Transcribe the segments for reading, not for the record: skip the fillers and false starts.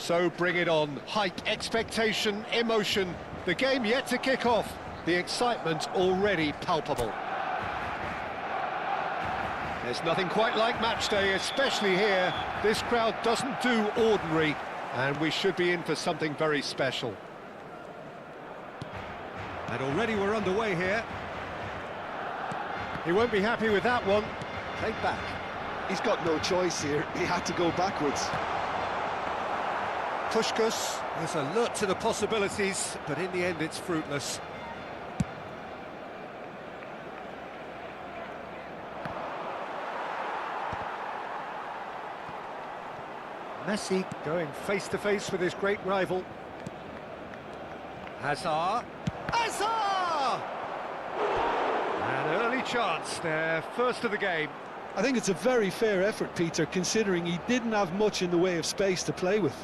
So bring it on. Hype, expectation, emotion. The game yet to kick off. The excitement already palpable. There's nothing quite like match day, especially here. This crowd doesn't do ordinary, and we should be in for something very special. And already we're underway here. He won't be happy with that one. Played back. He's got no choice here. He had to go backwards. Pushkas is alert to the possibilities, but in the end it's fruitless. Messi going face-to-face with his great rival. Hazard. Hazard! An early chance there, first of the game. I think it's a very fair effort, Peter, considering he didn't have much in the way of space to play with.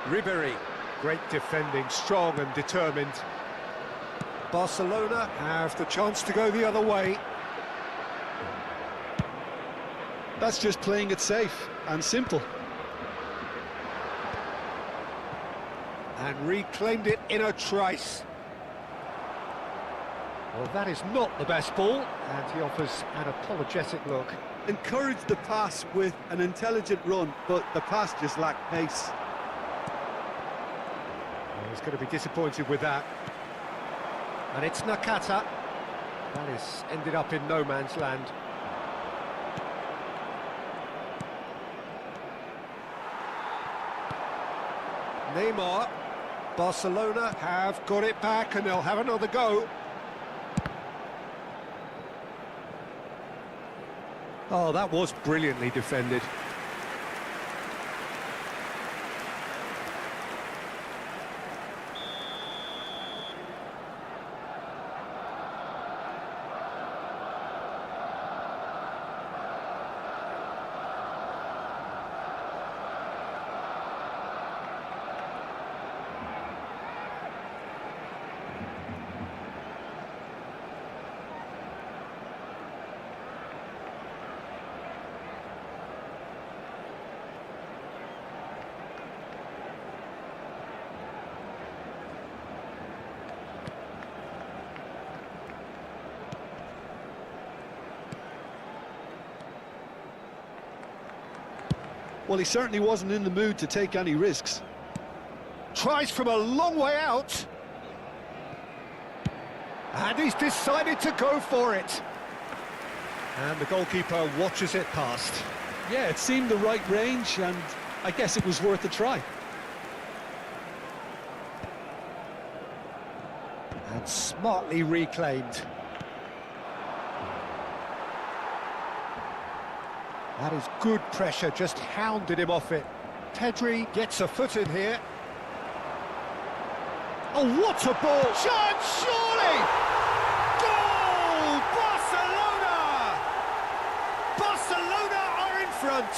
Ribery, great defending, strong and determined. Barcelona have the chance to go the other way. That's just playing it safe and simple. And reclaimed it in a trice. Well, that is not the best ball, and he offers an apologetic look. Encouraged the pass with an intelligent run, but the pass just lacked pace. Well, he's going to be disappointed with that. And it's Nakata. That is ended up in no man's land. Neymar. Barcelona have got it back and they'll have another go. Oh, that was brilliantly defended. Well, he certainly wasn't in the mood to take any risks. Tries from a long way out. And he's decided to go for it. And the goalkeeper watches it past. Yeah, it seemed the right range, and I guess it was worth a try. And smartly reclaimed. That is good pressure, just hounded him off it. Pedri gets a foot in here. Oh, what a ball! Chance, surely! Goal! Barcelona! Barcelona are in front.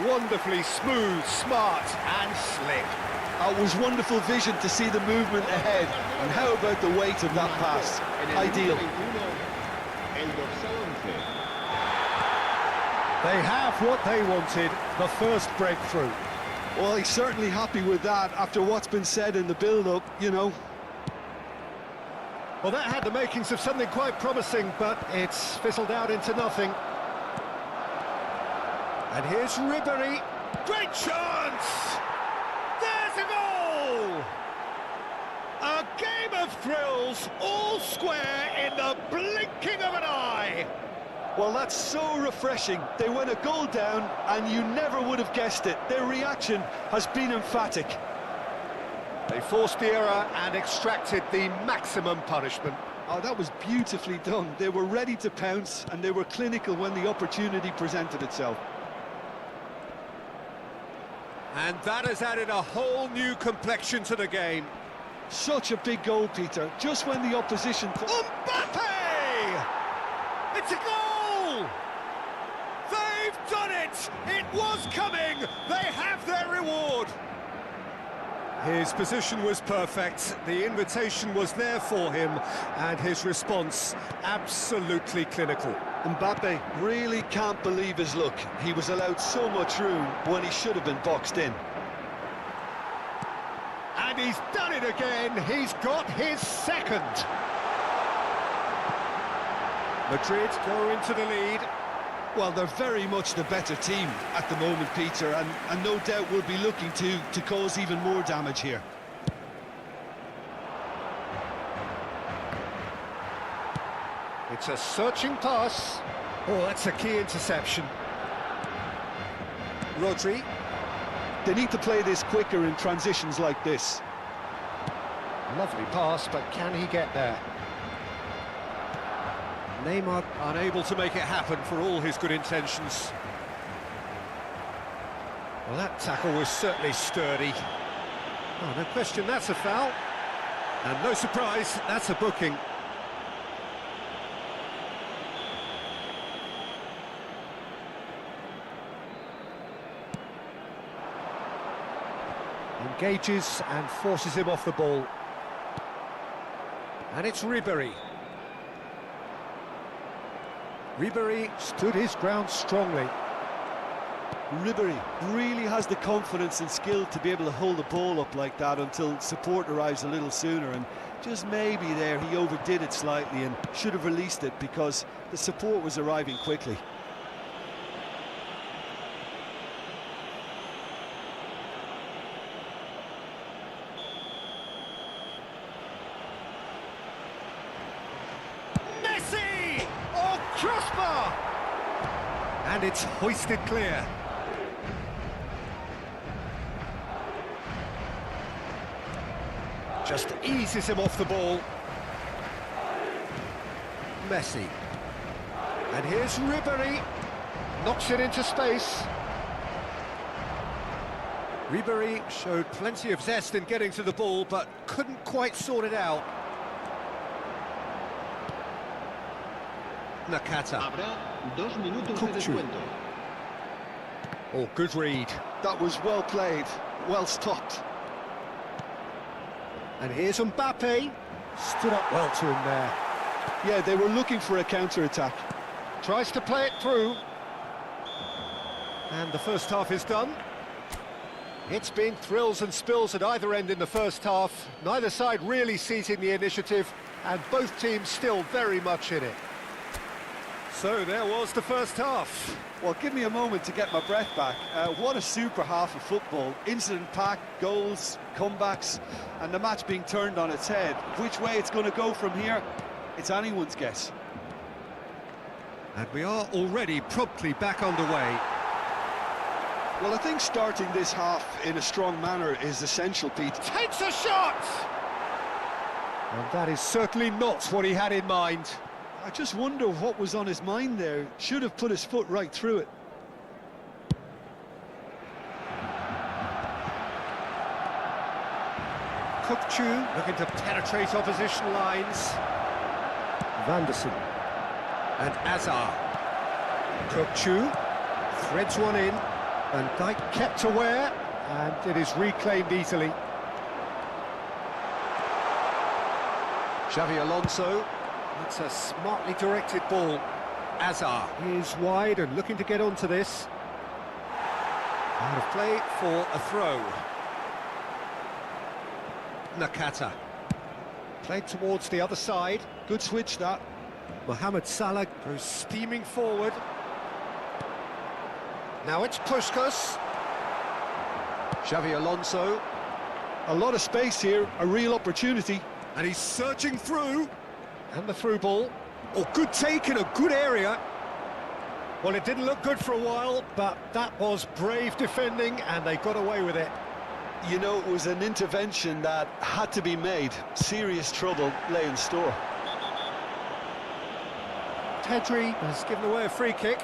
Wonderfully smooth, smart and slick. It was wonderful vision to see the movement ahead. And how about the weight of that pass? Ideal. They have what they wanted, the first breakthrough. Well, he's certainly happy with that after what's been said in the build-up, you know. Well, that had the makings of something quite promising, but it's fizzled out into nothing. And here's Ribery. Great chance! There's a goal! A game of thrills, all square in the blinking of an eye. Well, that's so refreshing. They went a goal down, and you never would have guessed it. Their reaction has been emphatic. They forced the error and extracted the maximum punishment. Oh, that was beautifully done. They were ready to pounce, and they were clinical when the opportunity presented itself. And that has added a whole new complexion to the game. Such a big goal, Peter, just when the opposition... Mbappe! It's a goal! They've done it! It was coming! They have their reward! His position was perfect, the invitation was there for him, and his response absolutely clinical. Mbappe really can't believe his luck. He was allowed so much room when he should have been boxed in. And he's done it again, he's got his second. Madrid go into the lead. Well, they're very much the better team at the moment, Peter, and no doubt will be looking to cause even more damage here. It's a searching pass. Oh, that's a key interception. Rodri. They need to play this quicker in transitions like this. Lovely pass, but can he get there? Neymar unable to make it happen for all his good intentions. Well, that tackle was certainly sturdy. Oh, no question, that's a foul. And no surprise, that's a booking. Engages and forces him off the ball. And it's Ribéry. Ribéry stood his ground strongly. Ribéry really has the confidence and skill to be able to hold the ball up like that until support arrives a little sooner, and just maybe there he overdid it slightly and should have released it because the support was arriving quickly. Crossbar! And it's hoisted clear. Just eases him off the ball. Messi. And here's Ribéry. Knocks it into space. Ribéry showed plenty of zest in getting to the ball, but couldn't quite sort it out. Nakata. Oh, good read. That was well played, well stopped. And here's Mbappe. Stood up well to him there. Yeah, they were looking for a counter-attack. Tries to play it through. And the first half is done. It's been thrills and spills at either end in the first half. Neither side really seizing the initiative, and both teams still very much in it. So there was the first half. Well, give me a moment to get my breath back. What a super half of football. Incident-packed, goals, comebacks, and the match being turned on its head. Which way it's going to go from here, it's anyone's guess. And we are already promptly back underway. Well, I think starting this half in a strong manner is essential, Pete. Takes a shot! And that is certainly not what he had in mind. I just wonder what was on his mind there. Should have put his foot right through it. Kukçu looking to penetrate opposition lines. Vanderson. And Azar. Kukçu threads one in. Van Dijk kept aware, and it is reclaimed easily. Xavi Alonso. It's a smartly directed ball. Azar is wide and looking to get onto this. Out of play for a throw. Nakata. Played towards the other side. Good switch, that. Mohamed Salah goes steaming forward. Now it's Puskas. Xavi Alonso. A lot of space here, a real opportunity. And he's searching through. And the through ball. Oh, good take in a good area. Well, it didn't look good for a while, but that was brave defending, and they got away with it. You know, it was an intervention that had to be made. Serious trouble lay in store. Pedri has given away a free kick.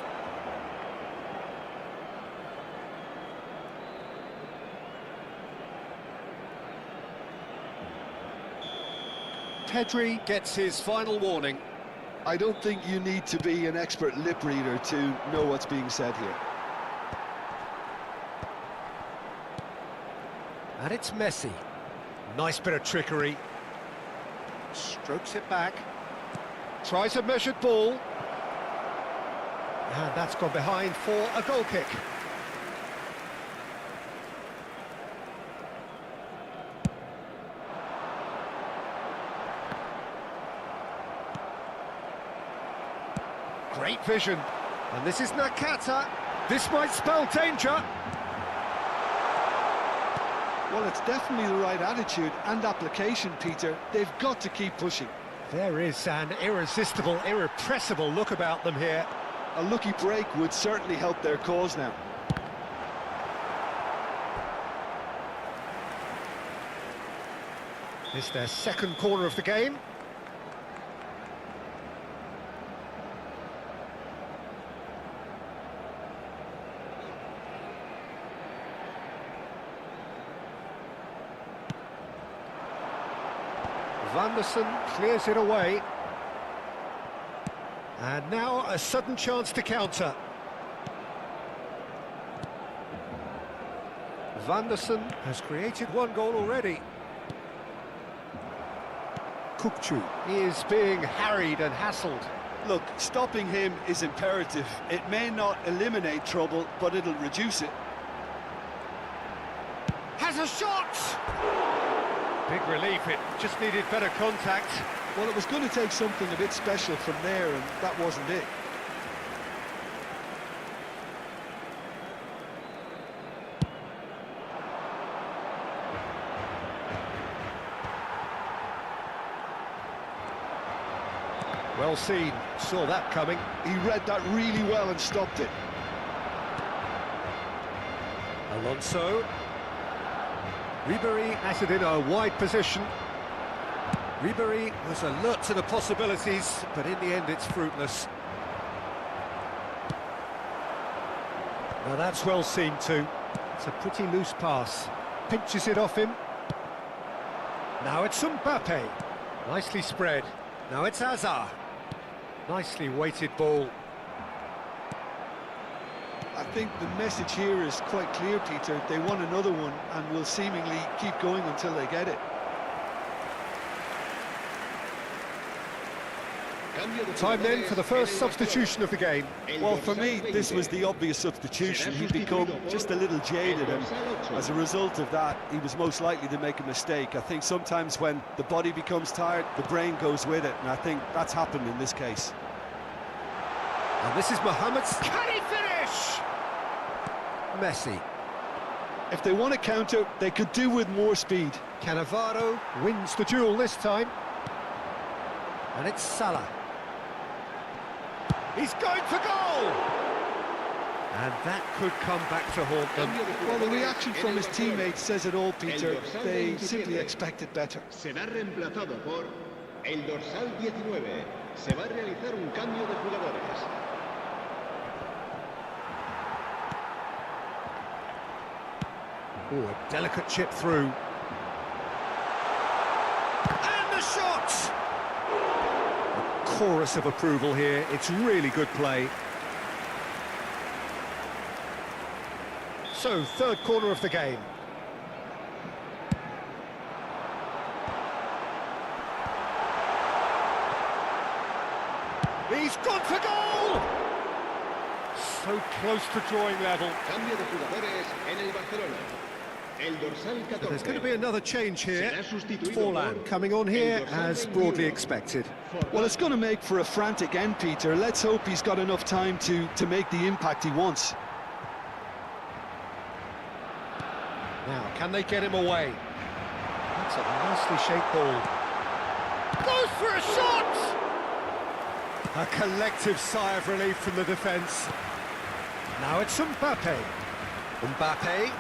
Pedri gets his final warning. I don't think you need to be an expert lip reader to know what's being said here. And it's Messi. Nice bit of trickery. Strokes it back. Tries a measured ball. And that's gone behind for a goal kick. Great vision. And this is Nakata. This might spell danger. Well, it's definitely the right attitude and application, Peter. They've got to keep pushing. There is an irresistible, irrepressible look about them here. A lucky break would certainly help their cause now. It's their second corner of the game. Vanderson clears it away. And now a sudden chance to counter. Vanderson has created one goal already. Kukçu is being harried and hassled. Look, stopping him is imperative. It may not eliminate trouble, but it'll reduce it. Has a shot! Big relief, it just needed better contact. Well, it was going to take something a bit special from there, and that wasn't it. Well seen, saw that coming. He read that really well and stopped it. Alonso. Ribery has it in a wide position. Ribery was alert to the possibilities, but in the end it's fruitless. Now that's well seen too. It's a pretty loose pass. Pinches it off him. Now it's Mbappe. Nicely spread. Now it's Hazard. Nicely weighted ball. I think the message here is quite clear, Peter. They want another one and will seemingly keep going until they get it. Time then for the first substitution of the game. Well, for me, this was the obvious substitution. He'd become just a little jaded, and as a result of that, he was most likely to make a mistake. I think sometimes when the body becomes tired, the brain goes with it, and I think that's happened in this case. And this is Mohamed's... Can he finish? Messi. If they want to counter, they could do with more speed. Cannavaro wins the duel this time. And it's Salah. He's going for goal! And that could come back to haunt them. Well, the reaction from his teammates says it all, Peter. They simply expected better. Será reemplazado por el dorsal 19. Se va a realizar un cambio de jugadores. Oh, a delicate chip through. And the shot! A chorus of approval here. It's really good play. So, third corner of the game. He's gone for goal! So close to drawing level. Cambio de jugadores en el Barcelona. El dorsal 14. But there's going to be another change here. Forlan coming on here as broadly expected. Well, it's going to make for a frantic end, Peter. Let's hope he's got enough time to make the impact he wants. Now, can they get him away? That's a nicely shaped ball. Goes for a shot! A collective sigh of relief from the defence. Now it's Mbappe. Mbappe.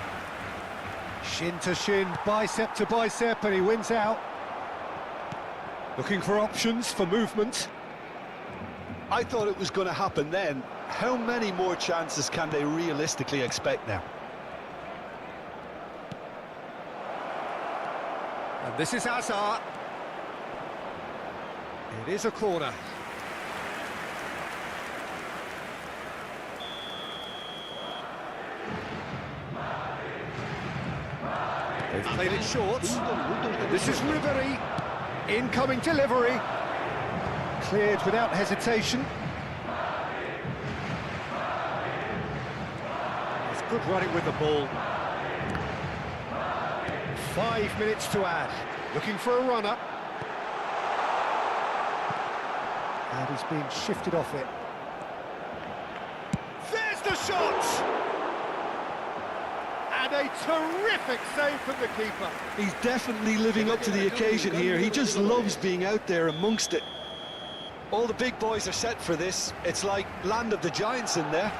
Shin to shin, bicep to bicep, and he wins out. Looking for options for movement. I thought it was going to happen then. How many more chances can they realistically expect now? And this is Hazard. It is a corner. They've played it short. This is Ribery. Incoming delivery. Cleared without hesitation. It's good running with the ball. 5 minutes to add. Looking for a runner. And he's being shifted off it. There's the shot! And a terrific save from the keeper. He's definitely living up to the occasion here. He just loves being out there amongst it. All the big boys are set for this. It's like land of the giants in there.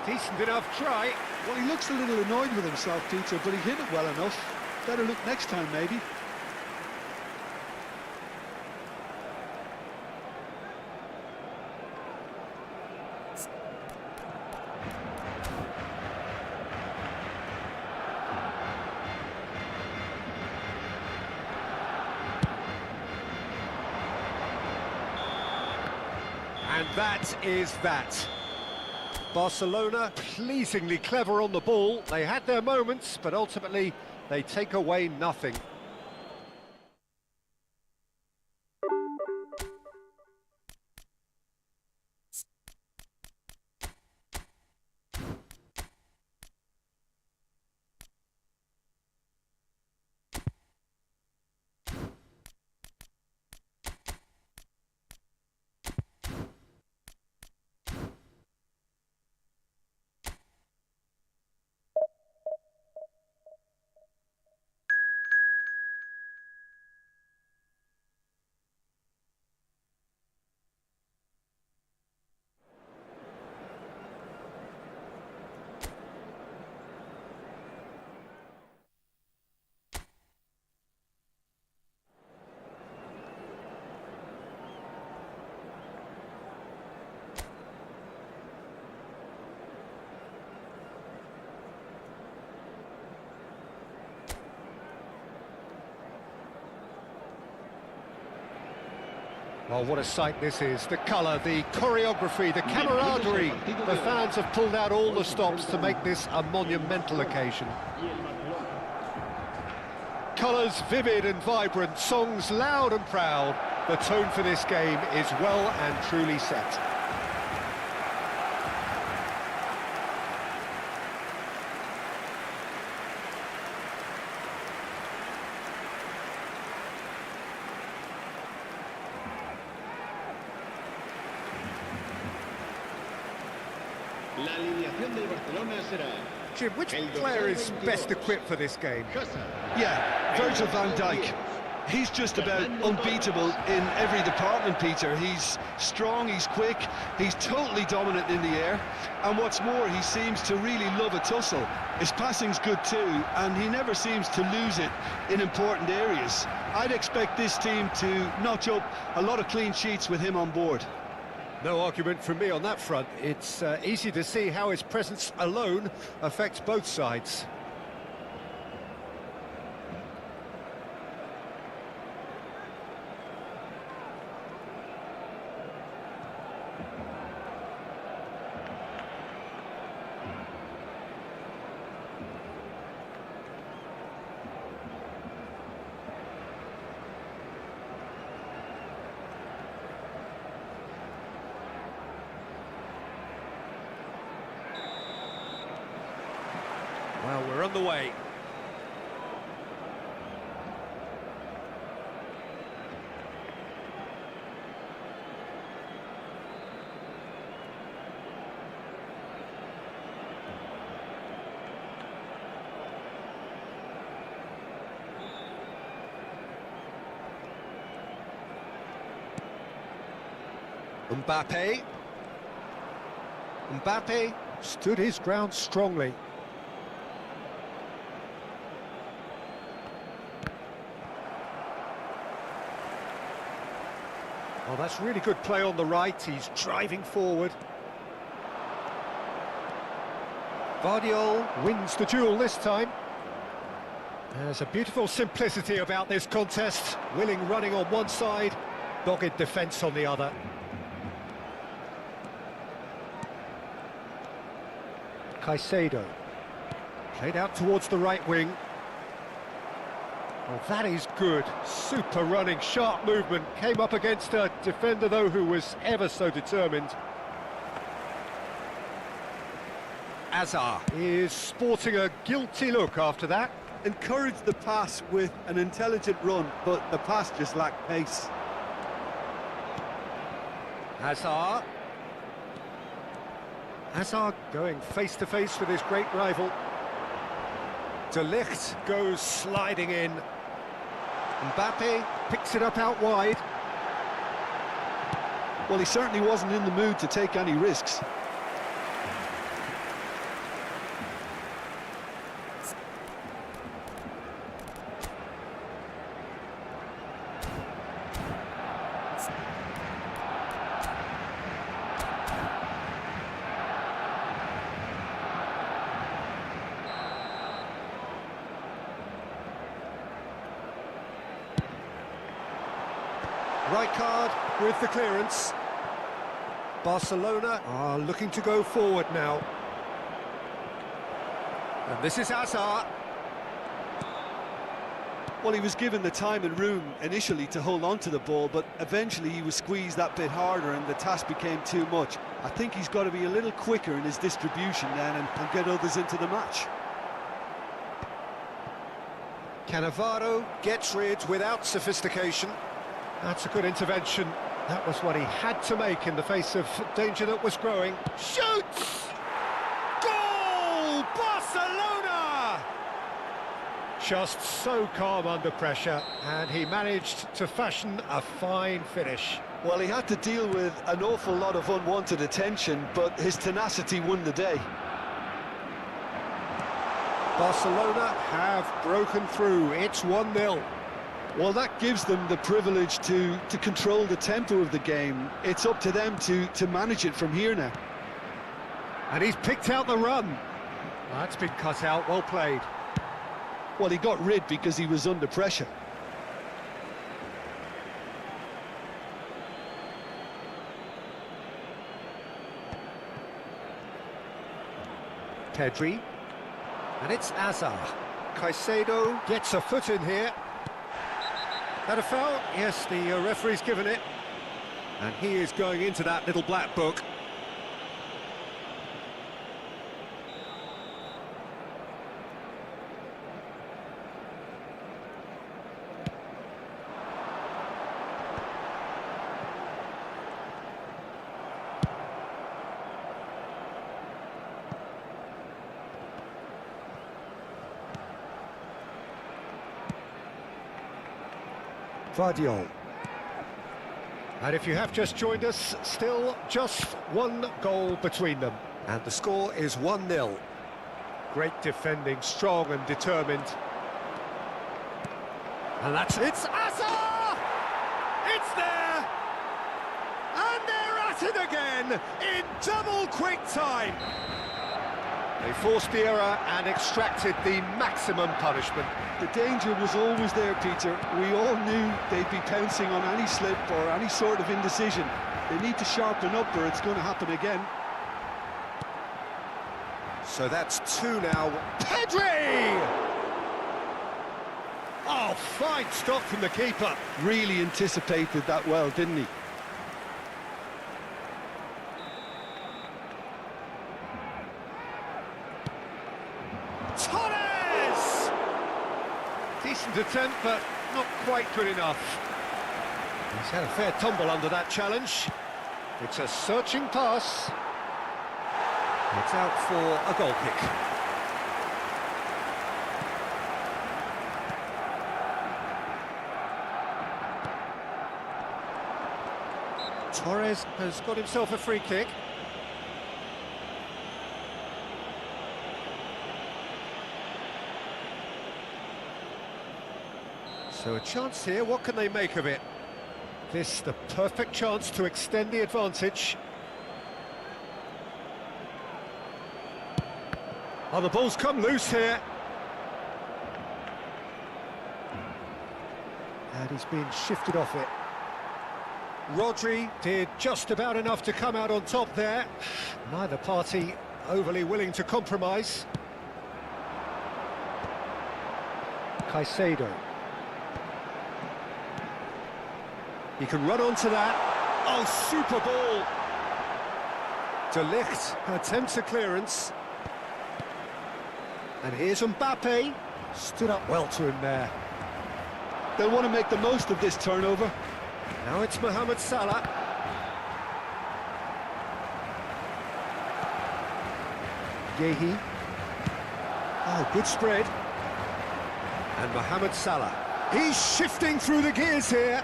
Decent enough try. Well, he looks a little annoyed with himself, Peter, but he hit it well enough. Better look next time, maybe. And that is that. Barcelona pleasingly clever on the ball. They had their moments, but ultimately they take away nothing. Well, what a sight this is. The colour, the choreography, the camaraderie. The fans have pulled out all the stops to make this a monumental occasion. Colours vivid and vibrant, songs loud and proud. The tone for this game is well and truly set. La alineación del Barcelona será... Jim, which player is best equipped for this game? Yeah, Virgil van Dijk. He's just about unbeatable in every department, Peter. He's strong, he's quick, he's totally dominant in the air. And what's more, he seems to really love a tussle. His passing's good too, and he never seems to lose it in important areas. I'd expect this team to notch up a lot of clean sheets with him on board. No argument from me on that front. It's easy to see how his presence alone affects both sides. Well, we're on the way. Mbappe stood his ground strongly. Oh, that's really good play on the right. He's driving forward. Vardiol wins the duel this time. There's a beautiful simplicity about this contest. Willing running on one side, dogged defence on the other. Caicedo. Played out towards the right wing. Well, that is good. Super running, sharp movement. Came up against a defender, though, who was ever so determined. Azar is sporting a guilty look after that. Encouraged the pass with an intelligent run, but the pass just lacked pace. Hazard. Hazard going face-to-face with his great rival. De Ligt goes sliding in. Mbappe picks it up out wide. Well, he certainly wasn't in the mood to take any risks. Rijkaard with the clearance. Barcelona are looking to go forward now. And this is Hazard. Well, he was given the time and room initially to hold on to the ball, but eventually he was squeezed that bit harder and the task became too much. I think he's got to be a little quicker in his distribution then and get others into the match. Cannavaro gets rid without sophistication. That's a good intervention. That was what he had to make in the face of danger that was growing. Shoots! Goal! Barcelona! Just so calm under pressure, and he managed to fashion a fine finish. Well, he had to deal with an awful lot of unwanted attention, but his tenacity won the day. Barcelona have broken through. It's 1-0. Well, that gives them the privilege to control the tempo of the game. It's up to them to manage it from here now. And he's picked out the run. That's been cut out, well played. Well, he got rid because he was under pressure. Pedri. And it's Azar. Caicedo gets a foot in here. That a foul? Yes, the referee's given it. And he is going into that little black book. Vardiol. And if you have just joined us, still just one goal between them. And the score is 1-0. Great defending, strong and determined. And that's it. It's Asa! It's there! And they're at it again in double quick time. They forced the error and extracted the maximum punishment. The danger was always there, Peter. We all knew they'd be pouncing on any slip or any sort of indecision. They need to sharpen up or it's going to happen again. So that's 2 now. Pedri! Oh, fine stop from the keeper. Really anticipated that well, didn't he? Torres! Decent attempt, but not quite good enough. He's had a fair tumble under that challenge. It's a searching pass. It's out for a goal kick. Torres has got himself a free kick. So a chance here, what can they make of it? This the perfect chance to extend the advantage. Oh, the ball's come loose here. And he's been shifted off it. Rodri did just about enough to come out on top there. Neither party overly willing to compromise. Caicedo. He can run onto that. Oh, super ball! De Ligt attempts a clearance. And here's Mbappe. Stood up well to him there. They'll want to make the most of this turnover. Now it's Mohamed Salah. Yehi. Oh, good spread. And Mohamed Salah. He's shifting through the gears here.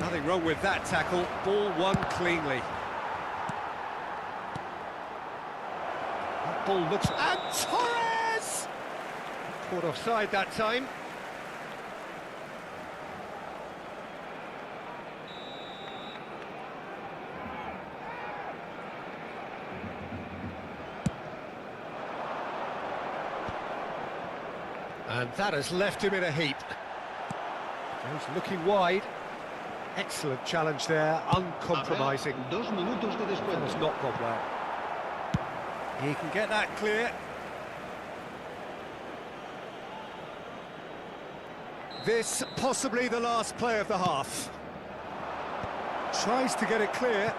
Nothing wrong with that tackle. Ball won cleanly. That ball looks... And Torres! Caught offside that time. And that has left him in a heap. He's looking wide. Excellent challenge there, uncompromising. 2 minutos de descuento. Has not gone well. He can get that clear. This possibly the last play of the half. Tries to get it clear.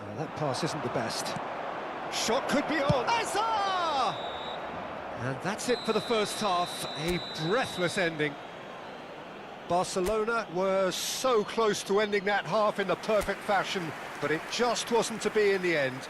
Oh, that pass isn't the best. Shot could be on. Hazard! And that's it for the first half. A breathless ending. Barcelona were so close to ending that half in the perfect fashion, but it just wasn't to be in the end.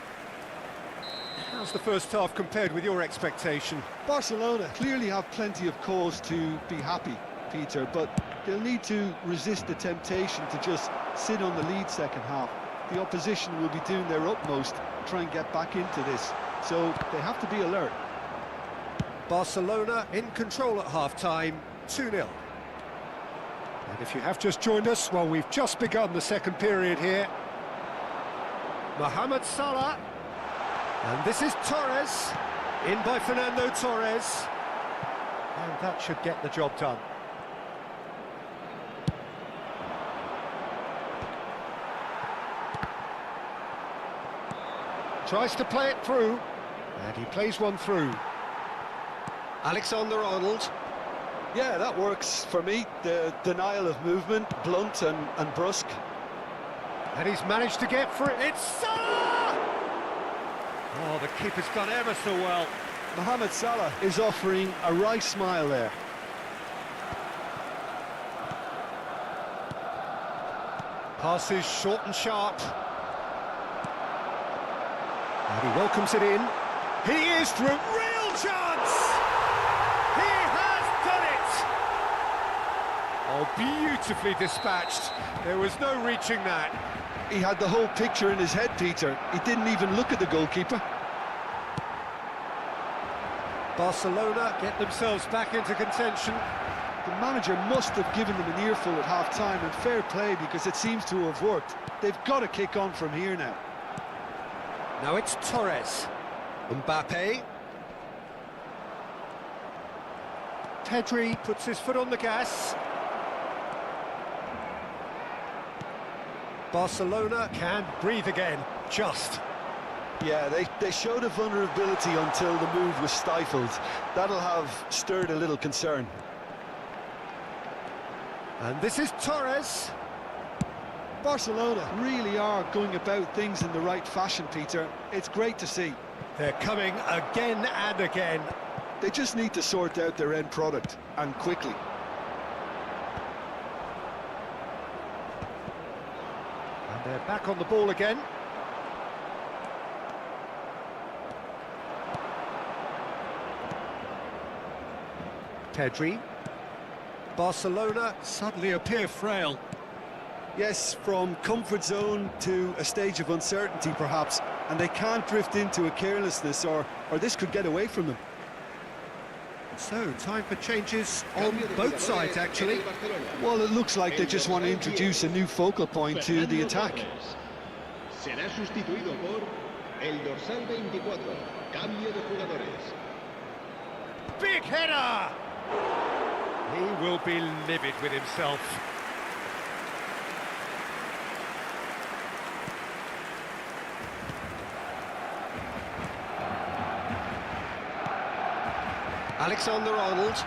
How's the first half compared with your expectation? Barcelona clearly have plenty of cause to be happy, Peter, but they'll need to resist the temptation to just sit on the lead second half. The opposition will be doing their utmost to try and get back into this, so they have to be alert. Barcelona in control at half-time, 2-0. And if you have just joined us, well, we've just begun the second period here. Mohamed Salah. And this is Torres. In by Fernando Torres. And that should get the job done. Tries to play it through. And he plays one through. Alexander-Arnold. Yeah, that works for me. The denial of movement, blunt and brusque. And he's managed to get through. It's Salah! Oh, the keeper's done ever so well. Mohamed Salah is offering a right smile there. Passes short and sharp. And he welcomes it in. He is through. Real chance! He has done it! Oh, beautifully dispatched. There was no reaching that. He had the whole picture in his head, Peter. He didn't even look at the goalkeeper. Barcelona get themselves back into contention. The manager must have given them an earful at half-time, and fair play, because it seems to have worked. They've got to kick on from here now. Now it's Torres. Mbappe. Pedri puts his foot on the gas. Barcelona can breathe again, just. Yeah, they showed a vulnerability until the move was stifled. That'll have stirred a little concern. And this is Torres. Barcelona really are going about things in the right fashion, Peter. It's great to see. They're coming again and again. They just need to sort out their end product, and quickly. And they're back on the ball again. Pedri. Barcelona suddenly appear frail. Yes, from comfort zone to a stage of uncertainty, perhaps, and they can't drift into a carelessness, or this could get away from them. So, time for changes on both sides, actually. Well, it looks like they just want to introduce a new focal point to the attack. Será sustituido por el dorsal 24. Cambio de jugadores. Big header! He will be livid with himself. Alexander-Arnold.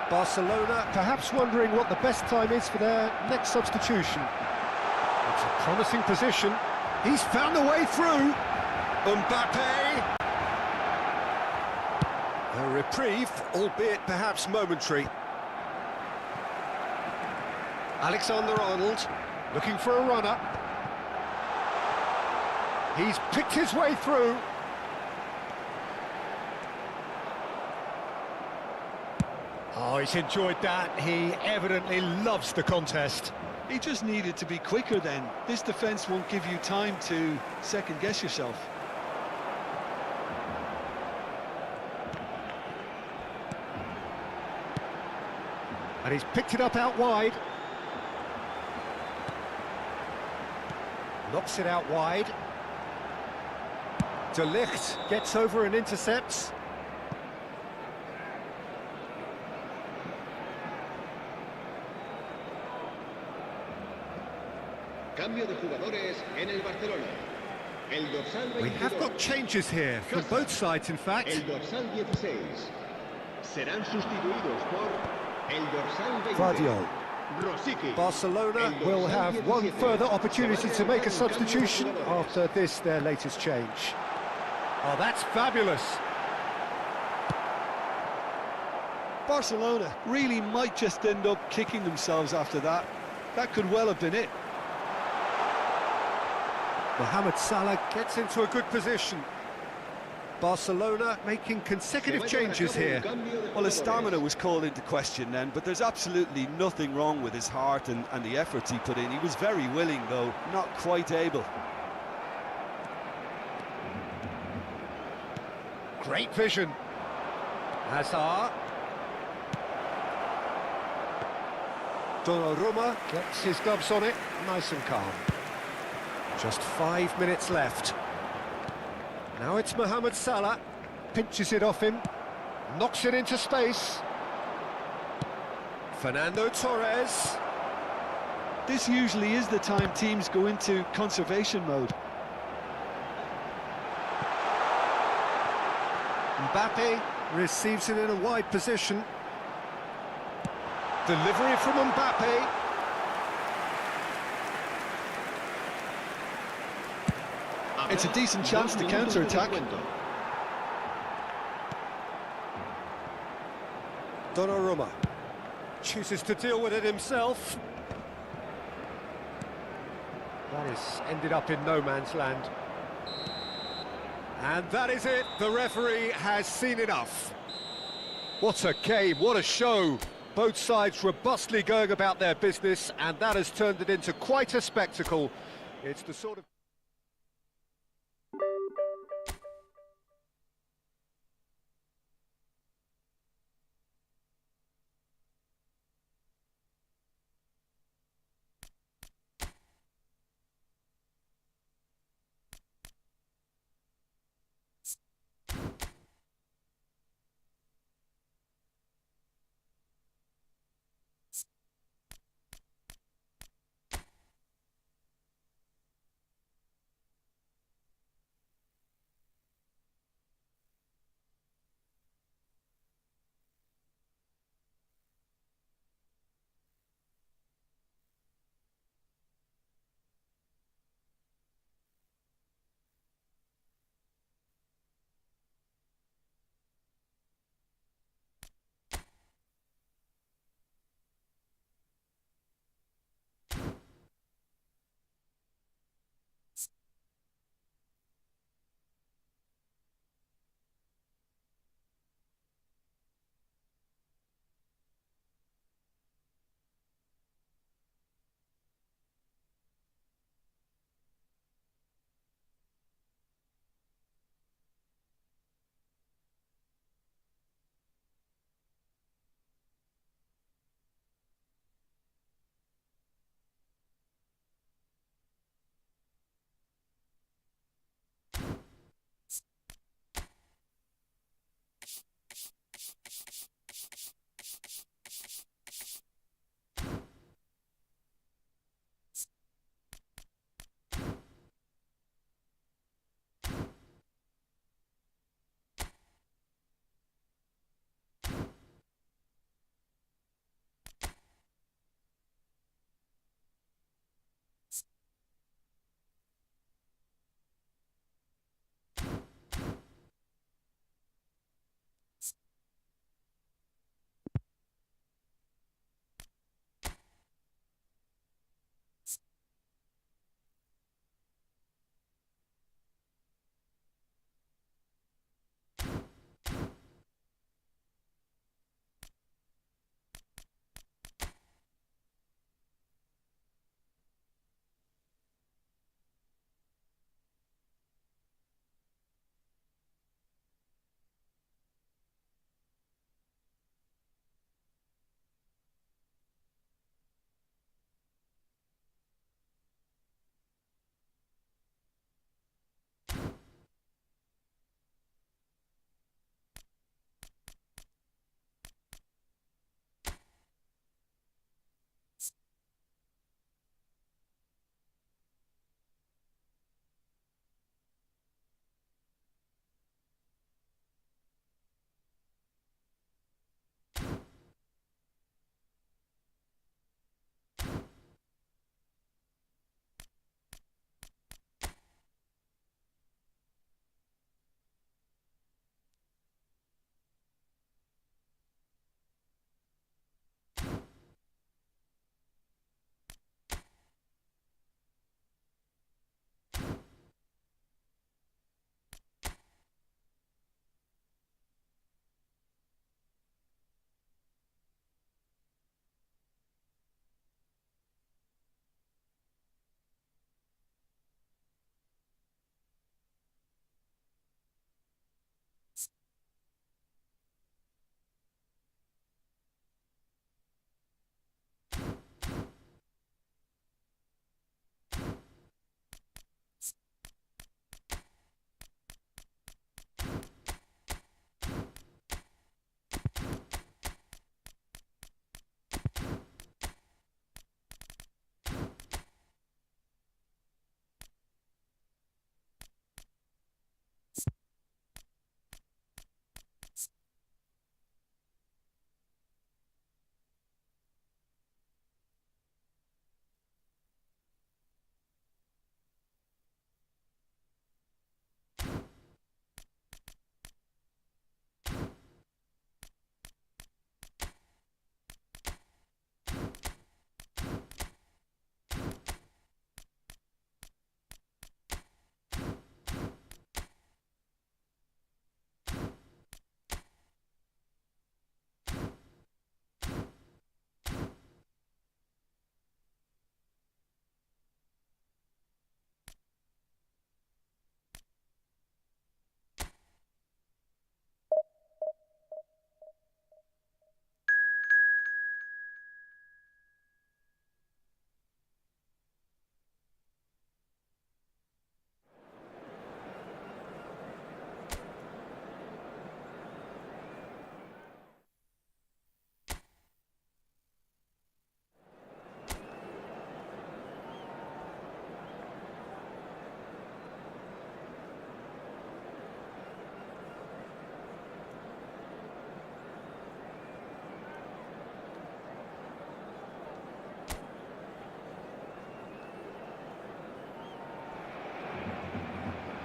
Barcelona perhaps wondering what the best time is for their next substitution. It's a promising position. He's found a way through. Mbappe. A reprieve, albeit perhaps momentary. Alexander-Arnold looking for a runner. He's picked his way through. Oh, he's enjoyed that. He evidently loves the contest. He just needed to be quicker then. This defence won't give you time to second-guess yourself. And he's picked it up out wide. Knocks it out wide. De Ligt gets over and intercepts. Cambio de jugadores en el Barcelona. El dorsal 22. We have got changes here from both sides, in fact. El dorsal 16. Serán sustituidos por el dorsal 20. Vadio. Rosicky. Barcelona will have one further opportunity to make a substitution after this, their latest change. Oh, that's fabulous. Barcelona really might just end up kicking themselves after that. That could well have been it. Mohamed Salah gets into a good position. Barcelona making consecutive changes here. Well, his stamina was called into question then, but there's absolutely nothing wrong with his heart and the efforts he put in. He was very willing, though, not quite able. Great vision. Hazard. Donnarumma gets his gloves on it, nice and calm. Just 5 minutes left. Now it's Mohamed Salah, pinches it off him, knocks it into space. Fernando Torres. This usually is the time teams go into conservation mode. Mbappe receives it in a wide position. Delivery from Mbappe. It's a decent chance to counter-attack. Donnarumma chooses to deal with it himself. That is ended up in no man's land. And that is it. The referee has seen enough. What a game, what a show. Both sides robustly going about their business, and that has turned it into quite a spectacle. It's the sort of...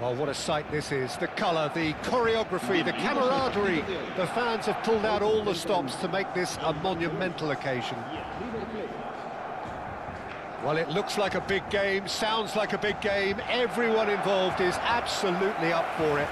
Well, what a sight this is. The colour, the choreography, the camaraderie. The fans have pulled out all the stops to make this a monumental occasion. Well, it looks like a big game, sounds like a big game. Everyone involved is absolutely up for it.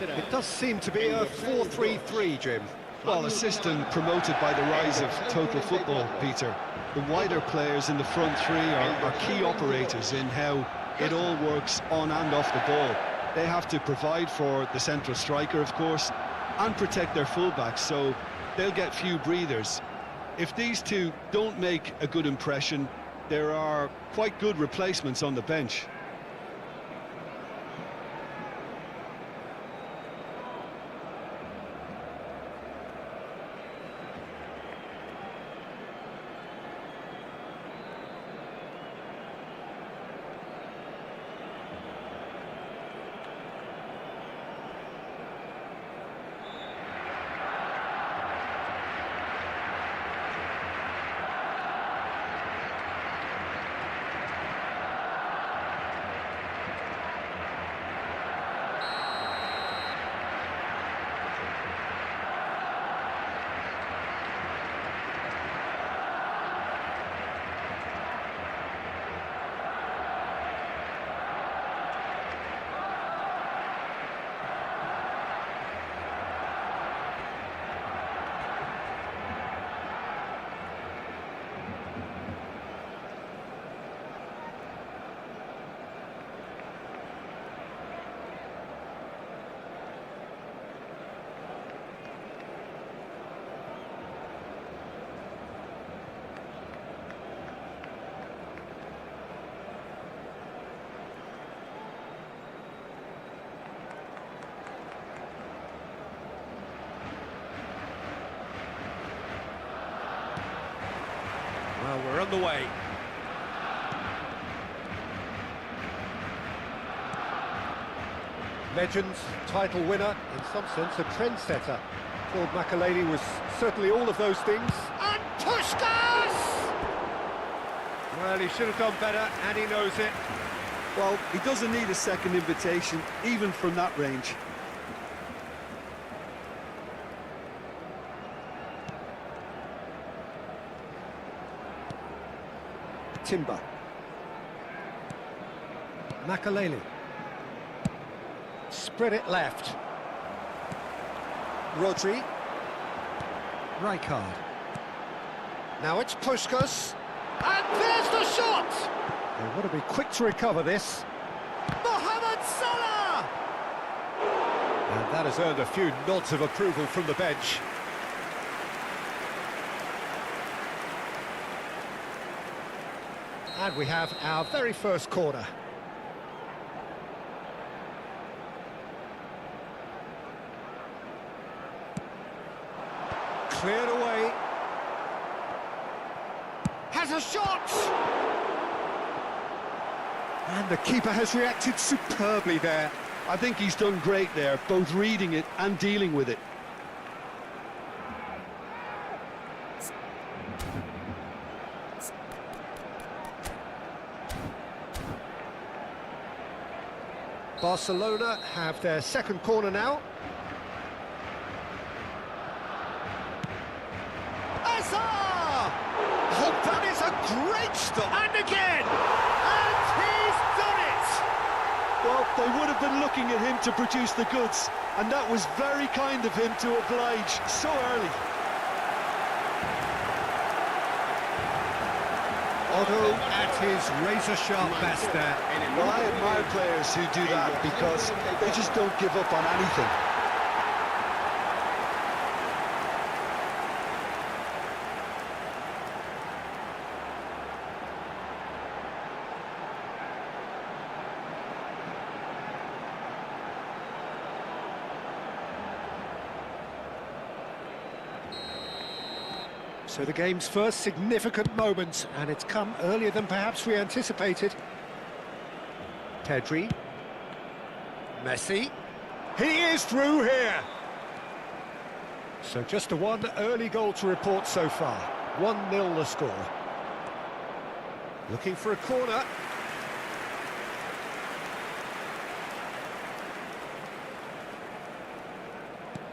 It does seem to be a 4-3-3, Jim. Well, a system promoted by the rise of total football, Peter. The wider players in the front three are key operators in how it all works on and off the ball. They have to provide for the central striker, of course, and protect their fullbacks, so they'll get few breathers. If these two don't make a good impression, there are quite good replacements on the bench. Well, we're on the way. Legends, title winner, in some sense a trendsetter. Claude Makélélé was certainly all of those things. And Puskás! Well, he should have done better, and he knows it. Well, he doesn't need a second invitation, even from that range. Timber. Makélélé. Spread it left. Rodri. Rijkaard. Now it's Puskás. And there's the shot! They want to be quick to recover this. Mohamed Salah! And that has earned a few nods of approval from the bench. And we have our very first corner. Cleared away. Has a shot! And the keeper has reacted superbly there. I think he's done great there, both reading it and dealing with it. Barcelona have their second corner now. Hazard! Oh, that is a great stop! And again! And he's done it! Well, they would have been looking at him to produce the goods, and that was very kind of him to oblige so early. Otto at his razor-sharp best there. Well, I admire players who do that because they just don't give up on anything. So the game's first significant moment, and it's come earlier than perhaps we anticipated. Pedri. Messi. He is through here! So just a one early goal to report so far. 1-0 the score. Looking for a corner.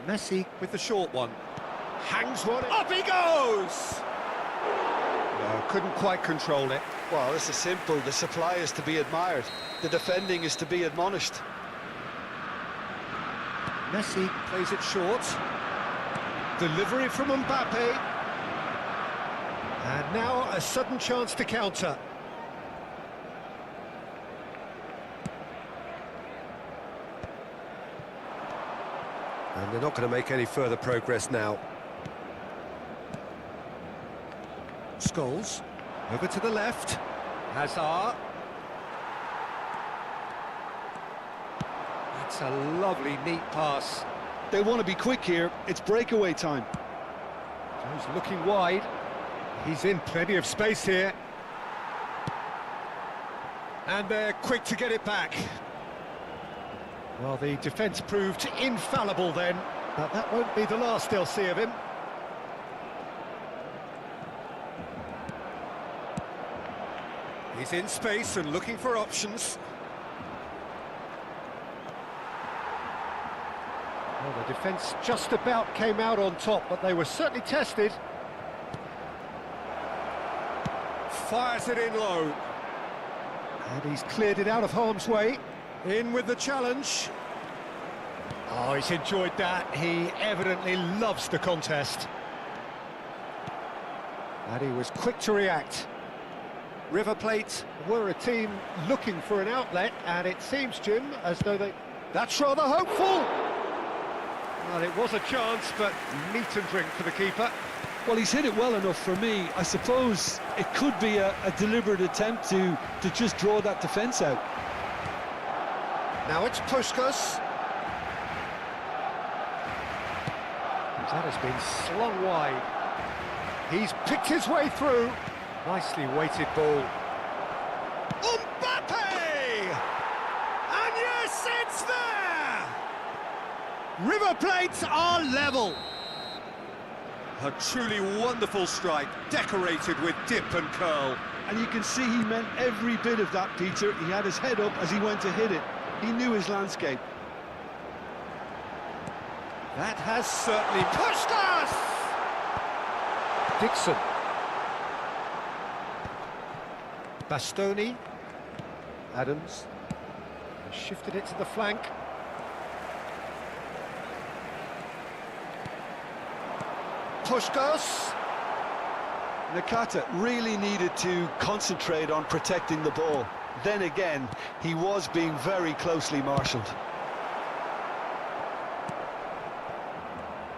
Messi with the short one. Hangs one. Up he goes! No, couldn't quite control it. Well, this is simple. The supply is to be admired. The defending is to be admonished. Messi plays it short. Delivery from Mbappe. And now a sudden chance to counter. And they're not going to make any further progress now. Scholes, over to the left. Hazard. That's a lovely, neat pass. They want to be quick here. It's breakaway time. He's looking wide. He's in plenty of space here. And they're quick to get it back. Well, the defence proved infallible then, but that won't be the last they'll see of him. He's in space and looking for options. Well, the defence just about came out on top, but they were certainly tested. Fires it in low. And he's cleared it out of harm's way. In with the challenge. Oh, he's enjoyed that. He evidently loves the contest. And he was quick to react. River Plate were a team looking for an outlet, and it seems, Jim, as though they... That's rather hopeful! Well, it was a chance, but meat and drink for the keeper. Well, he's hit it well enough for me. I suppose it could be a deliberate attempt to just draw that defence out. Now it's Puskas. That has been slung wide. He's picked his way through. Nicely weighted ball. Mbappe! And yes, it's there! River Plate are level. A truly wonderful strike, decorated with dip and curl. And you can see he meant every bit of that, Peter. He had his head up as he went to hit it. He knew his landscape. That has certainly pushed us! Dixon. Bastoni. Adams. Shifted it to the flank. Puskas. Nakata really needed to concentrate on protecting the ball. Then again, he was being very closely marshalled.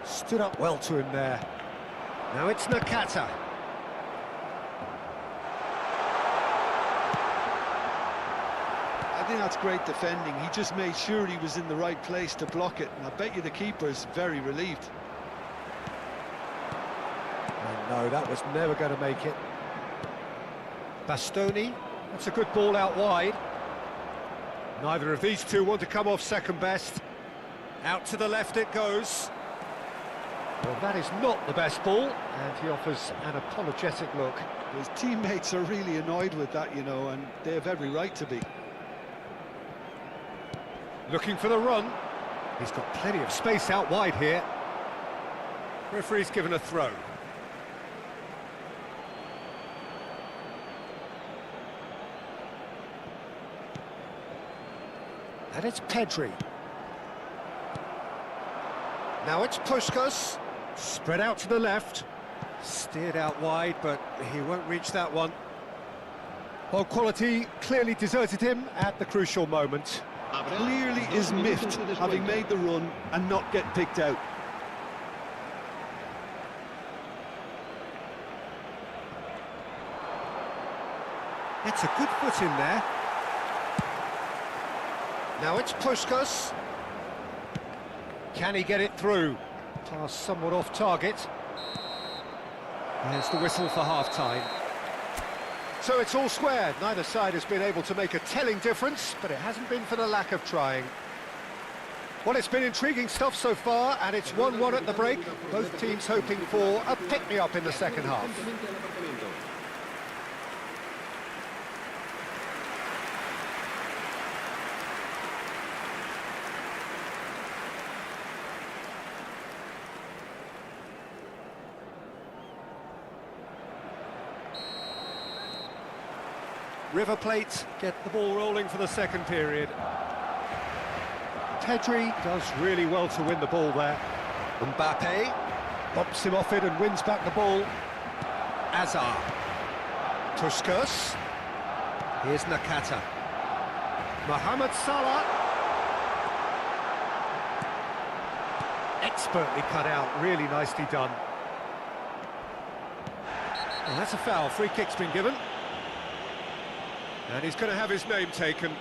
Stood up well to him there. Now it's Nakata. I think that's great defending. He just made sure he was in the right place to block it. And I bet you the keeper's very relieved. Oh, no, that was never going to make it. Bastoni. That's a good ball out wide. Neither of these two want to come off second best. Out to the left it goes. Well, that is not the best ball, and he offers an apologetic look. His teammates are really annoyed with that, you know, and they have every right to be. Looking for the run. He's got plenty of space out wide here. Referee's given a throw. And it's Pedri. Now it's Puskas. Spread out to the left. Steered out wide, but he won't reach that one. Well, quality clearly deserted him at the crucial moment. Clearly is miffed, having made the run and not get picked out. It's a good foot in there. Now it's Puskas. Can he get it through? Pass somewhat off target. There's the whistle for half-time. So it's all square. Neither side has been able to make a telling difference, but it hasn't been for the lack of trying. Well, it's been intriguing stuff so far, and it's 1-1 at the break. Both teams hoping for a pick-me-up in the second half. River Plate get the ball rolling for the second period. Pedri does really well to win the ball there. Mbappe bumps him off it and wins back the ball. Azar. Puskas. Here's Nakata. Mohamed Salah. Expertly cut out, really nicely done. And that's a foul, free kick's been given. And he's going to have his name taken.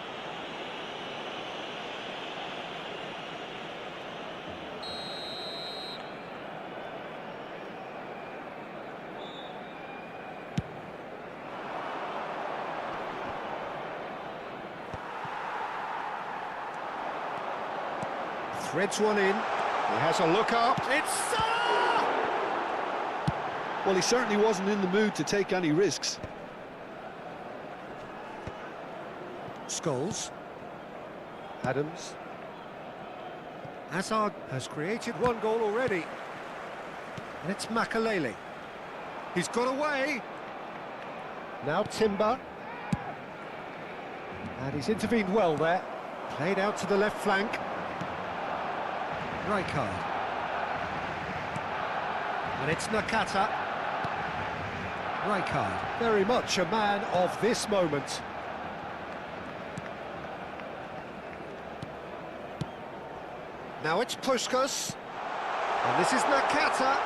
Threads one in. He has a look up. It's Salah! Well, he certainly wasn't in the mood to take any risks. Scholes. Adams. Hazard has created one goal already. And it's Makalele. He's got away. Now Timber. And he's intervened well there. Played out to the left flank. Rijkaard. And it's Nakata. Rijkaard, very much a man of this moment. Now it's Puskas. And this is Nakata.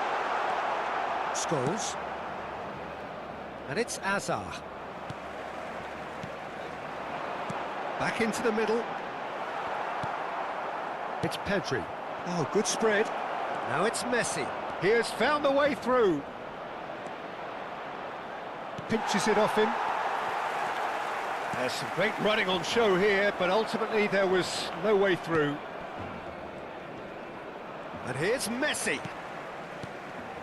Scholes. And it's Azar. Back into the middle. It's Pedri. Oh, good spread. Now it's Messi. He has found the way through. Pinches it off him. There's some great running on show here, but ultimately there was no way through. And here's Messi.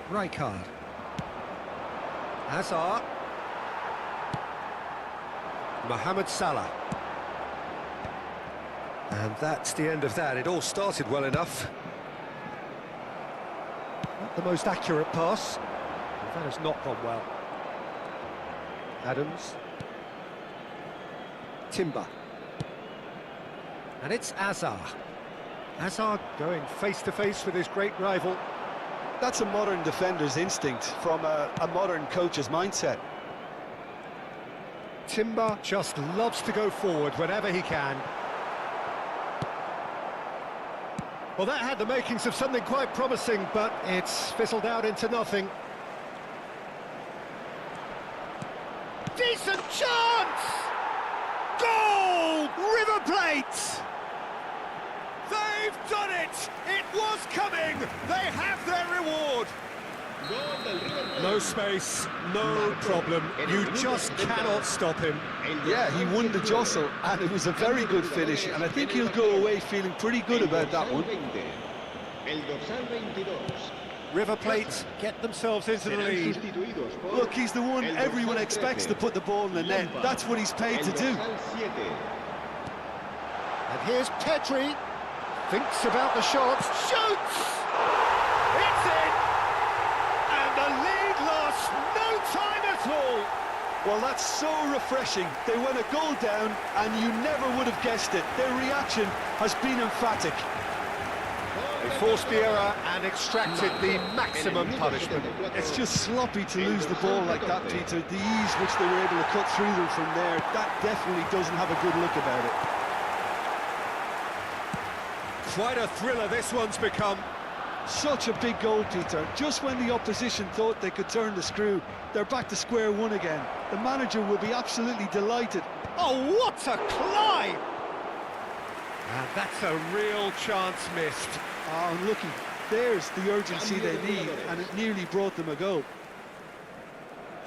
Rijkaard. Hazard. Mohamed Salah. And that's the end of that. It all started well enough. Not the most accurate pass. That has not gone well. Adams. Timber. And it's Azar. Hazard going face-to-face with his great rival. That's a modern defender's instinct from a modern coach's mindset. Timber just loves to go forward whenever he can. Well, that had the makings of something quite promising, but it's fizzled out into nothing. Decent chance! Goal! River Plate! They've done it! It was coming! They have their reward! No space, no problem. You just cannot stop him. Yeah, he won the jostle, and it was a very good finish, and I think he'll go away feeling pretty good about that one. River Plate get themselves into the lead. Look, he's the one everyone expects to put the ball in the net. That's what he's paid to do. And here's Pedri. Thinks about the shot. Shoots! It's in! And the lead lost no time at all! Well, that's so refreshing. They went a goal down, and you never would have guessed it. Their reaction has been emphatic. They forced the error and extracted the maximum punishment. It's just sloppy to lose the ball like that, Peter. The ease which they were able to cut through them from there, that definitely doesn't have a good look about it. Quite a thriller this one's become. Such a big goal, Peter. Just when the opposition thought they could turn the screw, they're back to square one again. The manager will be absolutely delighted. Oh, what a climb! And that's a real chance missed. Oh, unlucky. There's the urgency they need, and it nearly brought them a goal.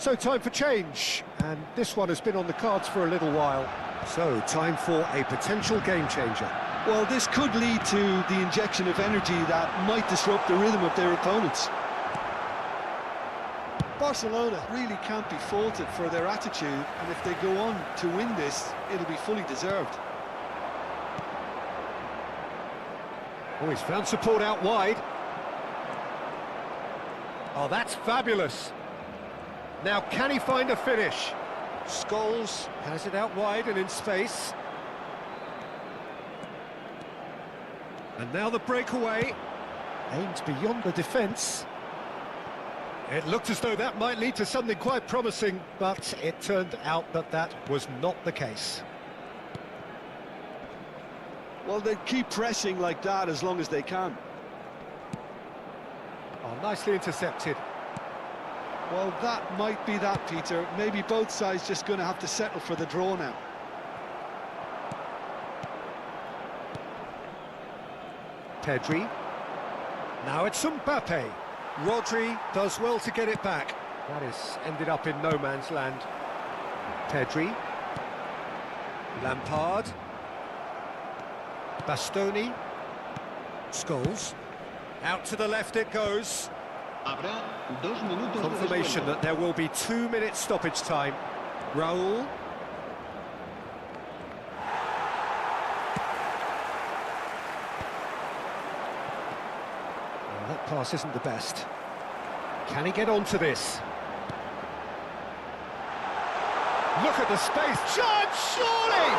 So time for change, and this one has been on the cards for a little while. So time for a potential game changer. Well, this could lead to the injection of energy that might disrupt the rhythm of their opponents. Barcelona really can't be faulted for their attitude, and if they go on to win this, it'll be fully deserved. Oh, he's found support out wide. Oh, that's fabulous. Now, can he find a finish? Scholes has it out wide and in space. And now the breakaway. Aims beyond the defence. It looked as though that might lead to something quite promising, but it turned out that that was not the case. Well, they keep pressing like that as long as they can. Oh, nicely intercepted. Well, that might be that, Peter. Maybe both sides just going to have to settle for the draw now. Pedri. Now it's Mbappe. Rodri does well to get it back. That is ended up in no man's land. Pedri. Lampard. Bastoni. Scholes. Out to the left it goes. Habrá 2 minutos de Confirmation descuento. that there will be 2 minutes stoppage time. Raul. Well, that pass isn't the best. Can he get onto this? Look at the space. Chance, surely!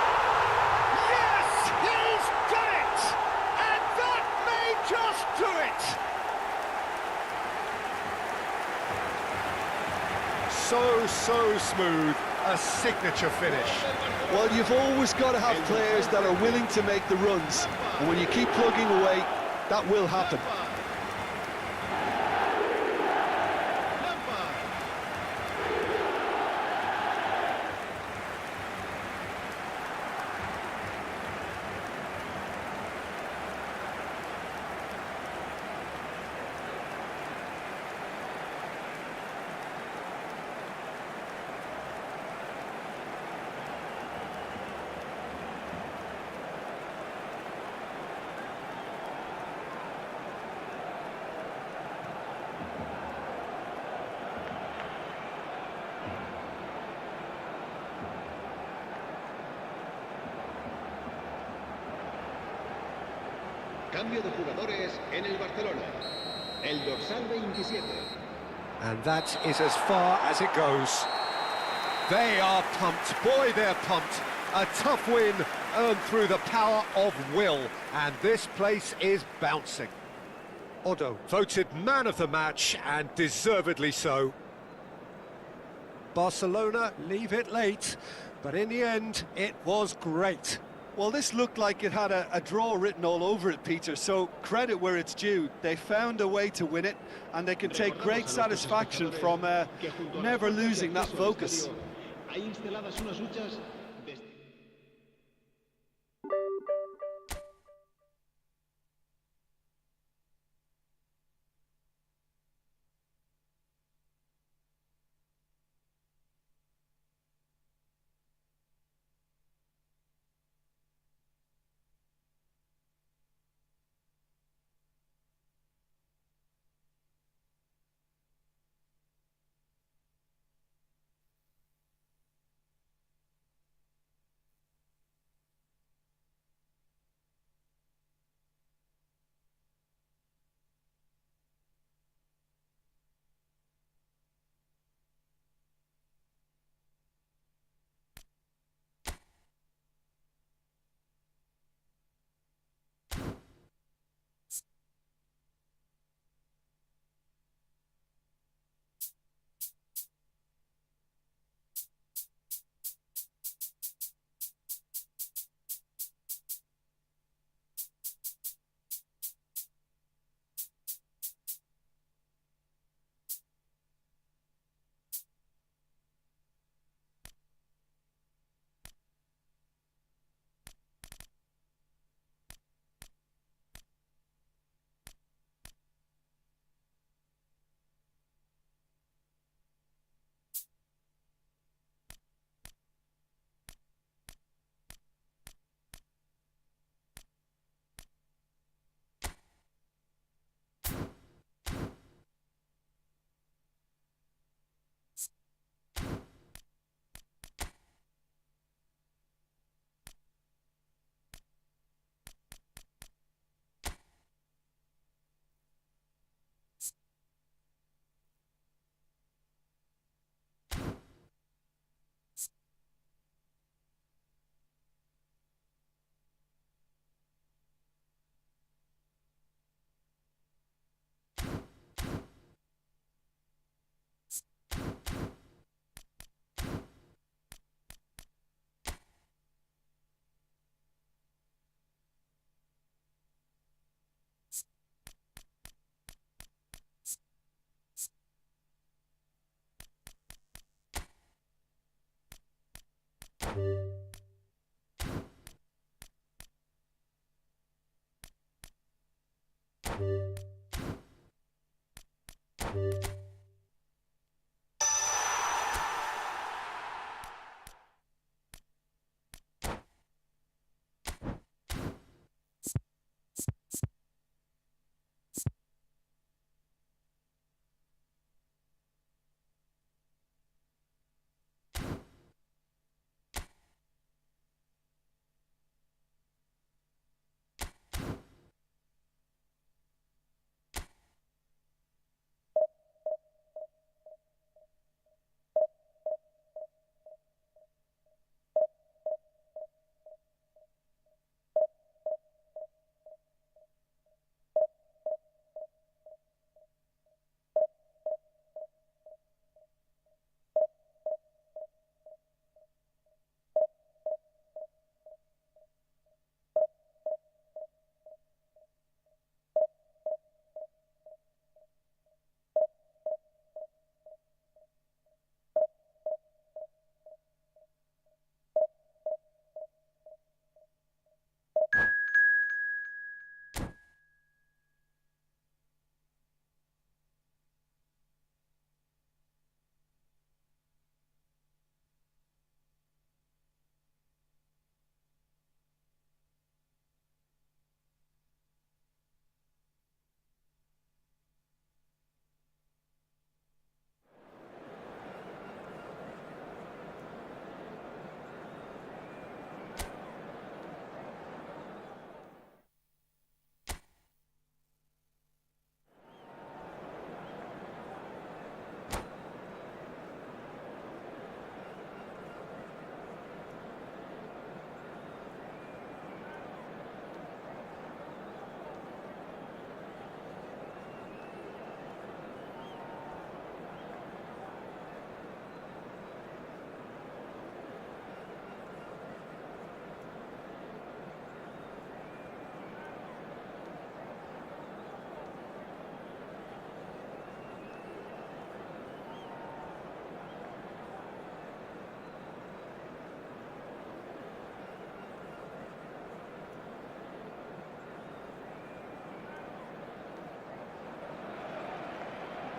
Yes, he's done it! And that may just do it! So smooth. A signature finish. Well, you've always got to have players that are willing to make the runs, and when you keep plugging away, that will happen. Cambio de jugadores en el Barcelona. El dorsal 27. And that is as far as it goes. They are pumped. Boy, they're pumped. A tough win earned through the power of will. And this place is bouncing. Odo voted man of the match, and deservedly so. Barcelona leave it late, but in the end, it was great. Well, this looked like it had a draw written all over it, Peter, so credit where it's due. They found a way to win it, and they can take great satisfaction from never losing that focus. Hay instaladas unas huchas desde...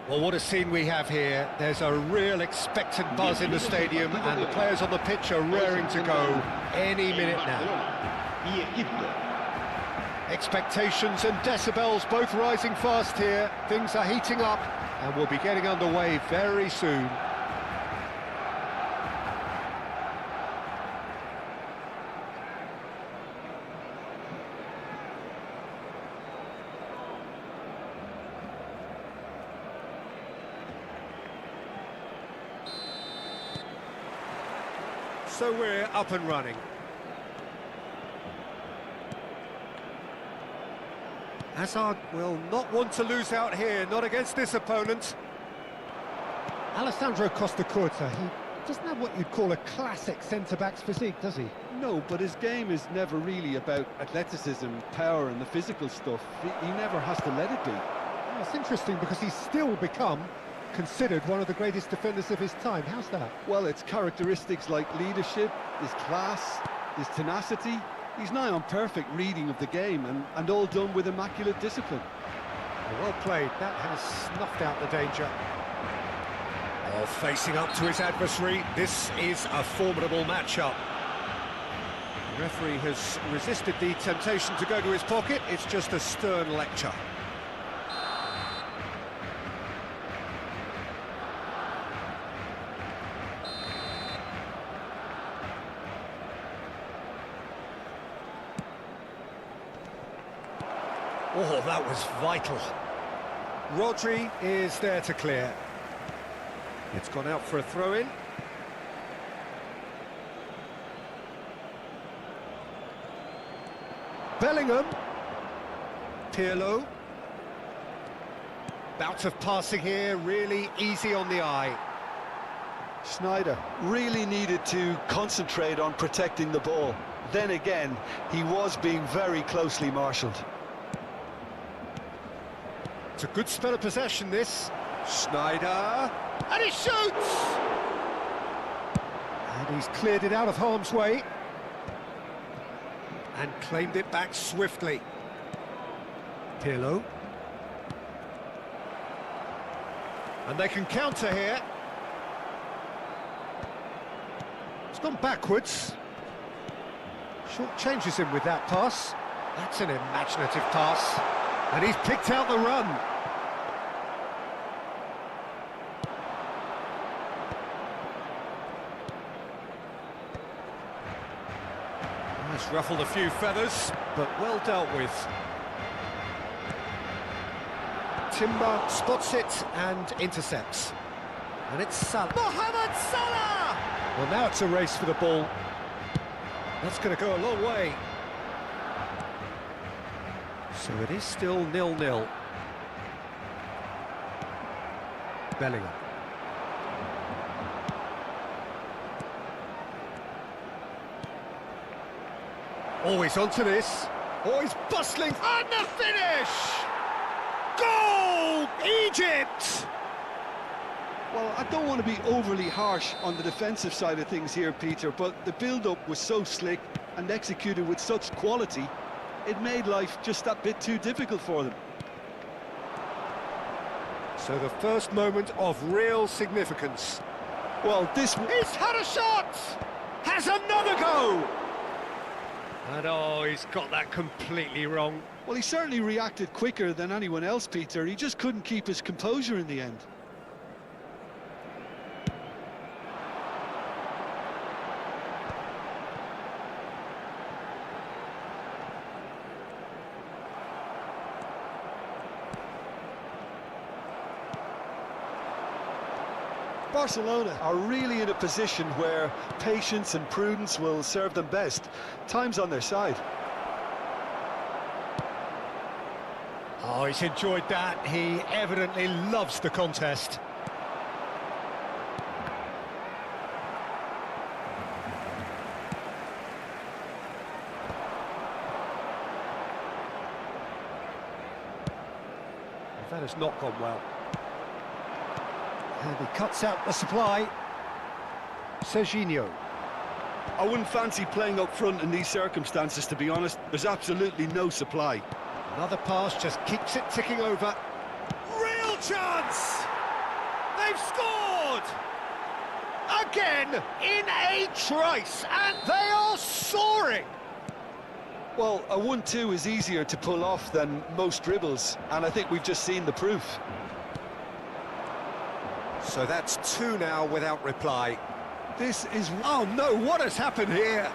Well, what a scene we have here. There's a real expectant buzz in the stadium, and the players on the pitch are raring to go any minute now. Expectations and decibels both rising fast here. Things are heating up, and we'll be getting underway very soon. So we're up and running. Hazard will not want to lose out here, not against this opponent. Alessandro Costacurta, he doesn't have what you'd call a classic centre-back's physique, does he? No, but his game is never really about athleticism, power and the physical stuff. He never has to let it be. Well, it's interesting because he's still become considered one of the greatest defenders of his time. How's that? Well, it's characteristics like leadership, his class, his tenacity. He's nigh on perfect reading of the game and all done with immaculate discipline. Well played. That has snuffed out the danger. Oh, facing up to his adversary. This is a formidable matchup. The referee has resisted the temptation to go to his pocket. It's just a stern lecture. Oh, that was vital. Rodri is there to clear. It's gone out for a throw-in. Bellingham. Pirlo. Bout of passing here, really easy on the eye. Schneider really needed to concentrate on protecting the ball. Then again, he was being very closely marshalled. It's a good spell of possession, this. Schneider. And he shoots! And He's cleared it out of harm's way and claimed it back swiftly. Pirlo. And they can counter here. It's gone backwards. Short changes him with that pass. That's an imaginative pass. And he's picked out the run. That's ruffled a few feathers, but well dealt with. Timber spots it and intercepts. And it's Salah. Mohamed Salah! Well, now it's a race for the ball. That's going to go a long way. So it is still 0-0. Bellingham. Always onto this. Oh, he's bustling. And the finish! Goal! Egypt! Well, I don't want to be overly harsh on the defensive side of things here, Peter, but the build-up was so slick and executed with such quality, it made life just that bit too difficult for them. So the first moment of real significance. Well, this... He's had a shot! Has another go! And oh, he's got that completely wrong. Well, he certainly reacted quicker than anyone else, Peter. He just couldn't keep his composure in the end. Barcelona are really in a position where patience and prudence will serve them best. Time's on their side. Oh, he's enjoyed that. He evidently loves the contest. That has not gone well. And he cuts out the supply. Serginho. I wouldn't fancy playing up front in these circumstances, to be honest. There's absolutely no supply. Another pass just keeps it ticking over. Real chance! They've scored! Again, in a trice, and they are soaring! Well, a 1-2 is easier to pull off than most dribbles, and I think we've just seen the proof. So that's 2 now without reply. This is... Oh no, what has happened here?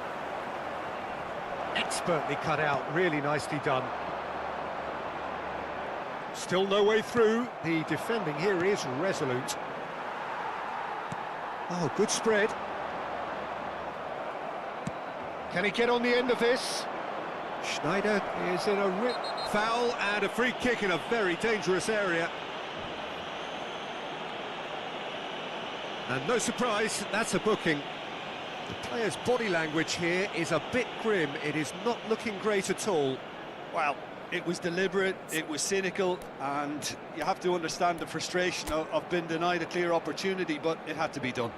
Expertly cut out, really nicely done. Still no way through. The defending here is resolute. Oh, good spread. Can he get on the end of this? Schneider is in a rip. Foul and a free kick in a very dangerous area. And no surprise, that's a booking. The player's body language here is a bit grim. It is not looking great at all. Well, it was deliberate, it was cynical, and you have to understand the frustration of being denied a clear opportunity, but it had to be done.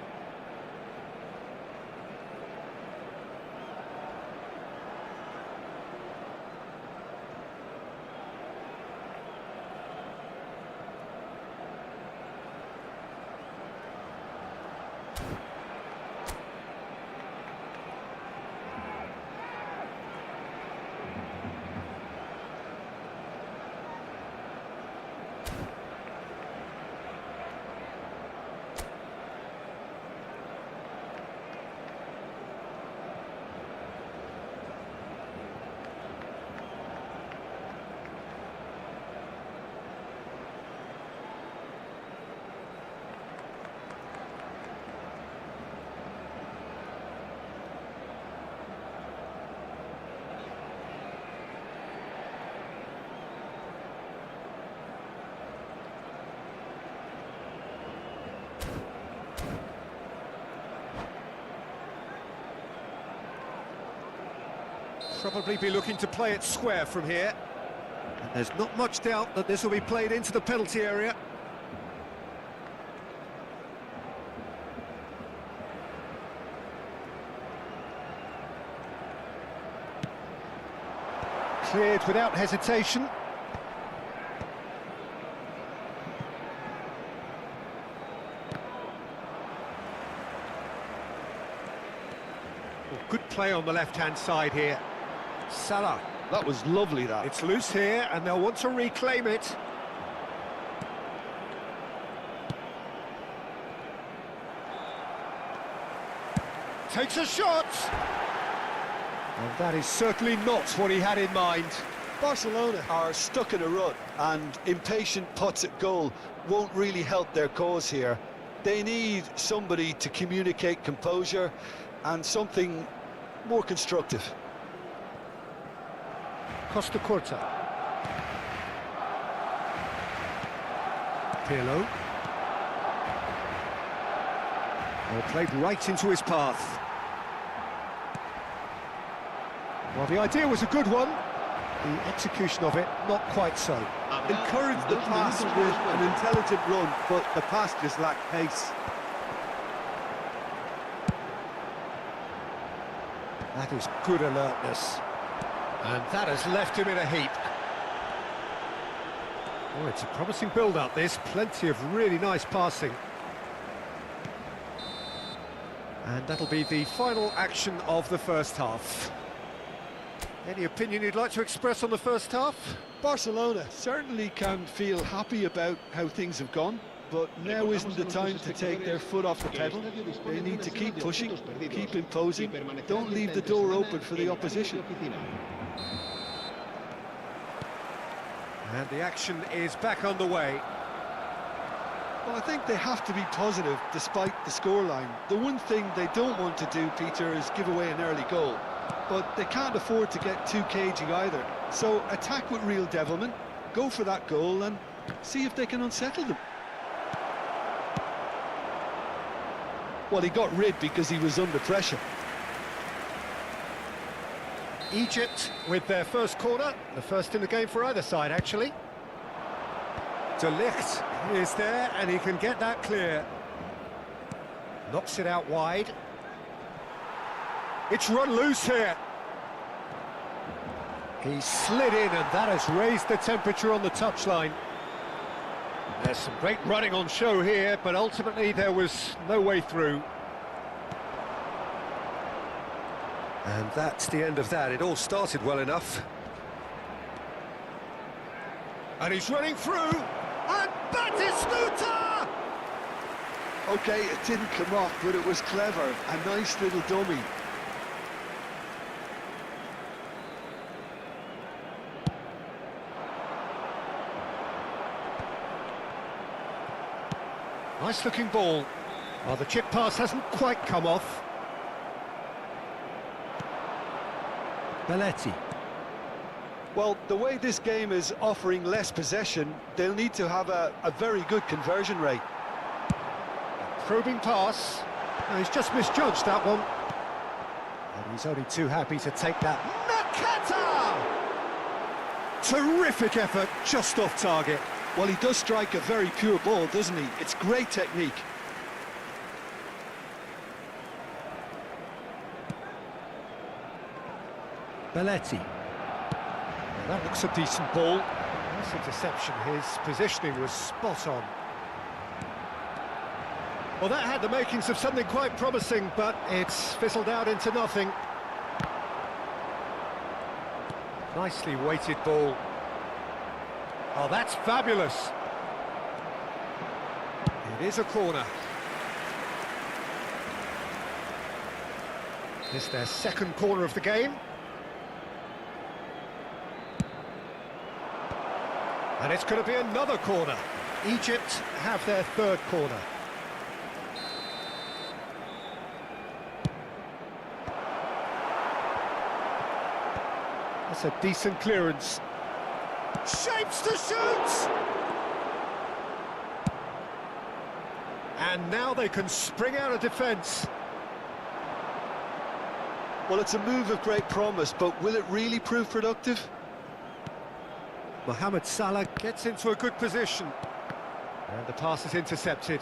Probably be looking to play it square from here. And there's not much doubt that this will be played into the penalty area. Cleared without hesitation. Well, good play on the left-hand side here. Salah. That was lovely, that. It's loose here, and they'll want to reclaim it. Takes a shot! And that is certainly not what he had in mind. Barcelona are stuck in a rut, and impatient putts at goal won't really help their cause here. They need somebody to communicate composure and something more constructive. Costa Corta. Pirlo. Well, played right into his path. Well, the idea was a good one. The execution of it, not quite so. Encourage the pass with an intelligent run, but the pass just lacked pace. That is good alertness. And that has left him in a heap. Oh, it's a promising build-up, this. Plenty of really nice passing. And that'll be the final action of the first half. Any opinion you'd like to express on the first half? Barcelona certainly can feel happy about how things have gone, but now isn't the time to take their foot off the pedal. They need to keep pushing, keep imposing, don't leave the door open for the opposition. And the action is back underway. Well, I think they have to be positive despite the scoreline. The one thing they don't want to do, Peter, is give away an early goal. But they can't afford to get too cagey either. So attack with real devilment, go for that goal and see if they can unsettle them. Well, he got rid because he was under pressure. Egypt with their first corner, the first in the game for either side, actually. De Ligt is there, and he can get that clear. Knocks it out wide. It's run loose here. He slid in, and that has raised the temperature on the touchline. There's some great running on show here, but ultimately there was no way through. And that's the end of that. It all started well enough. And he's running through, and Batistuta! Okay, it didn't come off, but it was clever. A nice little dummy. Nice looking ball. Well, the chip pass hasn't quite come off. Belletti. Well, the way this game is offering less possession, they'll need to have a very good conversion rate. Probing pass. No, he's just misjudged that one. And he's only too happy to take that. Nakata! Terrific effort, just off target. Well, he does strike a very pure ball, doesn't he? It's great technique. Belletti. Well, that looks a decent ball. Nice interception. His positioning was spot on. Well, that had the makings of something quite promising, but it's fizzled out into nothing. Nicely weighted ball. Oh, that's fabulous. It is a corner. It's their second corner of the game. And it's going to be another corner. Egypt have their third corner. That's a decent clearance. Shapes to shoot! And now they can spring out of defence. Well, it's a move of great promise, but will it really prove productive? Mohamed Salah gets into a good position. And the pass is intercepted.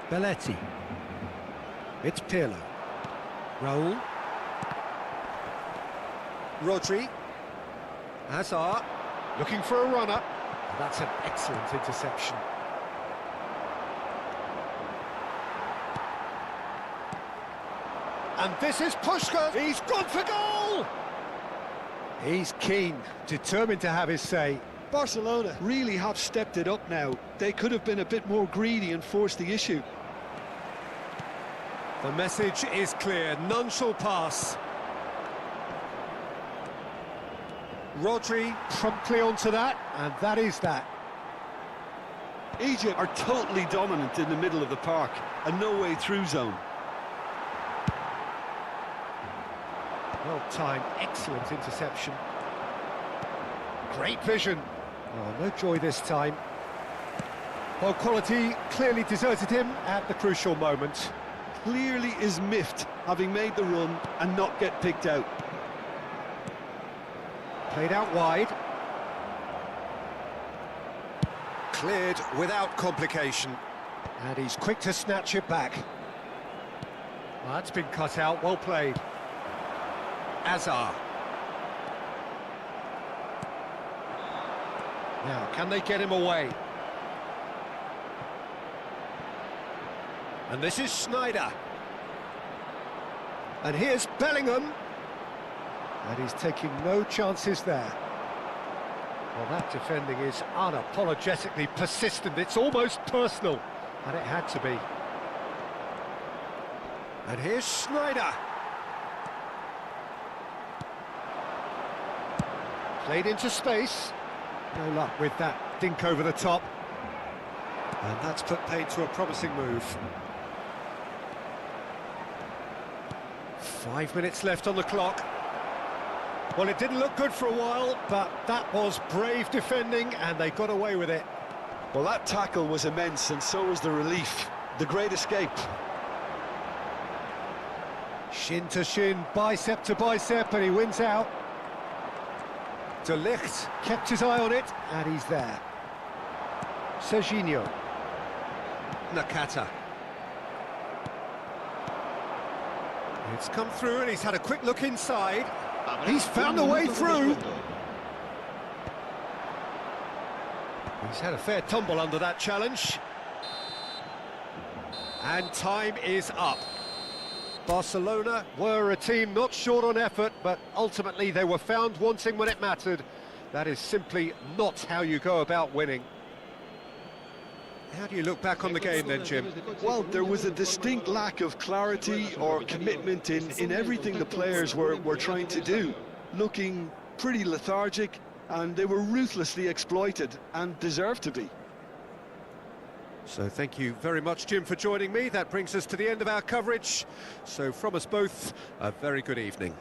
Belletti. It's Pirlo. Raul. Rodri. Hazard. Looking for a runner. And that's an excellent interception. And this is Pushka. He's gone for goal! He's keen, determined to have his say. Barcelona really have stepped it up now. They could have been a bit more greedy and forced the issue. The message is clear, none shall pass. Rodri promptly onto that, and that is that. Egypt are totally dominant in the middle of the park, a no-way through zone. Well-timed, excellent interception. Great vision. Oh, no joy this time. Well, quality clearly deserted him at the crucial moment. Clearly is miffed, having made the run and not get picked out. Played out wide. Cleared without complication. And he's quick to snatch it back. Well, that's been cut out, well played. Hazard. Now, can they get him away? And this is Sneijder. And here's Bellingham. And he's taking no chances there. Well, that defending is unapologetically persistent. It's almost personal. And it had to be. And here's Sneijder. Played into space. No luck with that dink over the top. And that's put paid to a promising move. 5 minutes left on the clock. Well, it didn't look good for a while, but that was brave defending, and they got away with it. Well, that tackle was immense, and so was the relief. The great escape. Shin to shin, bicep to bicep, and he wins out. De Ligt kept his eye on it, and he's there. Serginho. Nakata. It's come through, and he's had a quick look inside. He's found a way through. He's had a fair tumble under that challenge. And time is up. Barcelona were a team not short on effort, but ultimately they were found wanting when it mattered. That is simply not how you go about winning. How do you look back on the game then, Jim? Well, there was a distinct lack of clarity or commitment in everything the players were trying to do. Looking pretty lethargic, and they were ruthlessly exploited, and deserved to be. So thank you very much, Jim, for joining me. That brings us to the end of our coverage. So from us both, a very good evening.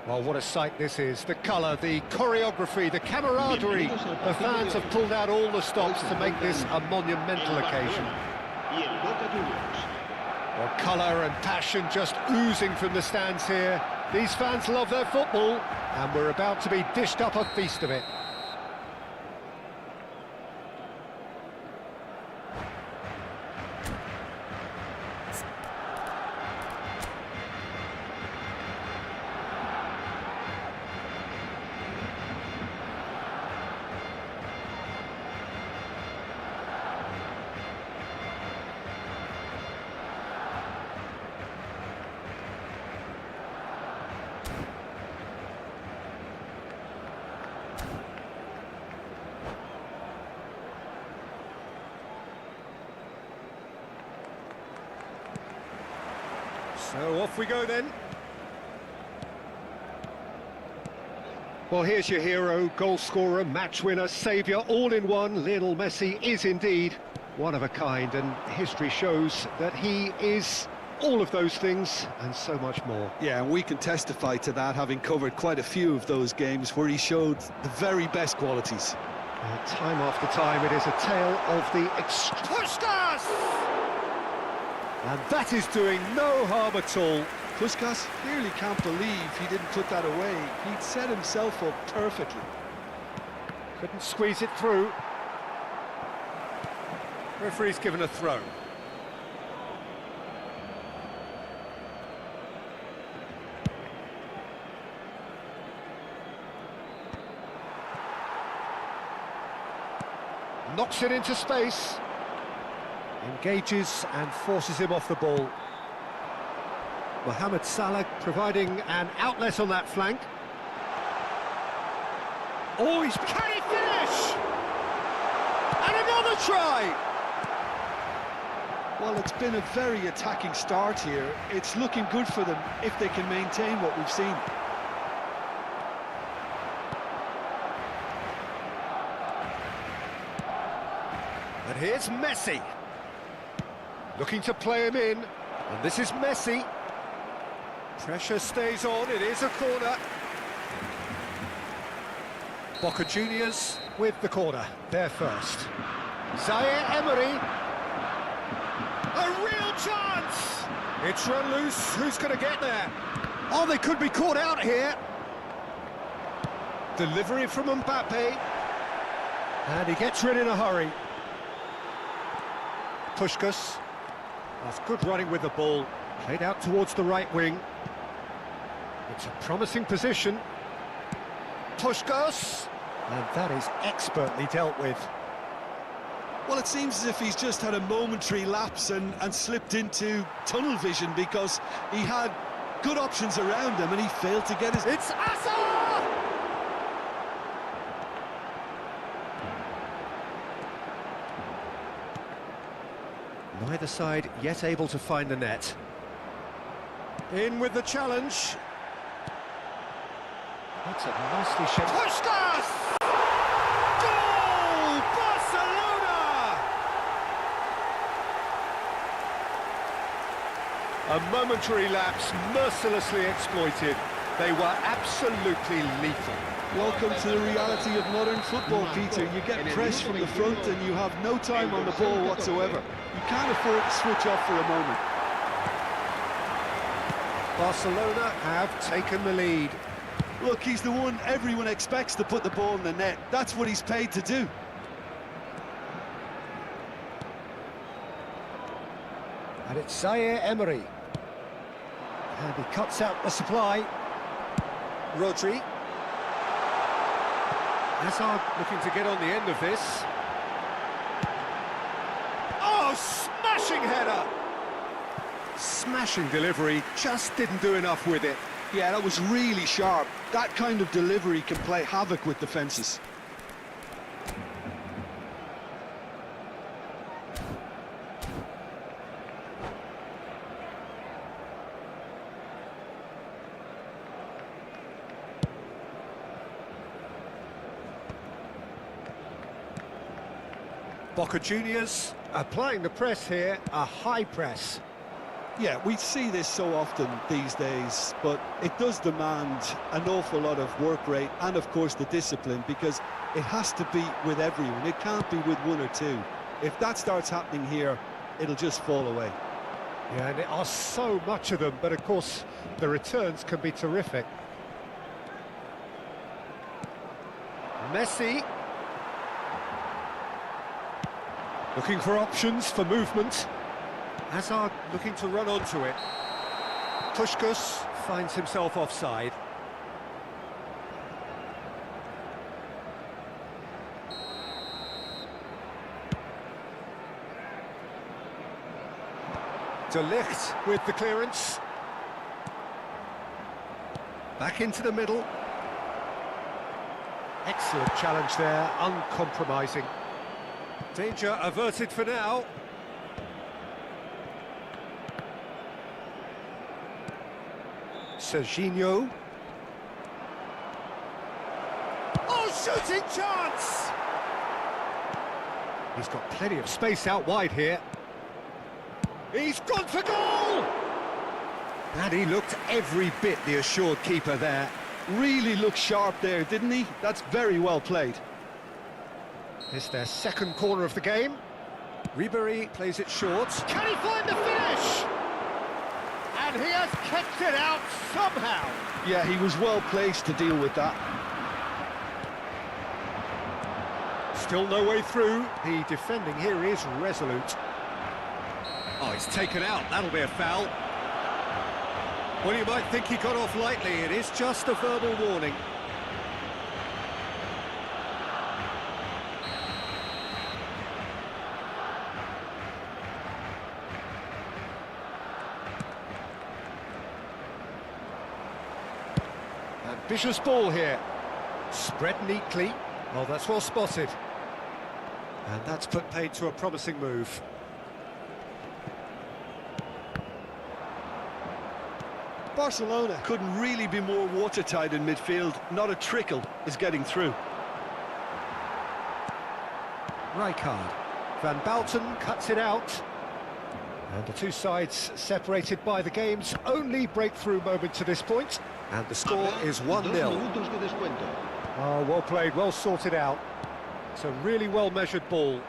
Well, what a sight this is. The colour, the choreography, the camaraderie. The fans have pulled out all the stops to make this a monumental occasion. Well, colour and passion just oozing from the stands here. These fans love their football, and we're about to be dished up a feast of it. So off we go then. Well, here's your hero, goal scorer, match winner, saviour, all in one. Lionel Messi is indeed one of a kind, and history shows that he is all of those things and so much more. Yeah, and we can testify to that, having covered quite a few of those games where he showed the very best qualities. Time after time, it is a tale of the Puskas! And that is doing no harm at all. Puskas clearly can't believe he didn't put that away. He'd set himself up perfectly. Couldn't squeeze it through. Referee's given a throw. Knocks it into space. Engages and forces him off the ball. Mohamed Salah providing an outlet on that flank. Oh, can he finish? And another try! Well, it's been a very attacking start here. It's looking good for them if they can maintain what we've seen. And here's Messi. Looking to play him in. And this is Messi. Pressure stays on, it is a corner. Boca Juniors with the corner, there first. Zaire Emery. A real chance! It's run loose, who's going to get there? Oh, they could be caught out here. Delivery from Mbappe. And he gets rid in a hurry. Puskas. That's good running with the ball. Played out towards the right wing. It's a promising position. Puskas. And that is expertly dealt with. Well, it seems as if he's just had a momentary lapse and slipped into tunnel vision, because he had good options around him and he failed to get his... It's Asa! Neither side yet able to find the net. In with the challenge. That's a nicely shot. Puskas! Goal! Barcelona! A momentary lapse, mercilessly exploited. They were absolutely lethal. Welcome to the reality of modern football, Peter. You get pressed from the front and you have no time on the ball whatsoever. You can't afford to switch off for a moment. Barcelona have taken the lead. Look, he's the one everyone expects to put the ball in the net. That's what he's paid to do. And it's Zaire Emery. And he cuts out the supply. Rodri. Hazard looking to get on the end of this. Oh, smashing header! Smashing delivery, just didn't do enough with it. Yeah, that was really sharp. That kind of delivery can play havoc with defences. Boca Juniors applying the press here, a high press. Yeah, we see this so often these days, but it does demand an awful lot of work rate and, of course, the discipline, because it has to be with everyone. It can't be with one or two. If that starts happening here, it'll just fall away. Yeah, and there are so much of them, but of course the returns can be terrific. Messi. Looking for options for movement. Hazard looking to run onto it. Puskás finds himself offside. De Ligt with the clearance. Back into the middle. Excellent challenge there, uncompromising. Danger averted for now. Serginho. Oh, shooting chance! He's got plenty of space out wide here. He's gone for goal! And he looked every bit the assured keeper there. Really looked sharp there, didn't he? That's very well played. It's their second corner of the game. Ribéry plays it short. Can he find the finish? And he has kept it out somehow. Yeah, he was well placed to deal with that. Still no way through. The defending here is resolute. Oh, it's taken out. That'll be a foul. Well, you might think he got off lightly. It is just a verbal warning. Ambitious ball here. Spread neatly. Well, that's well spotted. And that's put paid to a promising move. Barcelona couldn't really be more watertight in midfield. Not a trickle is getting through. Rijkaard. Van Bouten cuts it out. And the two sides separated by the game's only breakthrough moment to this point. And the score is 1-0. Oh, well played, well sorted out. It's a really well-measured ball.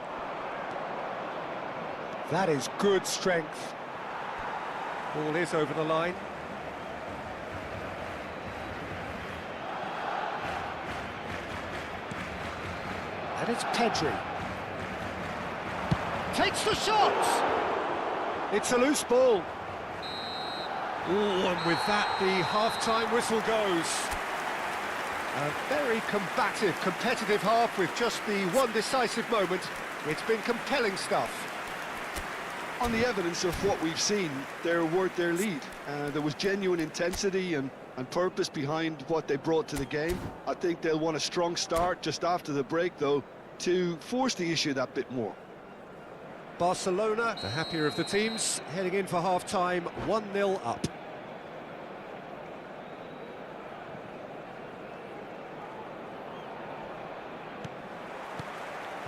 That is good strength. Ball is over the line. And it's Pedri. Takes the shot! It's a loose ball. Ooh, and with that, the half-time whistle goes. A very combative, competitive half with just the one decisive moment. It's been compelling stuff. On the evidence of what we've seen, they're worth their lead. There was genuine intensity and purpose behind what they brought to the game. I think they'll want a strong start just after the break, though, to force the issue that bit more. Barcelona, the happier of the teams, heading in for half-time, 1-0 up.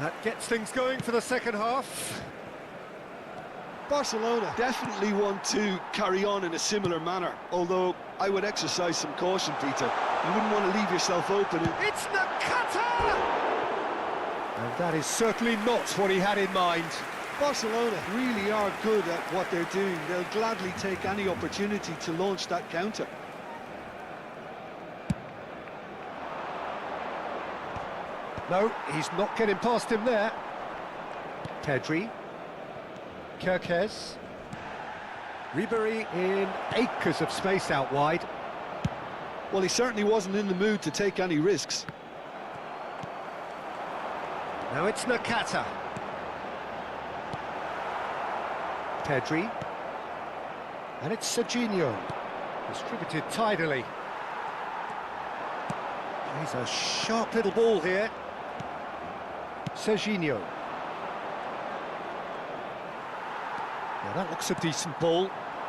That gets things going for the second half. Barcelona definitely want to carry on in a similar manner, although I would exercise some caution, Peter. You wouldn't want to leave yourself open. It's Nakata! And that is certainly not what he had in mind. Barcelona really are good at what they're doing. They'll gladly take any opportunity to launch that counter. No, he's not getting past him there. Pedri. Kerkez. Ribéry in acres of space out wide. Well, he certainly wasn't in the mood to take any risks. Now it's Nakata. Pedri. And it's Serginho. Distributed tidily. He's a sharp little ball here. Serginho. Now that looks a decent ball.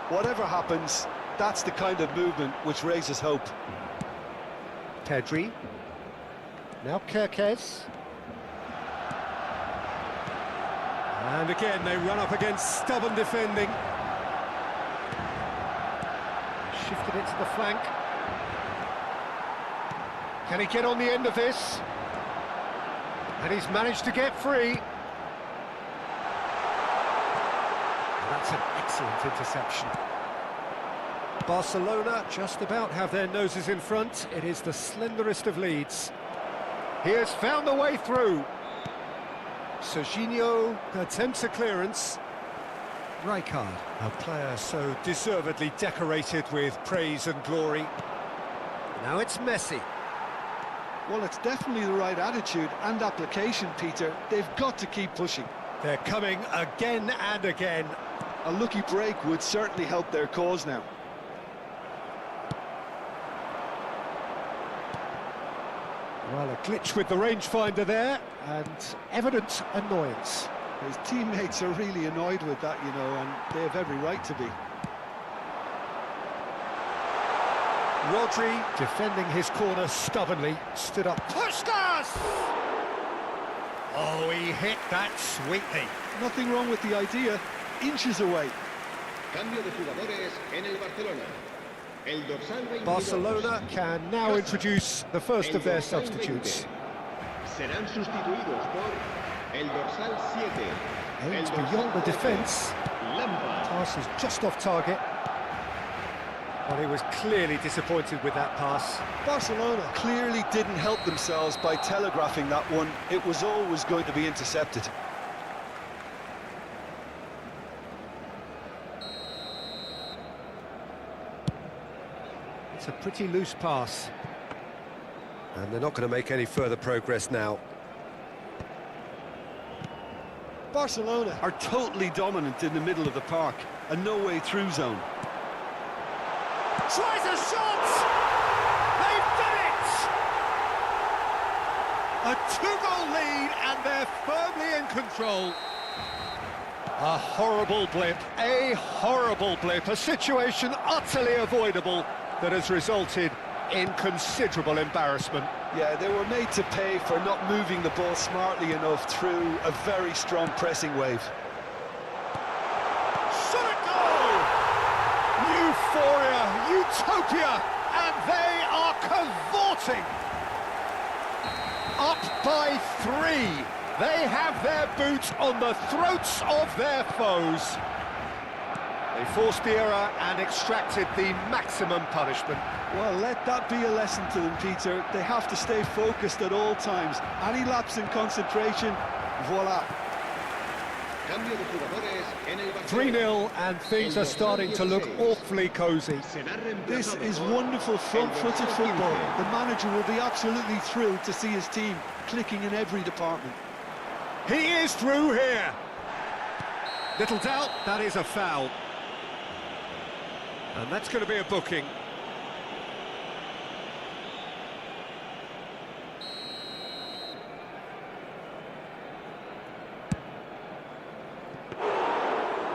Whatever happens, that's the kind of movement which raises hope. Pedri. Now Kerkez. And again, they run up against stubborn defending. played it to the flank. Can he get on the end of this? And he's managed to get free. And that's an excellent interception. Barcelona just about have their noses in front. It is the slenderest of leads. He has found the way through. Serginho attempts a clearance. Rijkaard, a player so deservedly decorated with praise and glory. Now it's Messi. Well, it's definitely the right attitude and application, Peter. They've got to keep pushing. They're coming again and again. A lucky break would certainly help their cause now. Well, a glitch with the rangefinder there, and evident annoyance. His teammates are really annoyed with that, you know, and they have every right to be. Rodri, defending his corner stubbornly, stood up. Puskas! Oh, he hit that sweetly. Nothing wrong with the idea. Inches away. Cambio de jugadores en el Barcelona. El dorsal 22. Barcelona can now introduce the first of their substitutes. Serán sustituidos por el dorsal 7. Aims beyond the defence. Lampard. Pass is just off target. Well, he was clearly disappointed with that pass. Barcelona clearly didn't help themselves by telegraphing that one. It was always going to be intercepted. It's a pretty loose pass. And they're not going to make any further progress now. Barcelona are totally dominant in the middle of the park. A no-way-through zone. Tries a shot! They've done it! A two-goal lead, and they're firmly in control. A horrible blip, a situation utterly avoidable that has resulted in considerable embarrassment. Yeah, they were made to pay for not moving the ball smartly enough through a very strong pressing wave. Shot a goal! Euphoria, utopia, and they are cavorting. Up by 3. They have their boots on the throats of their foes. They forced the error and extracted the maximum punishment. Well, let that be a lesson to them, Peter. They have to stay focused at all times. Any lapse in concentration, voila. Cambio de jugadores en el Barcelona. 3-0 and things are starting to look awfully cosy. This is wonderful front-footed football. The manager will be absolutely thrilled to see his team clicking in every department. He is through here. Little doubt, that is a foul. And that's going to be a booking.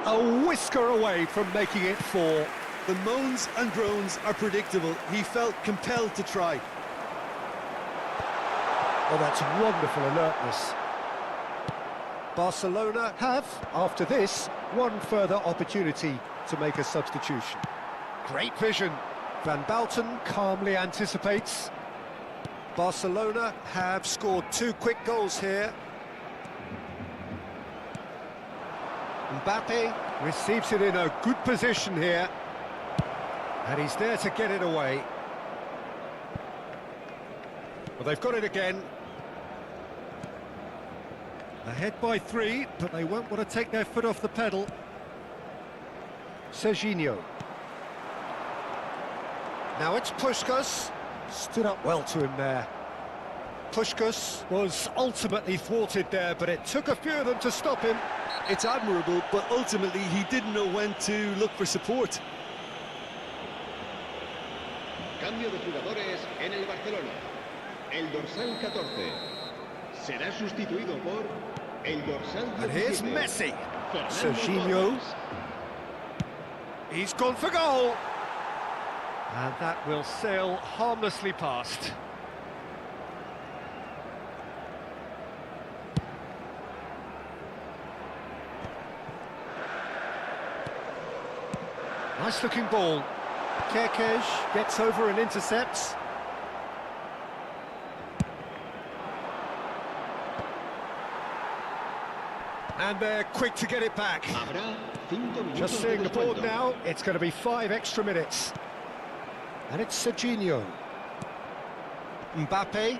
A whisker away from making it 4. The moans and groans are predictable. He felt compelled to try. Oh, that's wonderful alertness. Barcelona have, after this, one further opportunity to make a substitution. Great vision. Van Bouten calmly anticipates. Barcelona have scored 2 quick goals here. Mbappe receives it in a good position here. And he's there to get it away. Well, they've got it again. Ahead by 3, but they won't want to take their foot off the pedal. Serginho. Now it's Puskas. Stood up well to him there. Puskas was ultimately thwarted there, but it took a few of them to stop him. It's admirable, but ultimately he didn't know when to look for support. Cambio de jugadores en el Barcelona. El dorsal 14 será sustituido por el dorsal 17. And here's Messi. Fernando Serginho. Torres. He's gone for goal. And that will sail harmlessly past. Nice looking ball. Kerkez gets over and intercepts. And they're quick to get it back. Habrá 5 minutos Just de seeing the board descuento. now, it's going to be 5 extra minutes. And it's Serginho. Mbappe.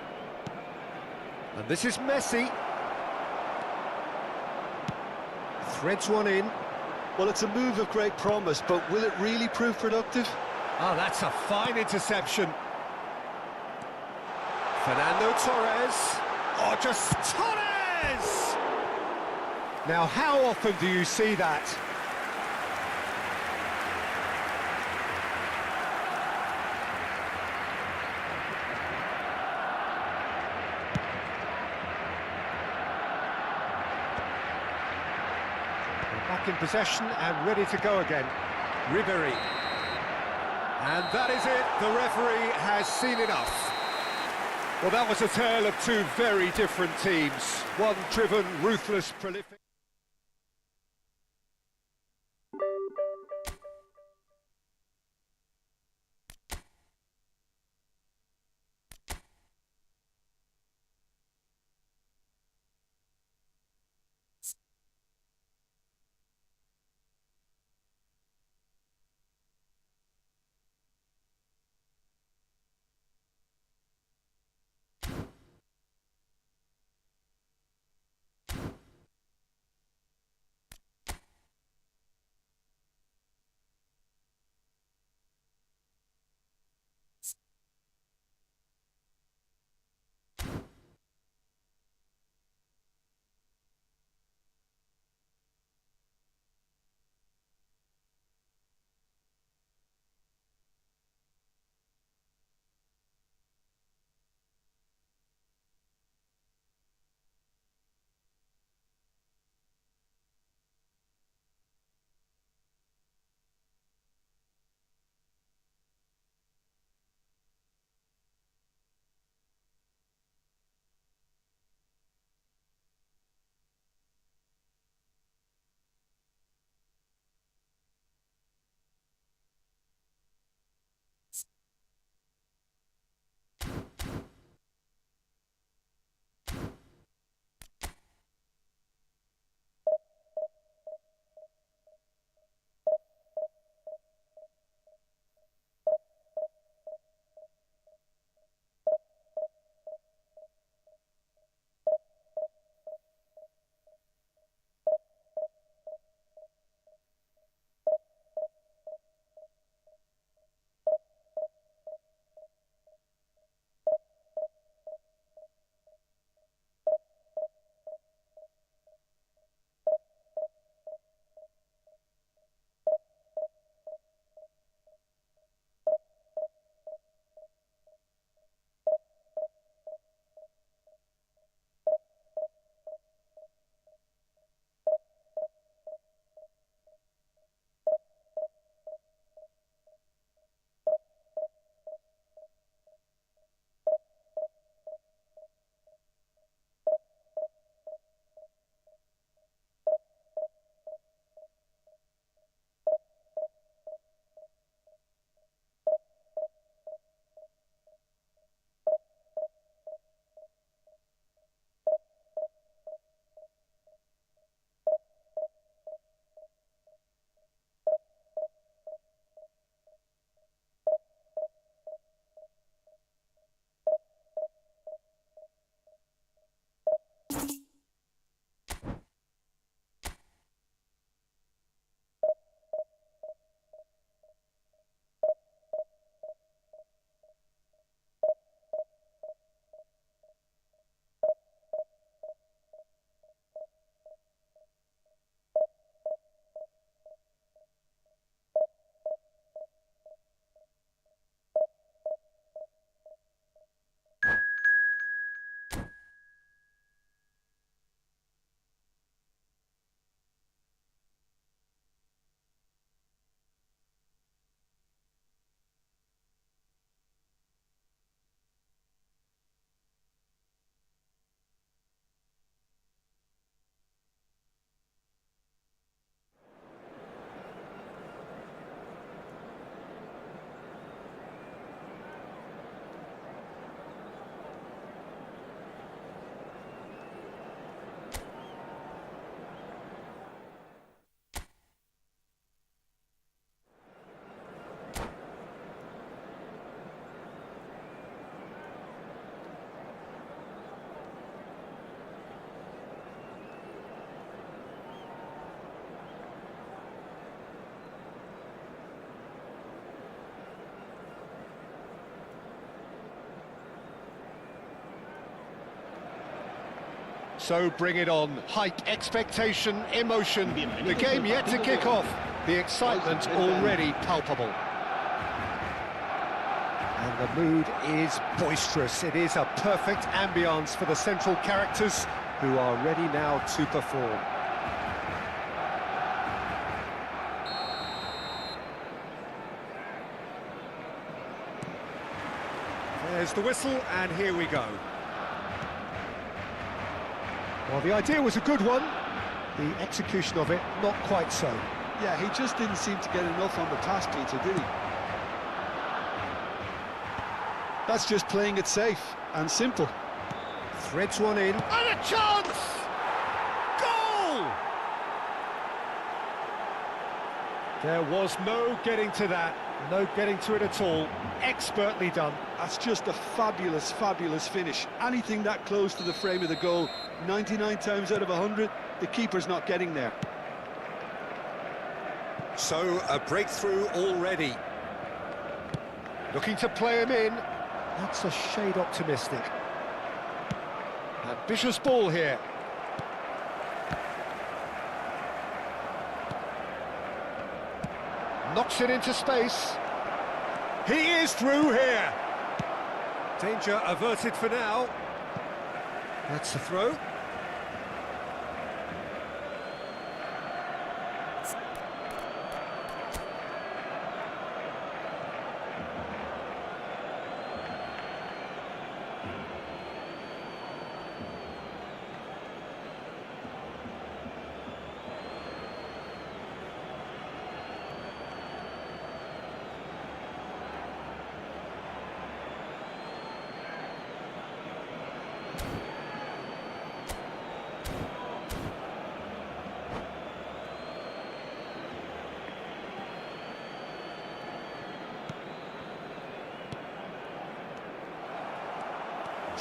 And this is Messi. Threads one in. Well, it's a move of great promise, but will it really prove productive? Oh, that's a fine interception. Fernando Torres. Oh, just Torres! Now, how often do you see that? Back in possession and ready to go again. Ribery. And that is it. The referee has seen enough. Well, that was a tale of two very different teams. One driven, ruthless, prolific. So bring it on. Hype, expectation, emotion. The game yet to kick off. The excitement already palpable. And the mood is boisterous. It is a perfect ambience for the central characters who are ready now to perform. There's the whistle, and here we go. Well, the idea was a good one. The execution of it, not quite so. Yeah, he just didn't seem to get enough on the pass, Peter, did he? That's just playing it safe and simple. Threads one in. And a chance! Goal! There was no getting to that. No getting to it at all. Expertly done. That's just a fabulous, fabulous finish. Anything that close to the frame of the goal, 99 times out of 100, the keeper's not getting there. So, a breakthrough already. Looking to play him in. That's a shade optimistic. Ambitious ball here. Knocks it into space. He is through here. Danger averted for now. That's the throw.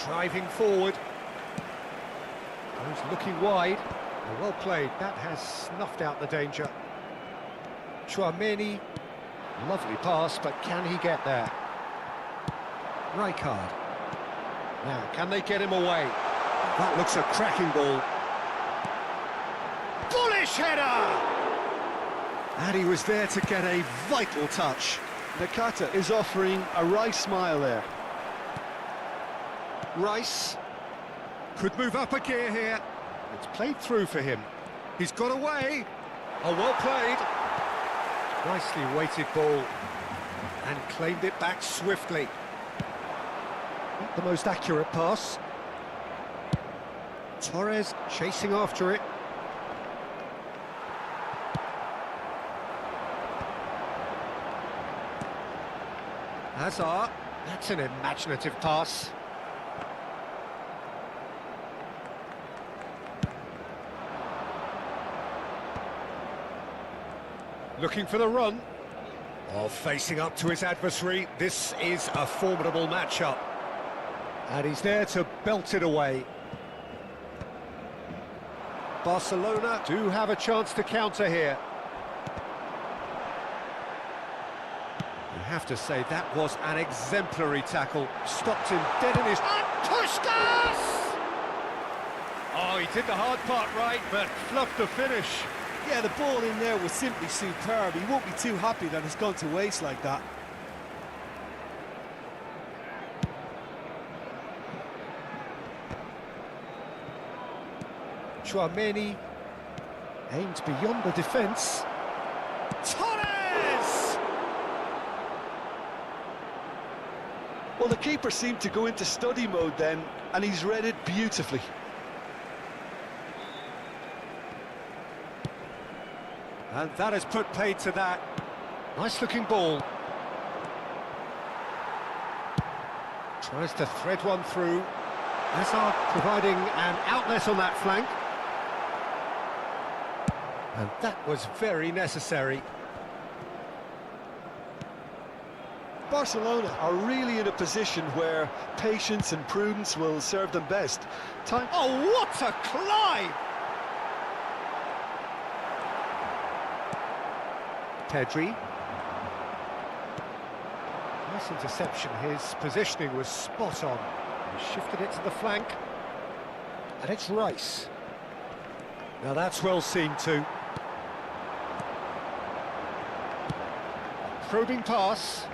Driving forward. Goes looking wide. Well played. That has snuffed out the danger. Chouameni. Lovely pass, but can he get there? Rijkaard. Now, can they get him away? That looks a cracking ball. Bullish header! And he was there to get a vital touch. Nakata is offering a wry smile there. Rice could move up a gear here. It's played through for him. He's got away. Oh, well played. Nicely weighted ball. And claimed it back swiftly. Not the most accurate pass. Torres chasing after it. Hazard. That's an imaginative pass. Looking for the run. Oh, facing up to his adversary. This is a formidable matchup. And he's there to belt it away. Barcelona do have a chance to counter here. You have to say that was an exemplary tackle. Stopped him dead in his... And Puskas! Oh, he did the hard part right, but fluffed the finish. Yeah, the ball in there was simply superb. He won't be too happy that it's gone to waste like that. Chouameni aimed beyond the defence. Torres! Well, the keeper seemed to go into study mode then, and he's read it beautifully. And that has put paid to that. Nice looking ball. Tries to thread one through. Hazard providing an outlet on that flank. And that was very necessary. Barcelona are really in a position where patience and prudence will serve them best. Oh, what a climb! Pedri. Nice interception. His positioning was spot on. He shifted it to the flank. And it's Rice. Now that's well seen too. Probing pass.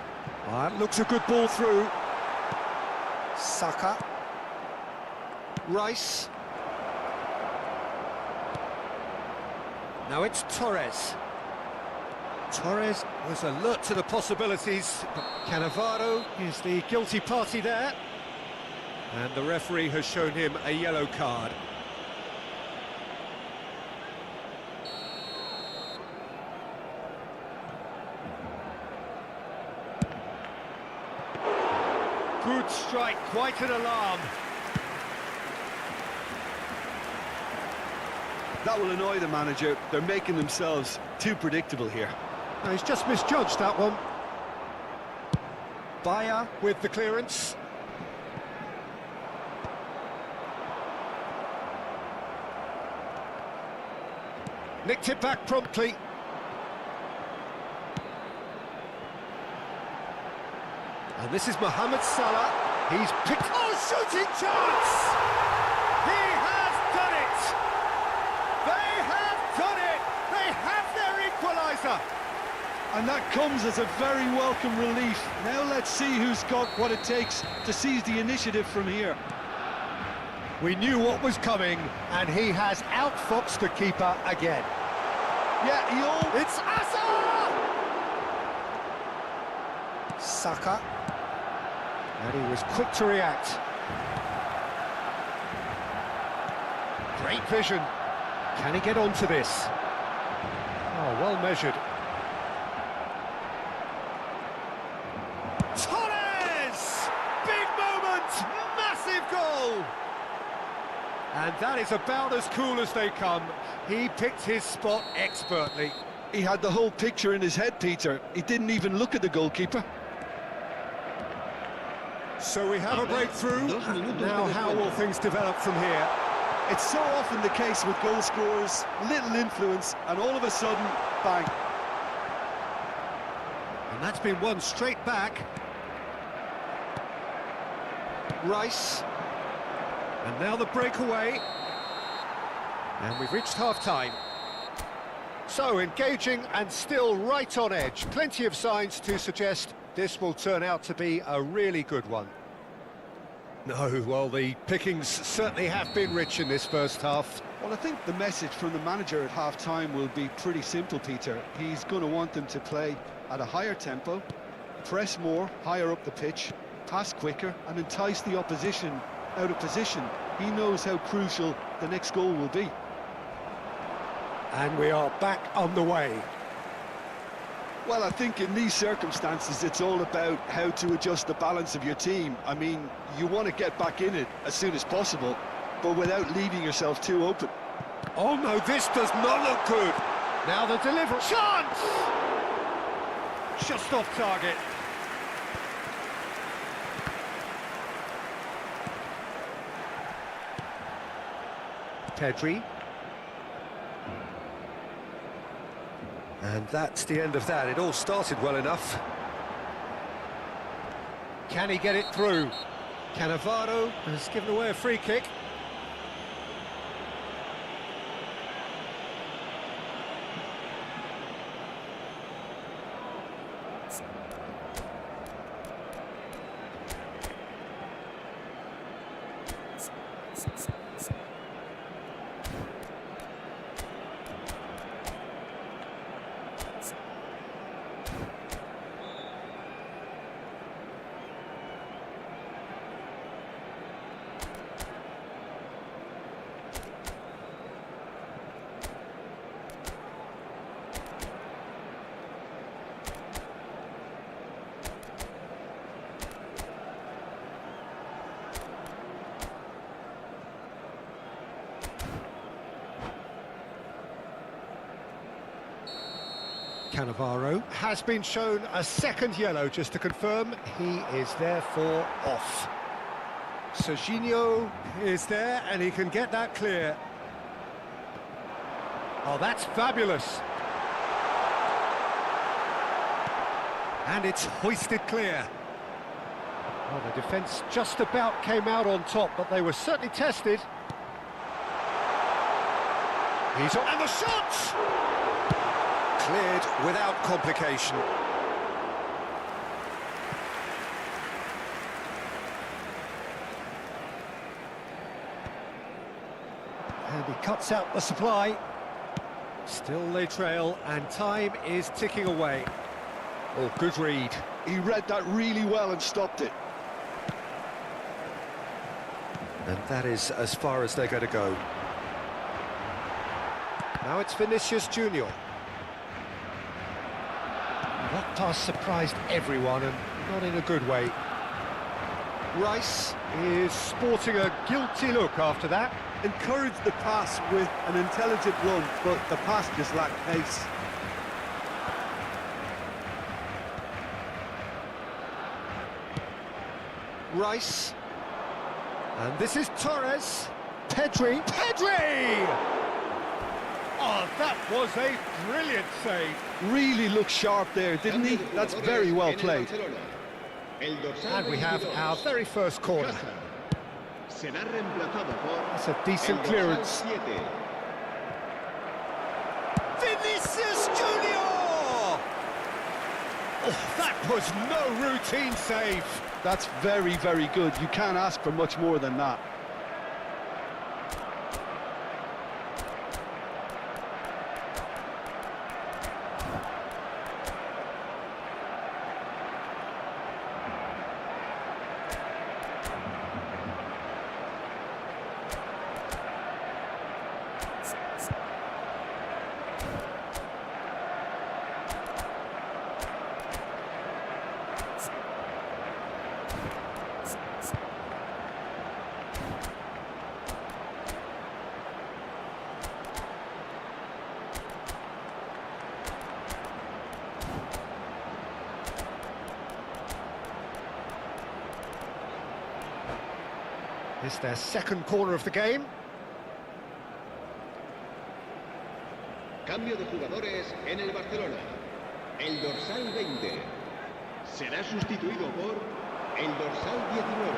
That looks a good ball through. Saka. Rice. Now it's Torres. Torres was alert to the possibilities, but Cannavaro is the guilty party there. And the referee has shown him a yellow card. Good strike, quite an alarm. That will annoy the manager. They're making themselves too predictable here. No, he's just misjudged that one. Bayer with the clearance. Nicked it back promptly. And this is Mohamed Salah. He's picked... Oh, shooting chance! He has done it! They have done it! They have their equaliser! And that comes as a very welcome relief. Now let's see who's got what it takes to seize the initiative from here. We knew what was coming, and he has outfoxed the keeper again. Yeah, It's Asa! Saka. And he was quick to react. Great vision. Can he get onto this? Oh, well measured. Torres! Big moment! Massive goal! And that is about as cool as they come. He picked his spot expertly. He had the whole picture in his head, Peter. He didn't even look at the goalkeeper. So we have a breakthrough. Now how will things develop from here? It's so often the case with goal scorers, little influence, and all of a sudden, bang. And that's been won straight back. Rice. And now the breakaway. And we've reached half-time. So, engaging and still right on edge. Plenty of signs to suggest this will turn out to be a really good one. No, well, the pickings certainly have been rich in this first half. Well, I think the message from the manager at half-time will be pretty simple, Peter. He's going to want them to play at a higher tempo, press more, higher up the pitch, pass quicker, and entice the opposition out of position. He knows how crucial the next goal will be. And we are back on the way. Well, I think in these circumstances, it's all about how to adjust the balance of your team. I mean, you want to get back in it as soon as possible, but without leaving yourself too open. Oh no, this does not look good. Now the delivery. Chance! Just off target. Pedri. And that's the end of that. It all started well enough. Can he get it through? Cannavaro has given away a free kick. Cannavaro has been shown a second yellow, just to confirm he is therefore off. Serginho is there and he can get that clear. Oh, that's fabulous. And it's hoisted clear. Well, the defence just about came out on top, but they were certainly tested. He's on. And the shots! Cleared without complication. And he cuts out the supply. Still they trail, and time is ticking away. Oh, good read. He read that really well and stopped it. And that is as far as they're going to go. Now it's Vinicius Junior. That pass surprised everyone, and not in a good way. Rice is sporting a guilty look after that. Encouraged the pass with an intelligent run, but the pass just lacked pace. Rice. And this is Torres. Pedri. Pedri! Oh, that was a brilliant save. Really looked sharp there, didn't he? That's very well played. And we have our very first corner. That's a decent clearance. Vinicius Junior! Oh, that was no routine save. That's very, very good. You can't ask for much more than that. It's their second corner of the game. Cambio de jugadores en el Barcelona. El dorsal 20 será sustituido por el dorsal 19.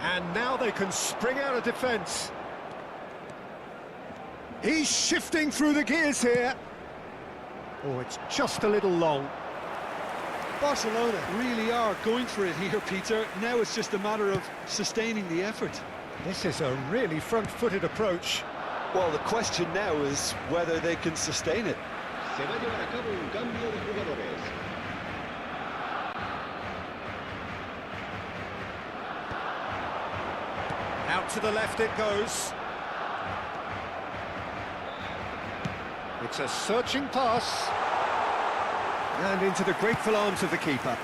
And now they can spring out of defence. He's shifting through the gears here. Oh, it's just a little long. Barcelona really are going for it here, Peter. Now it's just a matter of sustaining the effort. This is a really front-footed approach. Well, the question now is whether they can sustain it. Se va a llevar a cabo un cambio de jugadores. Out to the left it goes. It's a searching pass. And into the grateful arms of the keeper.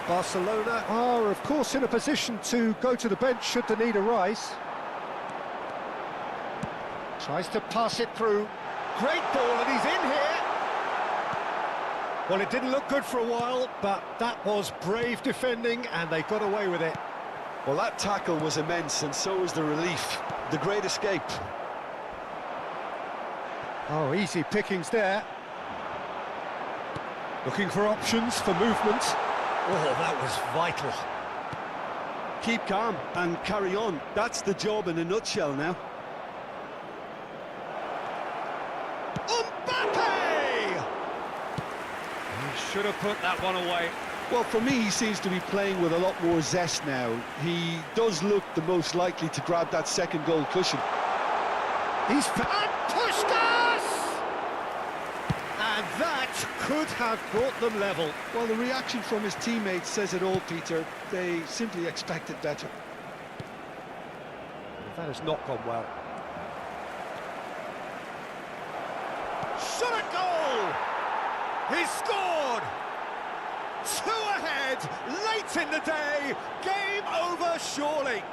Barcelona are, of course, in a position to go to the bench should the need arise. Tries to pass it through. Great ball, and he's in here. Well, it didn't look good for a while, but that was brave defending, and they got away with it. Well, that tackle was immense, and so was the relief. The great escape. Oh, easy pickings there. Looking for options for movement. Oh, that was vital. Keep calm and carry on. That's the job in a nutshell now. Mbappe! He should have put that one away. Well, for me, he seems to be playing with a lot more zest now. He does look the most likely to grab that second goal cushion. He's... And Puskas! And that could have brought them level. Well, the reaction from his teammates says it all, Peter. They simply expected better. That has not gone well. Shot at goal! He's scored! 2 ahead, late in the day, game over surely.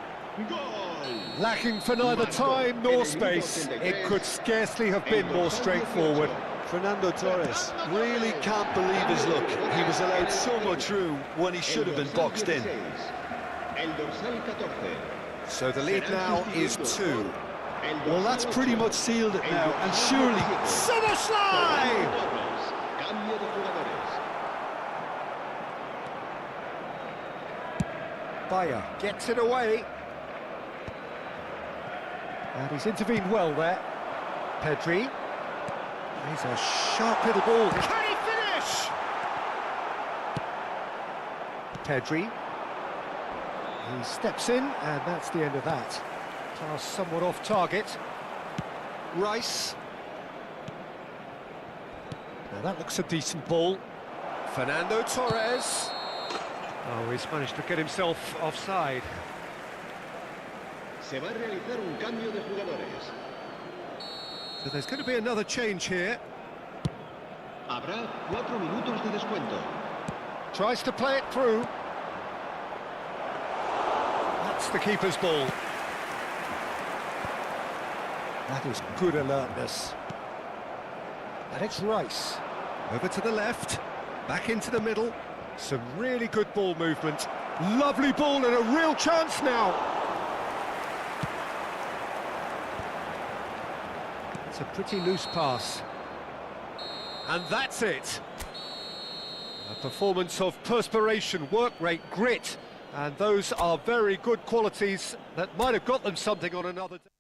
Goal! Lacking for neither time nor space. It could scarcely have been more straightforward. Fernando Torres really can't believe his luck. He was allowed so much room when he should have been boxed in. El dorsal 14. So the lead now is 2. Well, that's pretty much sealed it now, and surely... Soboslai! Cambio de jugadores. Bayer gets it away. And he's intervened well there. Pedri. He's a sharp little ball. Can he finish? Pedri. He steps in, and that's the end of that. Pass somewhat off target. Rice. Now that looks a decent ball. Fernando Torres. Oh, he's managed to get himself offside. Se va a realizar un cambio de jugadores. So there's going to be another change here. Habrá 4 minutos de descuento. Tries to play it through. That's the keeper's ball. That is good alertness. And it's Rice. Over to the left. Back into the middle. Some really good ball movement. Lovely ball and a real chance now. It's a pretty loose pass. And that's it. A performance of perspiration, work rate, grit. And those are very good qualities that might have got them something on another day.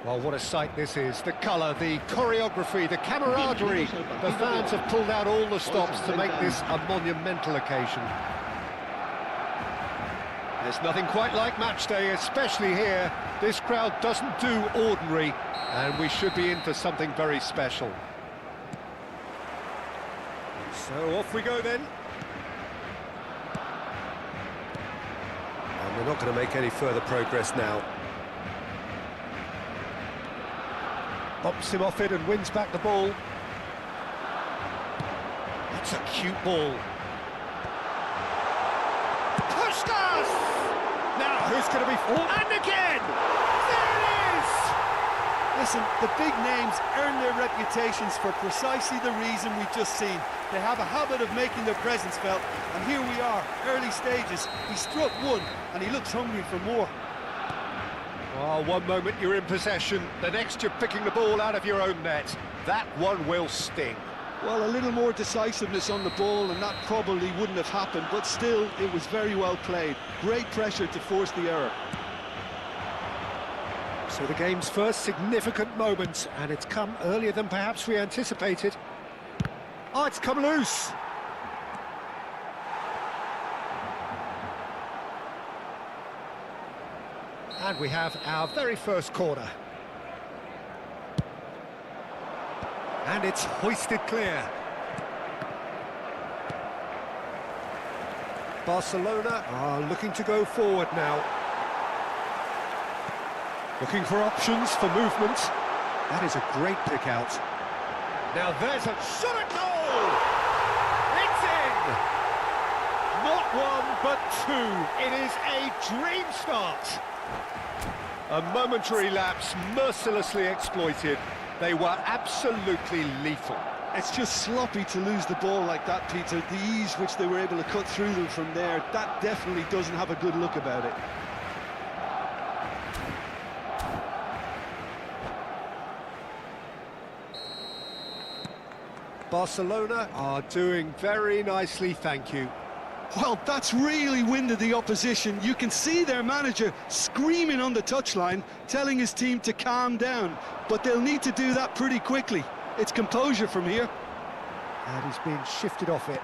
Well, what a sight this is. The colour, the choreography, the camaraderie. The fans have pulled out all the stops to make this a monumental occasion. There's nothing quite like match day, especially here. This crowd doesn't do ordinary, and we should be in for something very special. So off we go then. And we're not going to make any further progress now. Bumps him off it and wins back the ball. That's a cute ball. Puskas! Now who's going to be... And again! There it is! Listen, the big names earn their reputations for precisely the reason we've just seen. They have a habit of making their presence felt, and here we are, early stages. He struck one, and he looks hungry for more. Oh, one moment you're in possession, the next you're picking the ball out of your own net. That one will sting. Well, a little more decisiveness on the ball, and that probably wouldn't have happened, but still, it was very well played. Great pressure to force the error. So the game's first significant moment, and it's come earlier than perhaps we anticipated. Oh, it's come loose! And we have our very first corner. And it's hoisted clear. Barcelona are looking to go forward now. Looking for options for movement. That is a great pick out. Now there's a shot at goal! It's in! Not one, but two. It is a dream start. A momentary lapse, mercilessly exploited. They were absolutely lethal. It's just sloppy to lose the ball like that, Peter. The ease which they were able to cut through them from there, that definitely doesn't have a good look about it. Barcelona are doing very nicely, thank you. Well, that's really winded the opposition. You can see their manager screaming on the touchline, telling his team to calm down. But they'll need to do that pretty quickly. It's composure from here. And he's been shifted off it.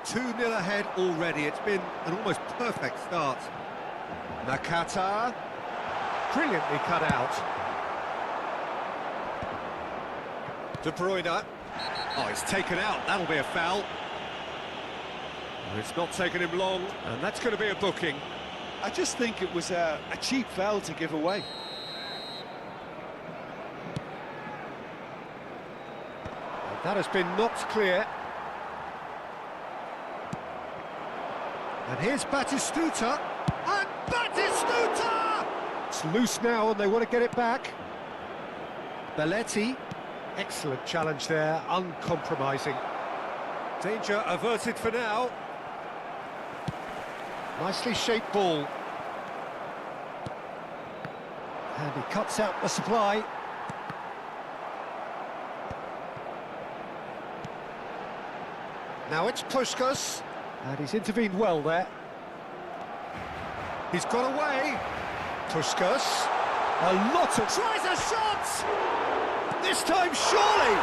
2-0 ahead already. It's been an almost perfect start. Nakata. Brilliantly cut out. De Bruyne. Oh, it's taken out. That'll be a foul. It's not taken him long, and that's going to be a booking. I just think it was a cheap foul to give away. And that has been knocked clear. And here's Batistuta. And Batistuta! It's loose now, and they want to get it back. Belletti. Excellent challenge there, uncompromising. Danger averted for now. Nicely shaped ball. And he cuts out the supply. Now it's Puskas. And he's intervened well there. He's got away. Puskas. A lot of... Tries a shot! This time, surely!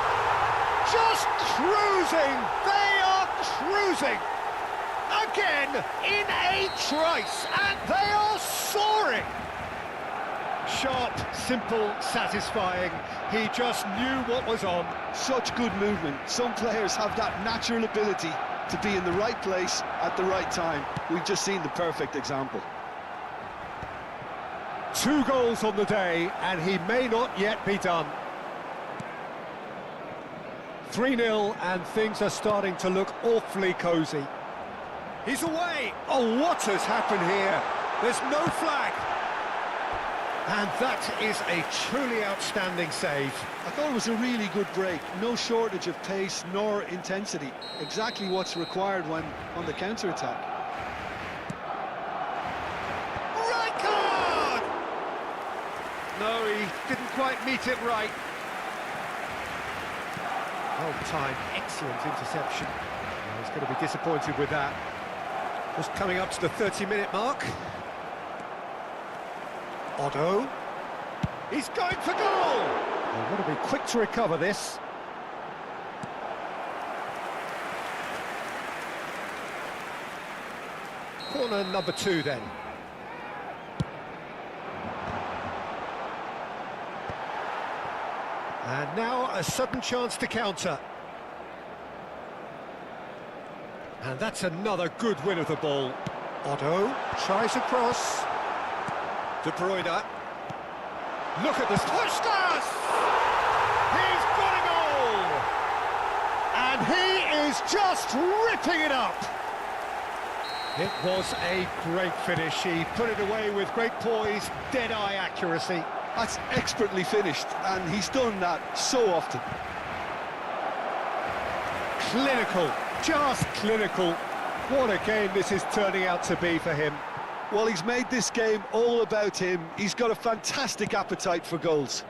Just cruising! They are cruising! Again, in a trice, and they are soaring! Sharp, simple, satisfying. He just knew what was on. Such good movement. Some players have that natural ability to be in the right place at the right time. We've just seen the perfect example. 2 goals on the day, and he may not yet be done. 3-0, and things are starting to look awfully cosy. He's away! Oh, what has happened here? There's no flag! And that is a truly outstanding save. I thought it was a really good break. No shortage of pace nor intensity. Exactly what's required when on the counter-attack. Right card! No, he didn't quite meet it right. Well timed, excellent interception. He's going to be disappointed with that. Just coming up to the 30-minute mark. Otto. He's going for goal! They've got to be quick to recover this. Corner number 2 then. And now a sudden chance to counter. And that's another good win of the ball. Otto tries a cross. De Bruyne. Look at this. Puskas! He's got a goal! And he is just ripping it up. It was a great finish. He put it away with great poise, dead-eye accuracy. That's expertly finished, and he's done that so often. Clinical, just clinical. What a game this is turning out to be for him. Well, he's made this game all about him. He's got a fantastic appetite for goals.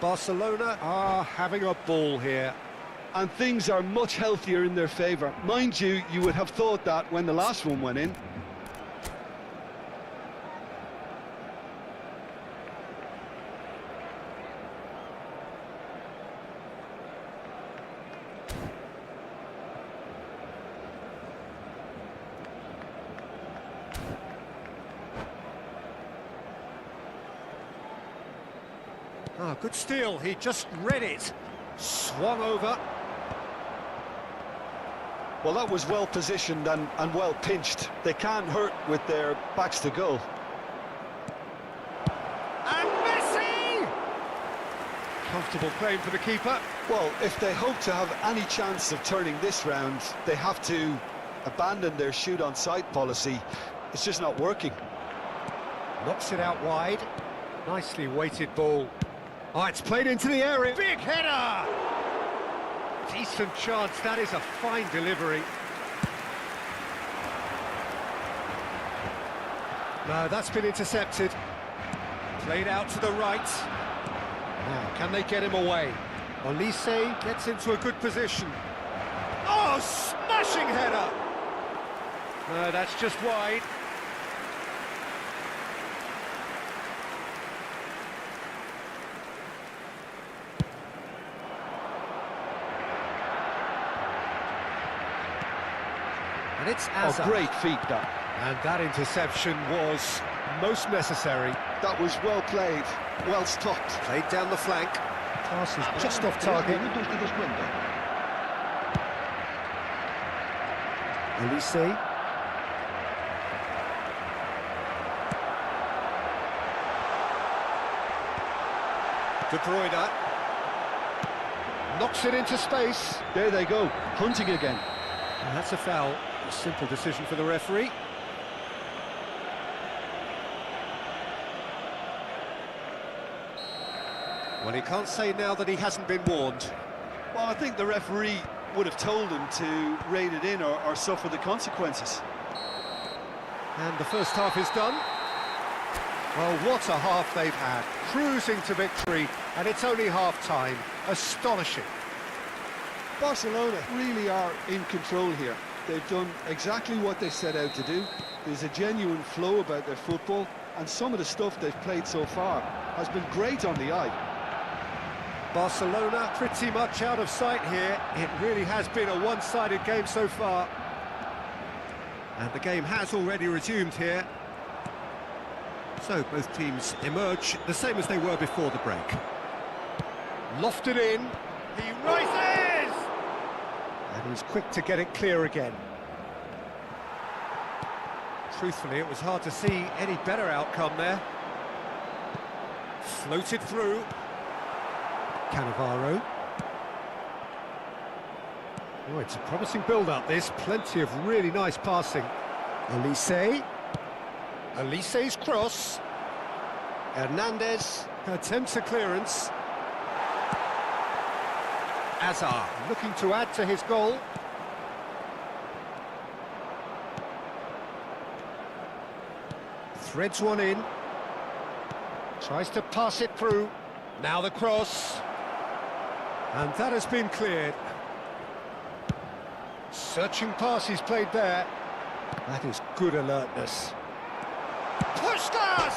Barcelona are having a ball here. And things are much healthier in their favour. Mind you, you would have thought that when the last one went in. Ah, good steal, he just read it. Swung over. Well, that was well positioned and well pinched. They can't hurt with their backs to goal. And Messi! Comfortable claim for the keeper. Well, if they hope to have any chance of turning this round, they have to abandon their shoot-on-sight policy. It's just not working. Knocks it out wide. Nicely weighted ball. Oh, it's played into the area. Big header! Decent chance, that is a fine delivery. No, that's been intercepted. Played out to the right. Now, can they get him away? Olise gets into a good position. Oh, smashing header! No, that's just wide. And it's Azar. Oh, great feat, that. And that interception was most necessary. That was well played, well stopped. Played down the flank. Pass is just off target. Olise. De Bruyne. Knocks it into space. There they go, hunting again. And that's a foul. A simple decision for the referee. Well, he can't say now that he hasn't been warned. Well, I think the referee would have told him to rein it in or suffer the consequences. And the first half is done. Well, what a half they've had. Cruising to victory, and it's only half-time. Astonishing. Barcelona really are in control here. They've done exactly what they set out to do. There's a genuine flow about their football, and some of the stuff they've played so far has been great on the eye. Barcelona pretty much out of sight here. It really has been a one-sided game so far. And the game has already resumed here. So both teams emerge the same as they were before the break. Lofted in. He rises! And he's quick to get it clear again. Truthfully, it was hard to see any better outcome there. Floated through. Cannavaro. Oh, it's a promising build-up, this. Plenty of really nice passing. Olise. Olise's cross. Hernandez attempts a clearance. Azar looking to add to his goal. Threads one in. Tries to pass it through. Now the cross. And that has been cleared. Searching pass he's played there. That is good alertness. Puskas!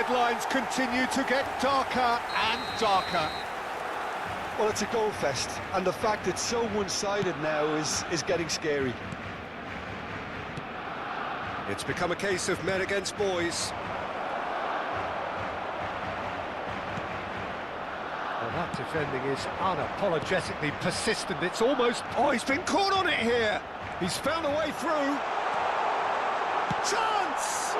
headlines continue to get darker and darker. Well, it's a goal fest, and the fact it's so one-sided now is getting scary. It's become a case of men against boys. Well, that defending is unapologetically persistent. It's almost... Oh, he's been caught on it here. He's found a way through. Chance!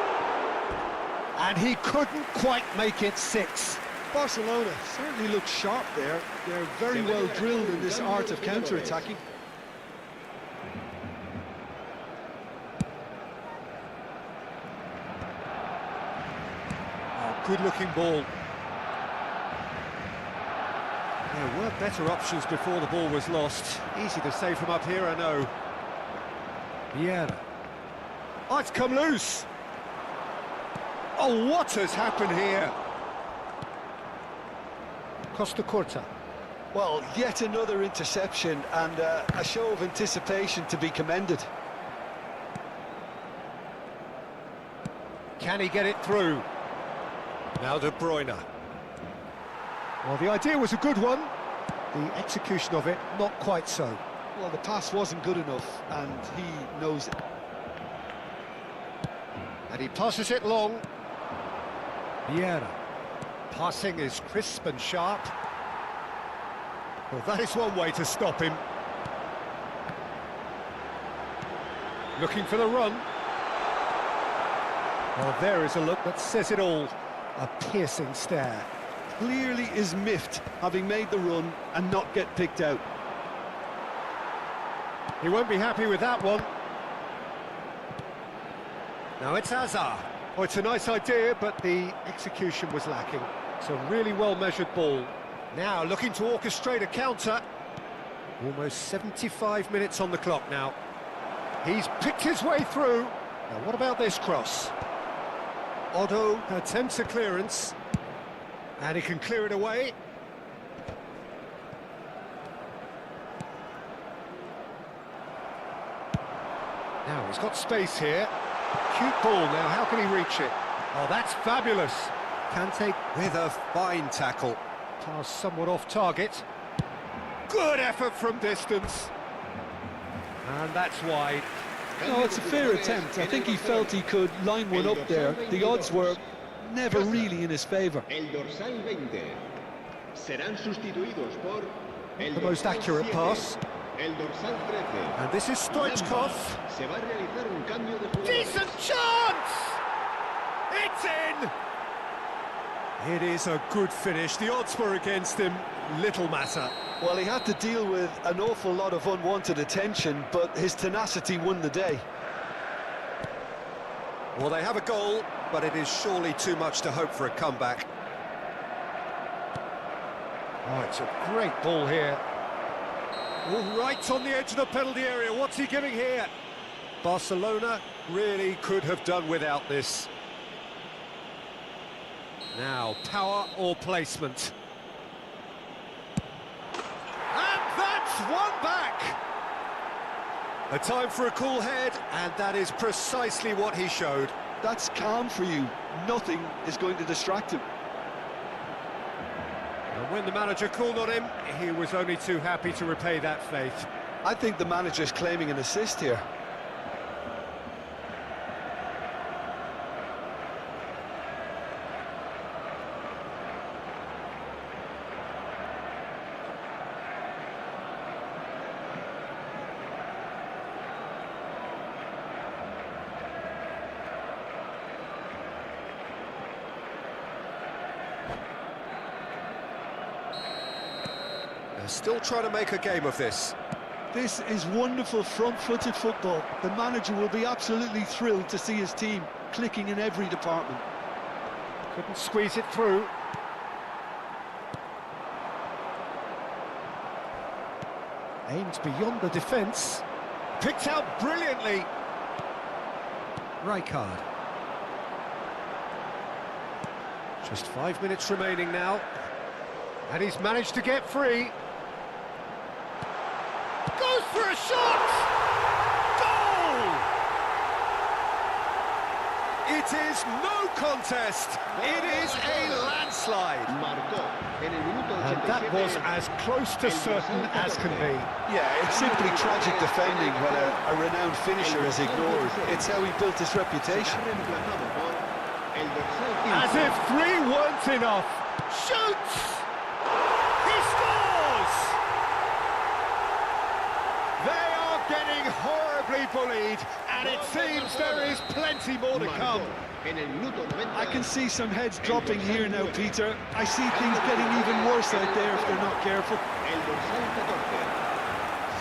And he couldn't quite make it 6. Barcelona certainly look sharp there. They're very well drilled in this art of counter-attacking. Oh, good-looking ball. There were better options before the ball was lost. Easy to say from up here, I know. Vieira. Oh, it's come loose. Oh, what has happened here? Costa Corta. Well, yet another interception and a show of anticipation to be commended. Can he get it through? Now De Bruyne. Well, the idea was a good one. The execution of it, not quite so. Well, the pass wasn't good enough, and he knows it. And he passes it long. Vieira. Passing is crisp and sharp. Well, that is one way to stop him. Looking for the run. Well, there is a look that says it all. A piercing stare. Clearly is miffed, having made the run and not get picked out. He won't be happy with that one. Now it's Hazard. Oh, it's a nice idea, but the execution was lacking. It's a really well-measured ball. Now looking to orchestrate a counter. Almost 75 minutes on the clock now. He's picked his way through. Now what about this cross? Otto attempts a clearance. And he can clear it away. Now he's got space here. Cute ball now, how can he reach it? Oh, that's fabulous. Kante with a fine tackle. Pass somewhat off target. Good effort from distance. And that's wide. No, it's a fair attempt. I think he felt he could line one up there. The odds were never really in his favour. El dorsal 20. Serán sustituidos por el The most accurate pass. El dorsal 13. And this is Stoichkov. Se va a realizar un cambio de jugadores. Decent chance! It's in! It is a good finish. The odds were against him. Little matter. Well, he had to deal with an awful lot of unwanted attention, but his tenacity won the day. Well, they have a goal, but it is surely too much to hope for a comeback. Oh, it's a great ball here. Oh, right on the edge of the penalty area. What's he giving here? Barcelona really could have done without this. Now, power or placement. And that's one back! A time for a cool head, and that is precisely what he showed. That's calm for you. Nothing is going to distract him. And when the manager called on him, he was only too happy to repay that faith. I think the manager's claiming an assist here. They're still trying to make a game of this. This is wonderful front-footed football. The manager will be absolutely thrilled to see his team clicking in every department. Couldn't squeeze it through. Aimed beyond the defence. Picked out brilliantly. Rijkaard. Just 5 minutes remaining now. And he's managed to get free. Goes for a shot! Goal! It is no contest. It is a landslide. Marcó en el minuto And that 87 was as close to certain as can be. Yeah, it's simply tragic defending when a renowned finisher is ignored. It's how he built his reputation. reemplazado por el dorsal As 15. if three weren't enough. Shoots! He scores! They are getting horribly bullied, and it seems there is plenty more to come. En el minuto 90. I can see some heads dropping here now, Peter. I see things getting even worse out there if they're not careful. El dorsal 14.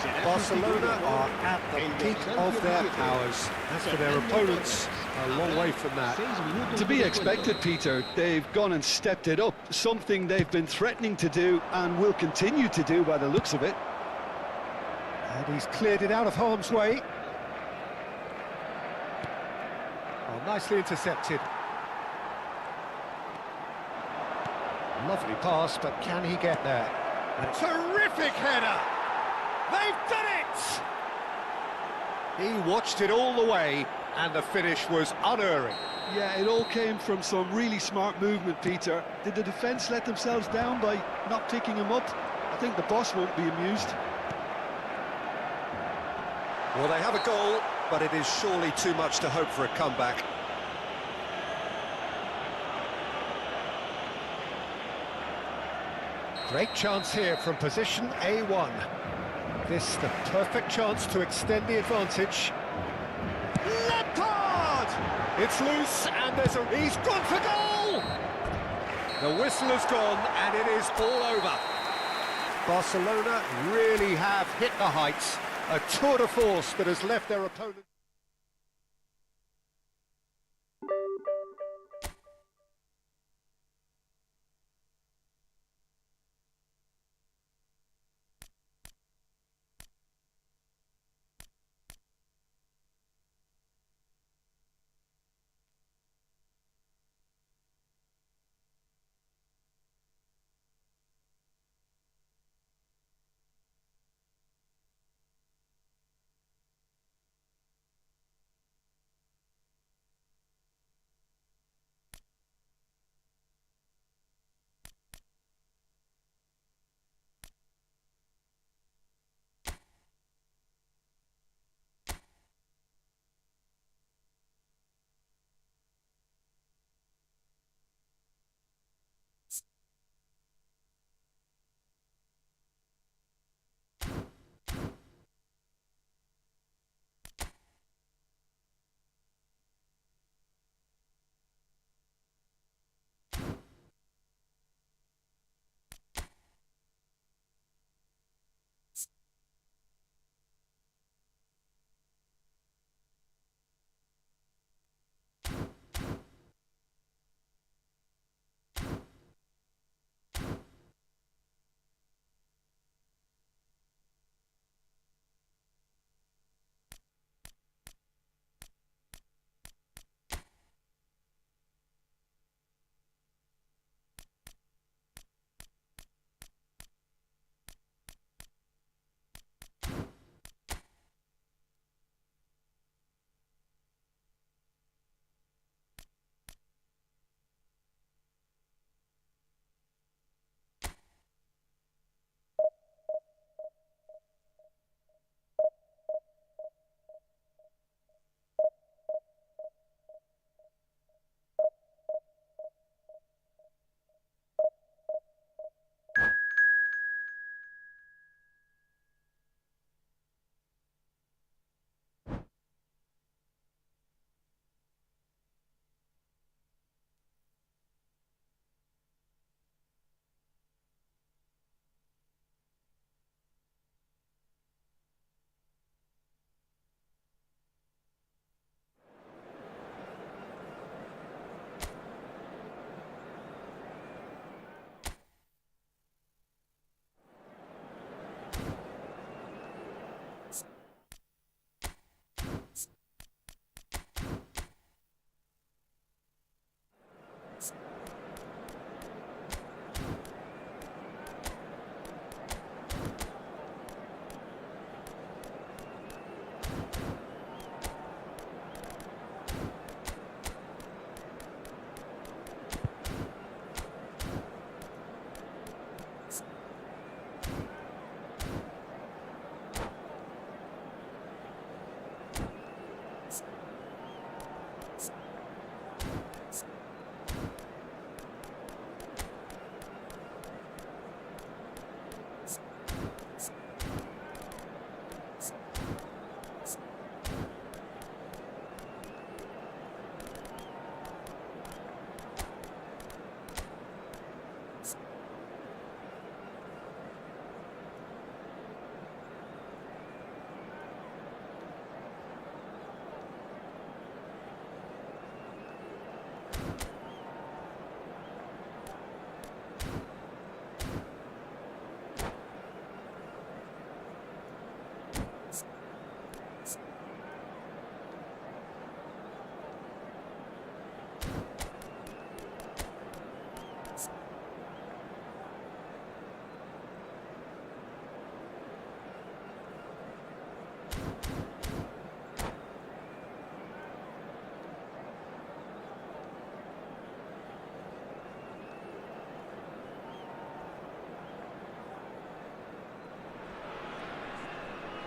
Será Barcelona sustituido are por at the el peak dorsal of their 17. powers. As for their opponents, a long way from that. 6 minutos To be de expected, Peter. They've gone and stepped it up, something they've been threatening to do and will continue to do by the looks of it. And he's cleared it out of harm's way. Oh, nicely intercepted. Lovely pass, but can he get there? A terrific header! They've done it! He watched it all the way, and the finish was unerring. Yeah, it all came from some really smart movement, Peter. Did the defence let themselves down by not picking him up? I think the boss won't be amused. Well, they have a goal, but it is surely too much to hope for a comeback. Great chance here from position A1. This the perfect chance to extend the advantage. Lampard! It's loose, and he's gone for goal! The whistle has gone, and it is all over. Barcelona really have hit the heights. A tour de force that has left their opponent.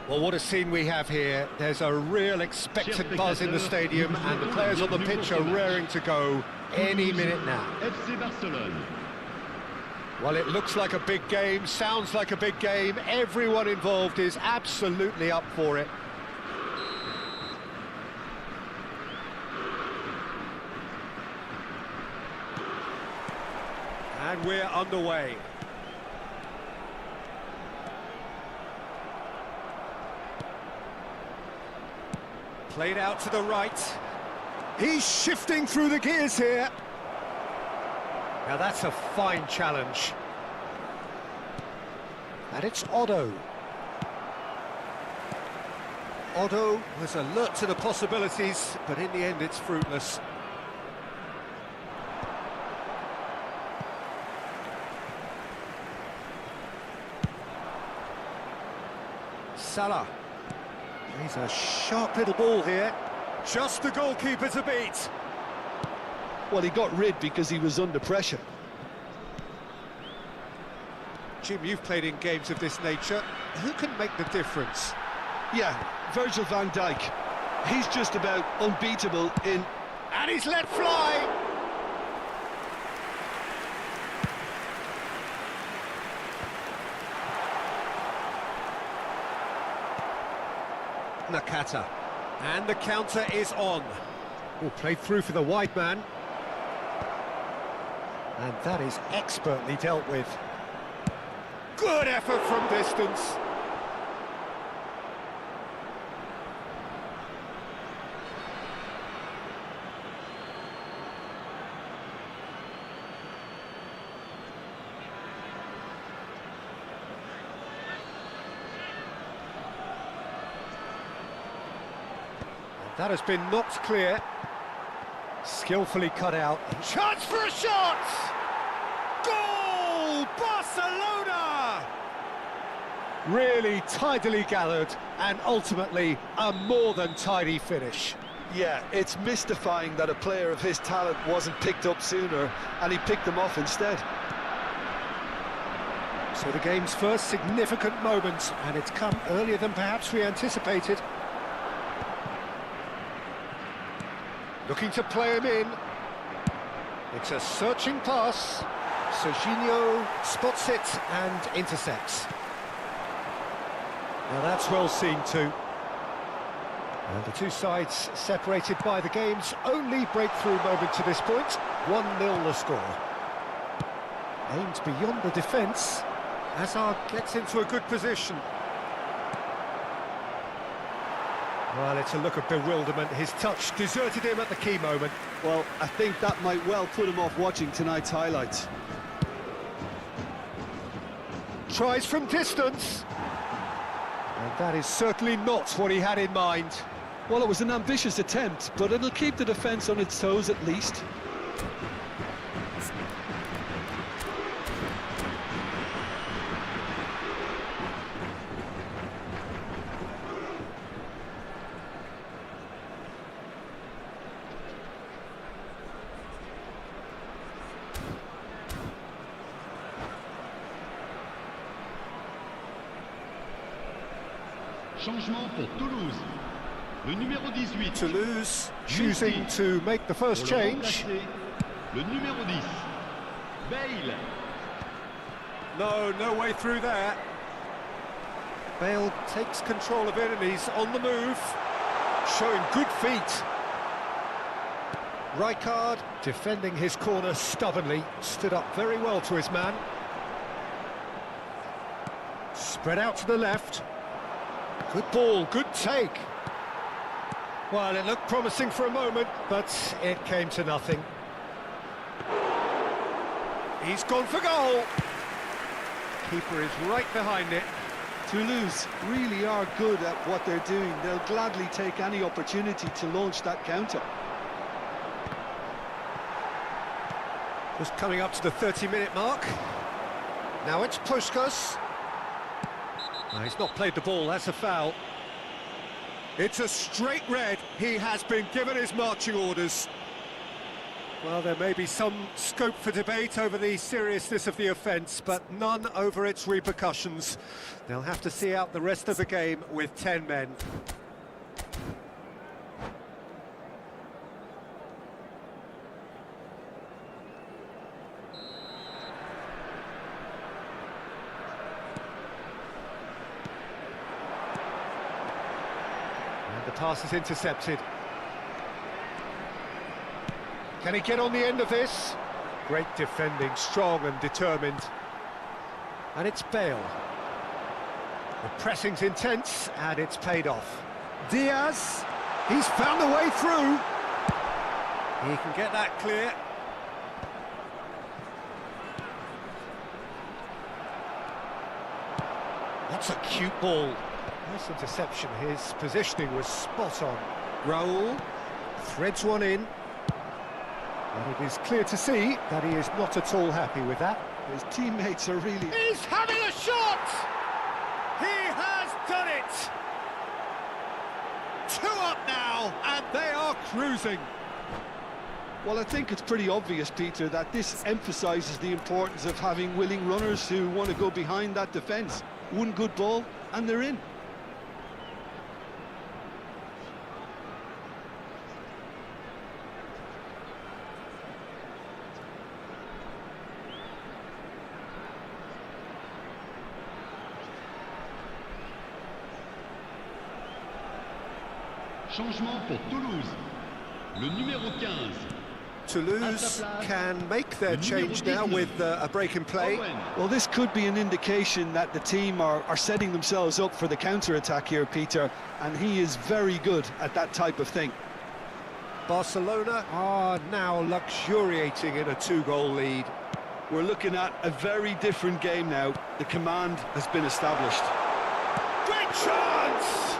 Well, what a scene we have here. There's a real expectant buzz in the stadium, and the players on the pitch are raring to go any minute now. FC Barcelone. Well, it looks like a big game, sounds like a big game. Everyone involved is absolutely up for it. And we're underway. Played out to the right. He's shifting through the gears here. Now that's a fine challenge. And it's Otto. Otto was alert to the possibilities, but in the end it's fruitless. Salah. He's a sharp little ball here. Just the goalkeeper to beat. Well, he got rid because he was under pressure. Jim, you've played in games of this nature. Who can make the difference? Yeah, Virgil van Dijk. He's just about unbeatable in... And he's let fly! Nakata. And the counter is on. Oh, played through for the wide man. And that is expertly dealt with. Good effort from distance. That has been knocked clear. Skillfully cut out. Chance for a shot! Goal! Barcelona! Really tidily gathered, and ultimately a more than tidy finish. Yeah, it's mystifying that a player of his talent wasn't picked up sooner, and he picked them off instead. So the game's first significant moment, and it's come earlier than perhaps we anticipated. Looking to play him in. It's a searching pass. Serginho spots it and intercepts. Now that's well seen too. And the two sides separated by the game's only breakthrough moment to this point. 1-0 the score. Aimed beyond the defence. Hazard gets into a good position. Well, it's a look of bewilderment. His touch deserted him at the key moment. Well, I think that might well put him off watching tonight's highlights. Tries from distance. And that is certainly not what he had in mind. Well, it was an ambitious attempt, but it'll keep the defence on its toes at least. Changement pour Toulouse. Le numéro 18. Toulouse choosing to make the first change. Le numéro 10. Bale. No way through there. Bale takes control of it and he's on the move. Showing good feet. Rijkaard defending his corner stubbornly. Stood up very well to his man. Spread out to the left. Good ball, good take. Well, it looked promising for a moment, but it came to nothing. He's gone for goal. Keeper is right behind it. Toulouse really are good at what they're doing. They'll gladly take any opportunity to launch that counter. Just coming up to the 30-minute mark. Now it's Puskas. No, he's not played the ball, that's a foul. It's a straight red. He has been given his marching orders. Well, there may be some scope for debate over the seriousness of the offence, but none over its repercussions. They'll have to see out the rest of the game with 10 men. And the pass is intercepted. Can he get on the end of this? Great defending, strong and determined. And it's Bale. The pressing's intense, and it's paid off. Diaz, he's found a way through. He can get that clear. That's a cute ball. Nice interception. His positioning was spot on. Raul threads one in. But it is clear to see that he is not at all happy with that. His teammates are really... He's having a shot! He has done it! 2 up now, and they are cruising. Well, I think it's pretty obvious, Peter, that this emphasises the importance of having willing runners who want to go behind that defence. One good ball, and they're in. Changement pour Toulouse. Le numéro 15. Toulouse can make their change now with a break in play. Well, this could be an indication that the team are setting themselves up for the counter-attack here, Peter, and he is very good at that type of thing. Barcelona are now luxuriating in a 2-goal lead. We're looking at a very different game now. The command has been established. Great chance!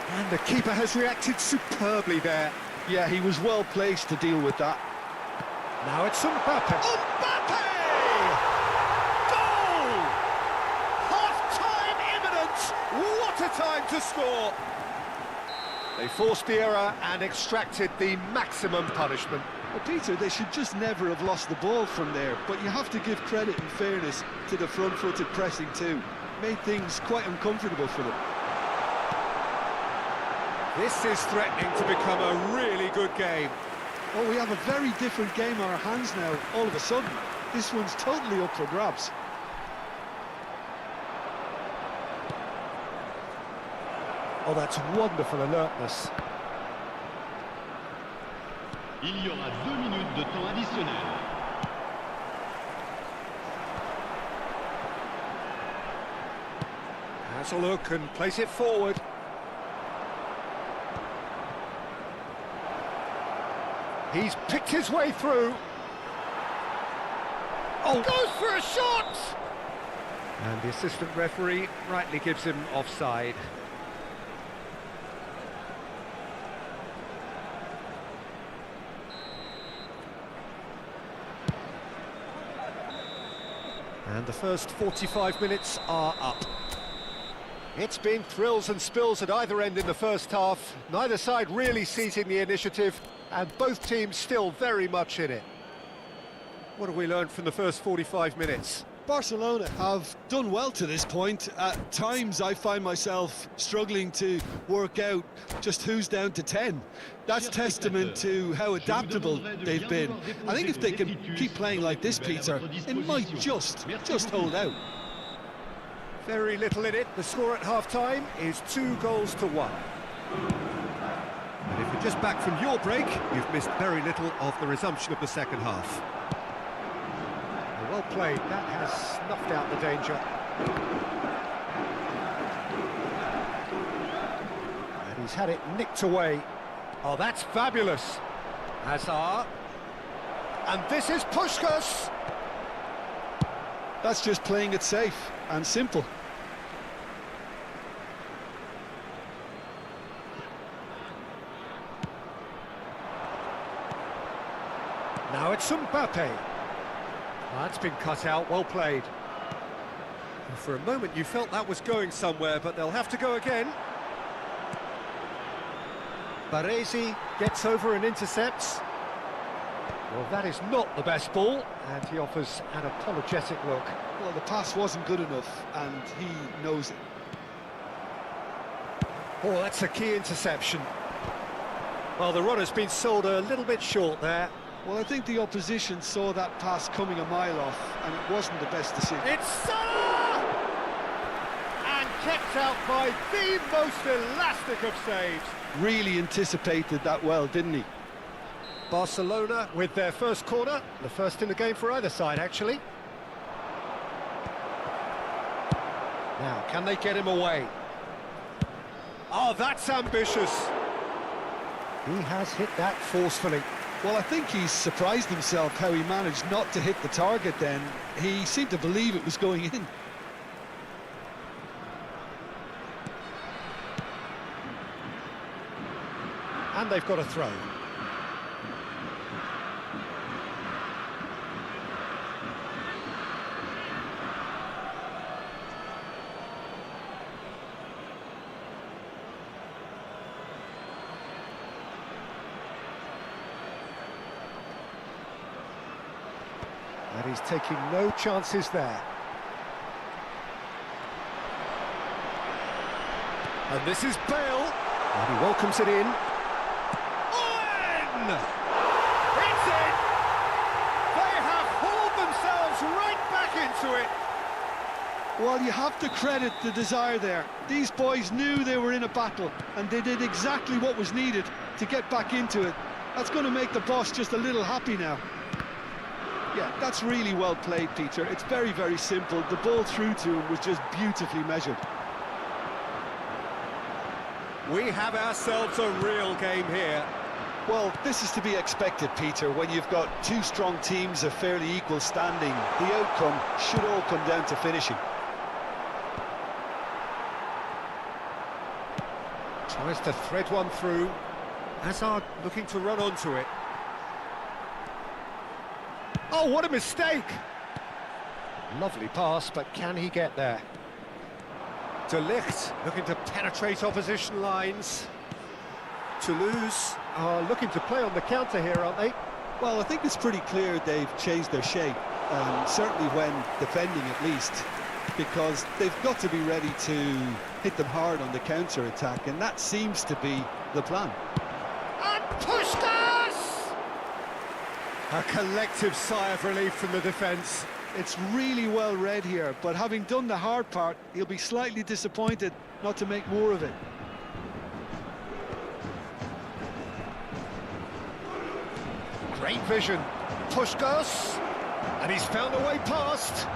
And the keeper has reacted superbly there. Yeah, he was well placed to deal with that. Now it's Mbappe. Mbappe! Goal! Half-time imminent! What a time to score! They forced the error and extracted the maximum punishment. Well, Peter, they should just never have lost the ball from there, but you have to give credit and fairness to the front-footed pressing too. Made things quite uncomfortable for them. This is threatening to become a really good game. Oh, we have a very different game on our hands now, all of a sudden. This one's totally up for grabs. Oh, that's wonderful alertness. Il y aura 2 minutes de temps additionnel. Has a look and plays it forward. He's picked his way through. Oh, goes for a shot! And the assistant referee rightly gives him offside. And the first 45 minutes are up. It's been thrills and spills at either end in the first half. Neither side really seizing the initiative, and both teams still very much in it. What have we learned from the first 45 minutes? Barcelona have done well to this point. At times I find myself struggling to work out just who's down to 10. That's testament to how adaptable they've been. I think if they can keep playing like this, Peter, it might just hold out. Very little in it. The score at half-time is 2-1. And if you're just back from your break, you've missed very little of the resumption of the second half. Well played. That has snuffed out the danger. And he's had it nicked away. Oh, that's fabulous. Hazard. And this is Puskás. That's just playing it safe and simple. Now it's Mbappe. That's been cut out, well played. For a moment you felt that was going somewhere, but they'll have to go again. Baresi gets over and intercepts. Well, that is not the best ball, and he offers an apologetic look. Well, the pass wasn't good enough, and he knows it. Oh, that's a key interception. Well, the runner's been sold a little bit short there. Well, I think the opposition saw that pass coming a mile off, and it wasn't the best decision. It's Salah! And kept out by the most elastic of saves. Really anticipated that well, didn't he? Barcelona with their first corner, the first in the game for either side, actually. Now, can they get him away? Oh, that's ambitious. He has hit that forcefully. Well, I think he's surprised himself how he managed not to hit the target then. He seemed to believe it was going in. And they've got a throw. And he's taking no chances there. And this is Bale. And he welcomes it in. Owen! It's in! They have hauled themselves right back into it. Well, you have to credit the desire there. These boys knew they were in a battle, and they did exactly what was needed to get back into it. That's going to make the boss just a little happy now. Yeah, that's really well played, Peter. It's very, very simple. The ball through to him was just beautifully measured. We have ourselves a real game here. Well, this is to be expected, Peter. When you've got two strong teams of fairly equal standing, the outcome should all come down to finishing. Tries to thread one through. Hazard looking to run onto it. Oh, what a mistake! Lovely pass, but can he get there? De Ligt looking to penetrate opposition lines. Toulouse are looking to play on the counter here, aren't they? Well, I think it's pretty clear they've changed their shape, certainly when defending at least, because they've got to be ready to hit them hard on the counter-attack, and that seems to be the plan. And Puskás! A collective sigh of relief from the defence. It's really well read here, but having done the hard part, he'll be slightly disappointed not to make more of it. Great vision. Puskás, and he's found a way past.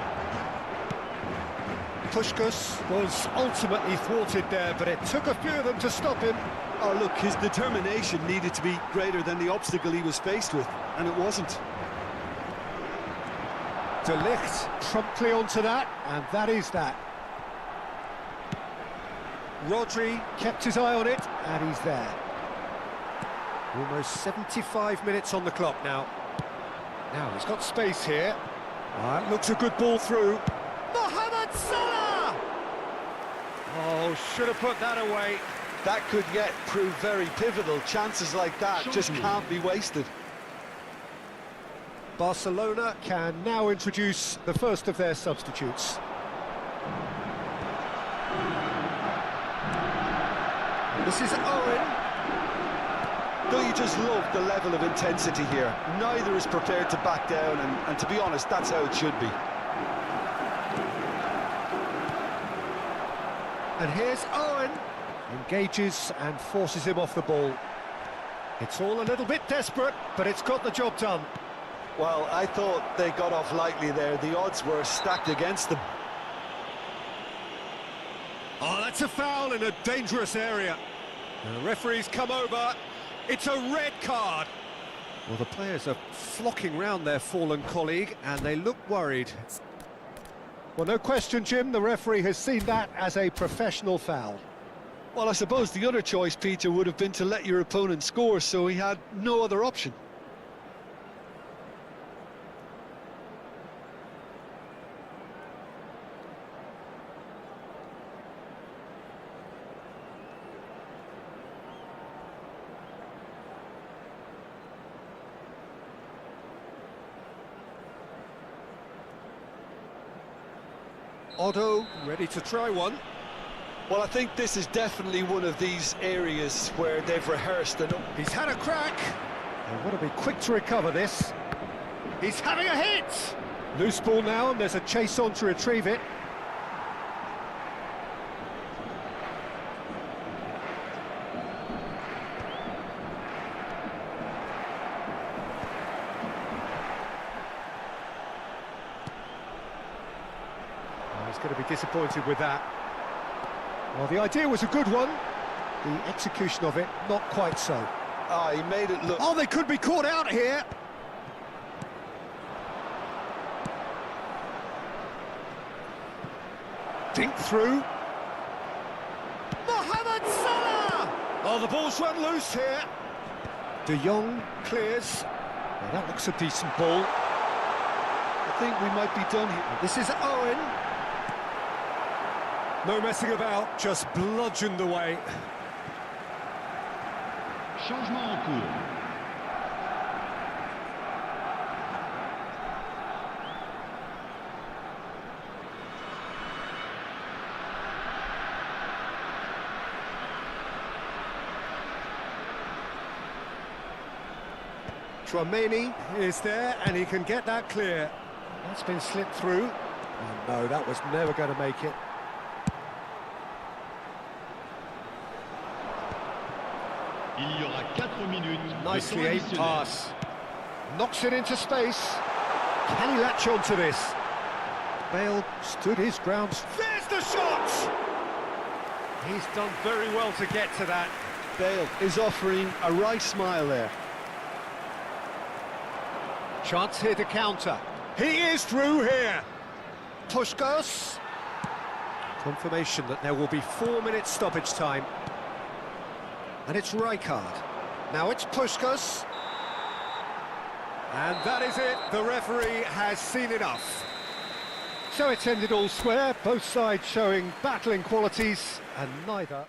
Puskás was ultimately thwarted there, but it took a few of them to stop him. Oh, look, his determination needed to be greater than the obstacle he was faced with, and it wasn't. De Ligt promptly onto that, and that is that. Rodri kept his eye on it, and he's there. Almost 75 minutes on the clock now. Now, he's got space here. That looks a good ball through. Mohamed Salah! Oh, should have put that away. That could yet prove very pivotal. Chances like that just can't be wasted. Barcelona can now introduce the first of their substitutes. This is Owen. Don't you just love the level of intensity here? Neither is prepared to back down, and to be honest, that's how it should be. And here's Owen. Engages and forces him off the ball. It's all a little bit desperate, but it's got the job done. Well, I thought they got off lightly there. The odds were stacked against them. Oh, that's a foul in a dangerous area. The referee's come over. It's a red card. Well, the players are flocking round their fallen colleague, and they look worried. Well, no question, Jim, the referee has seen that as a professional foul. Well, I suppose the other choice, Peter, would have been to let your opponent score, so he had no other option. Otto, ready to try one. Well, I think this is definitely one of these areas where they've rehearsed and He's had a crack. They've got to be quick to recover this. He's having a hit! Loose ball now, and there's a chase on to retrieve it. He's going to be disappointed with that. Well, the idea was a good one. The execution of it, not quite so. he made it look... Oh, they could be caught out here. Dink through. Mohamed Salah! Oh, the ball's run loose here. De Jong clears. Well, that looks a decent ball. I think we might be done here. This is Owen. No messing about, just bludgeoned away. Changement en cours. Tramini is there, and he can get that clear. That's been slipped through. Oh, no, that was never going to make it. Il y aura 4 minutes de Nicely temps aimed additionnel. pass. Knocks it into space. Can he latch on to this? Bale stood his ground. There's the shot! He's done very well to get to that. Bale is offering a right smile there. Chance here to counter. He is through here. Puskos. Confirmation that there will be 4 minutes stoppage time. And it's Rijkaard. Now it's Puskos. And that is it. The referee has seen enough. So it's ended all square, both sides showing battling qualities, and neither...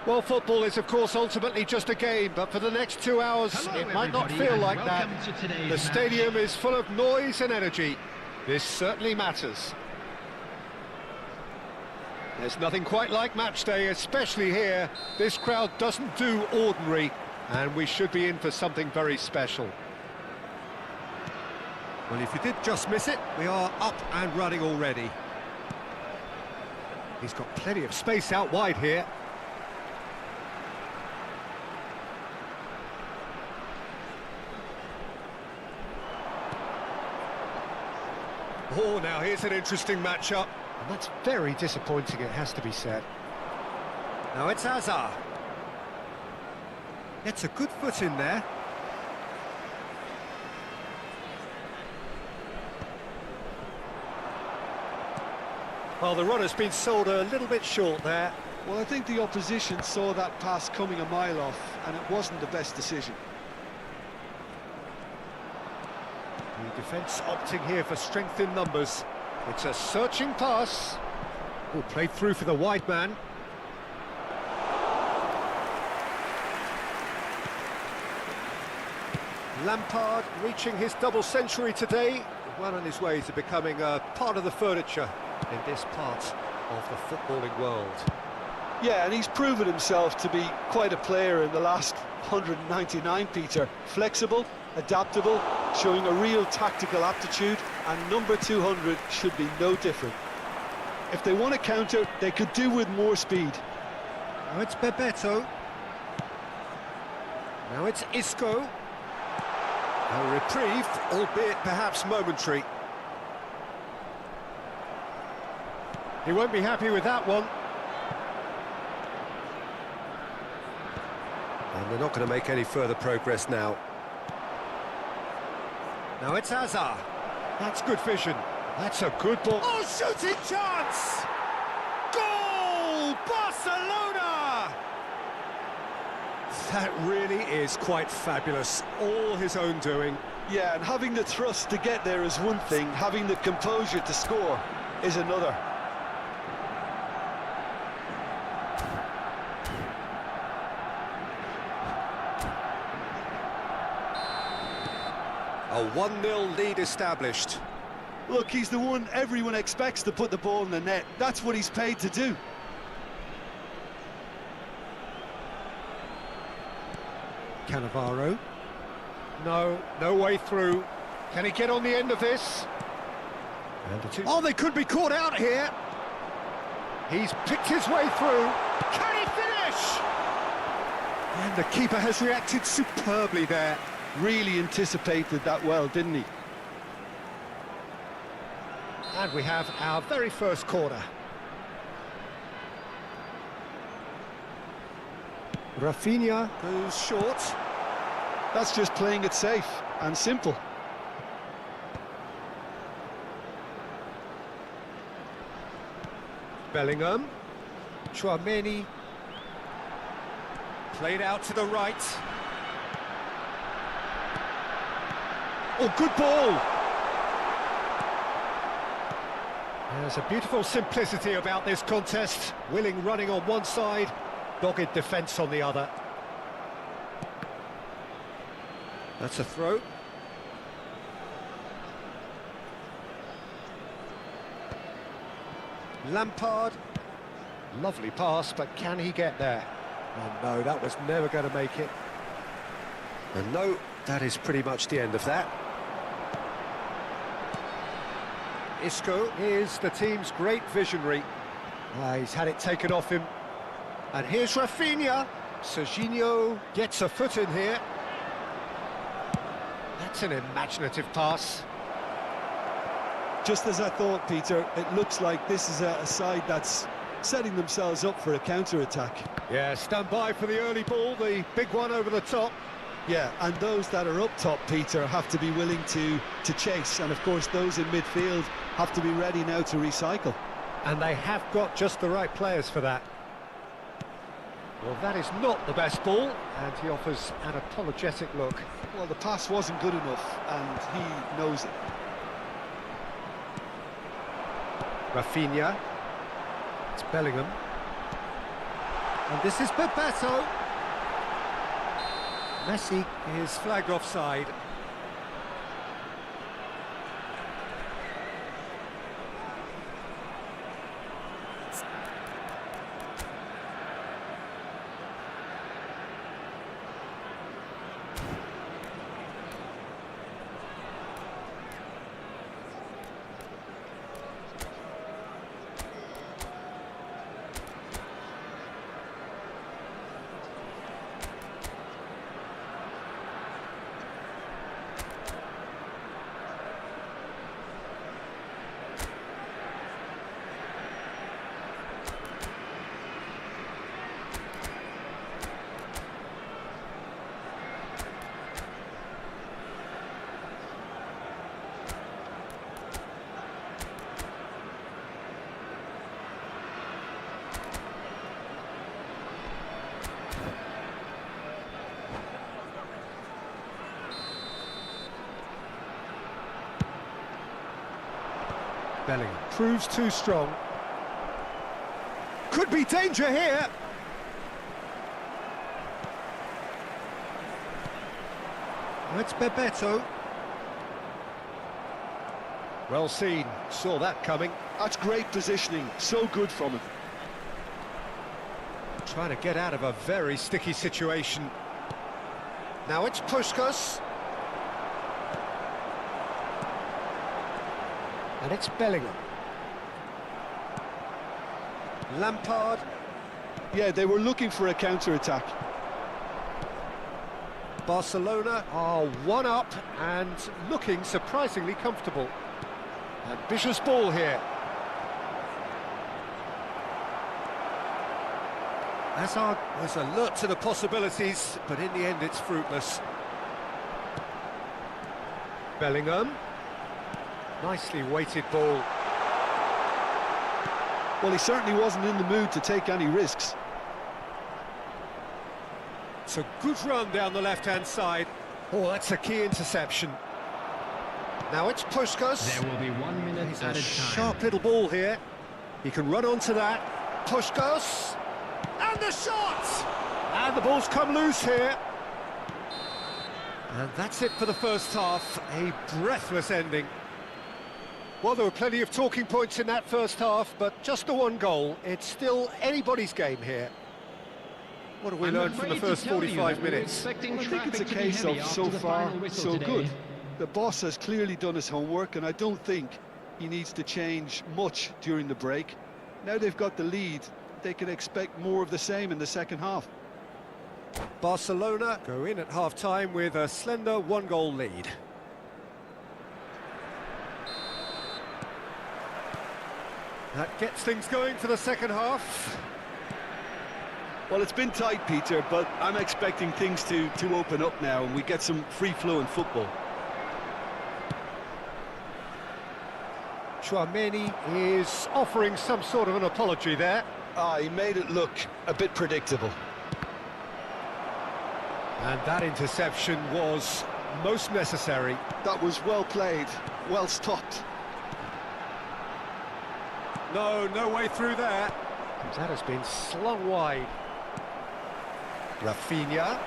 Well, football is, of course, ultimately just a game, but for the next 2 hours, it might not feel like that. The stadium is full of noise and energy. This certainly matters. There's nothing quite like match day, especially here. This crowd doesn't do ordinary, and we should be in for something very special. Well, if you did just miss it, we are up and running already. He's got plenty of space out wide here. Oh, now here's an interesting matchup. And that's very disappointing, it has to be said. Now it's Hazard. Gets a good foot in there. Well, the runner's been sold a little bit short there. Well, I think the opposition saw that pass coming a mile off, and it wasn't the best decision. The defence opting here for strength in numbers. It's a searching pass. Oh, played through for the wide man. Lampard reaching his double century today, well on his way to becoming a part of the furniture in this part of the footballing world. Yeah, and he's proven himself to be quite a player in the last 199, Peter. Flexible, adaptable, showing a real tactical aptitude, and number 200 should be no different. If they want to counter, they could do with more speed. Now it's Bebeto. Now it's Isco. A reprieve, albeit perhaps momentary. He won't be happy with that one. And they're not going to make any further progress now. Now it's Hazard. That's good vision. That's a good ball. Oh, shooting chance! Goal! Barcelona! That really is quite fabulous. All his own doing. Yeah, and having the thrust to get there is one thing, having the composure to score is another. A 1-0 lead established. Look, he's the one everyone expects to put the ball in the net. That's what he's paid to do. Cannavaro. No way through. Can he get on the end of this? And oh, they could be caught out here. He's picked his way through. Can he finish? And the keeper has reacted superbly there. Really anticipated that well, didn't he? And we have our very first corner. Rafinha goes short. That's just playing it safe and simple. Bellingham. Chouameni. Played out to the right. Oh, good ball! There's a beautiful simplicity about this contest. Willing running on one side, dogged defence on the other. That's a throw. Lampard. Lovely pass, but can he get there? Oh no, that was never going to make it. And no, that is pretty much the end of that. Isco is the team's great visionary. He's had it taken off him. And here's Rafinha. Serginho gets a foot in here. That's an imaginative pass. Just as I thought, Peter, it looks like this is a side that's setting themselves up for a counter-attack. Yeah, stand by for the early ball, the big one over the top. Yeah, and those that are up top, Peter, have to be willing to chase. And, of course, those in midfield have to be ready now to recycle. And they have got just the right players for that. Well, that is not the best ball, and he offers an apologetic look. Well, the pass wasn't good enough, and he knows it. Rafinha. It's Bellingham. And this is Bebeto. Messi is flagged offside. Bellingham proves too strong. Could be danger here. Oh, it's Bebeto. Well seen, saw that coming. That's great positioning, so good from him. Trying to get out of a very sticky situation. Now it's Puskas. And it's Bellingham. Lampard. Yeah, they were looking for a counter-attack. Barcelona are one up and looking surprisingly comfortable. Ambitious ball here. Hazard was alert to the possibilities, but in the end it's fruitless. Bellingham. Nicely weighted ball. Well, he certainly wasn't in the mood to take any risks. It's a good run down the left-hand side. Oh, that's a key interception. Now it's Puskas. There will be 1 minute He's added a time. sharp little ball here. He can run onto that. Puskas. And the shot! And the ball's come loose here. And that's it for the first half. A breathless ending. Well, there were plenty of talking points in that first half, but just the one goal. It's still anybody's game here. What have we learned from the first 45 minutes? I think it's a case of so far, so good. The boss has clearly done his homework, and I don't think he needs to change much during the break. Now they've got the lead, they can expect more of the same in the second half. Barcelona go in at half-time with a slender one-goal lead. That gets things going for the second half. Well, it's been tight, Peter, but I'm expecting things to open up now and we get some free-flowing football. Chouameni is offering some sort of an apology there. He made it look a bit predictable. And that interception was most necessary. That was well played, well stopped. No way through there. That has been slung wide. Rafinha.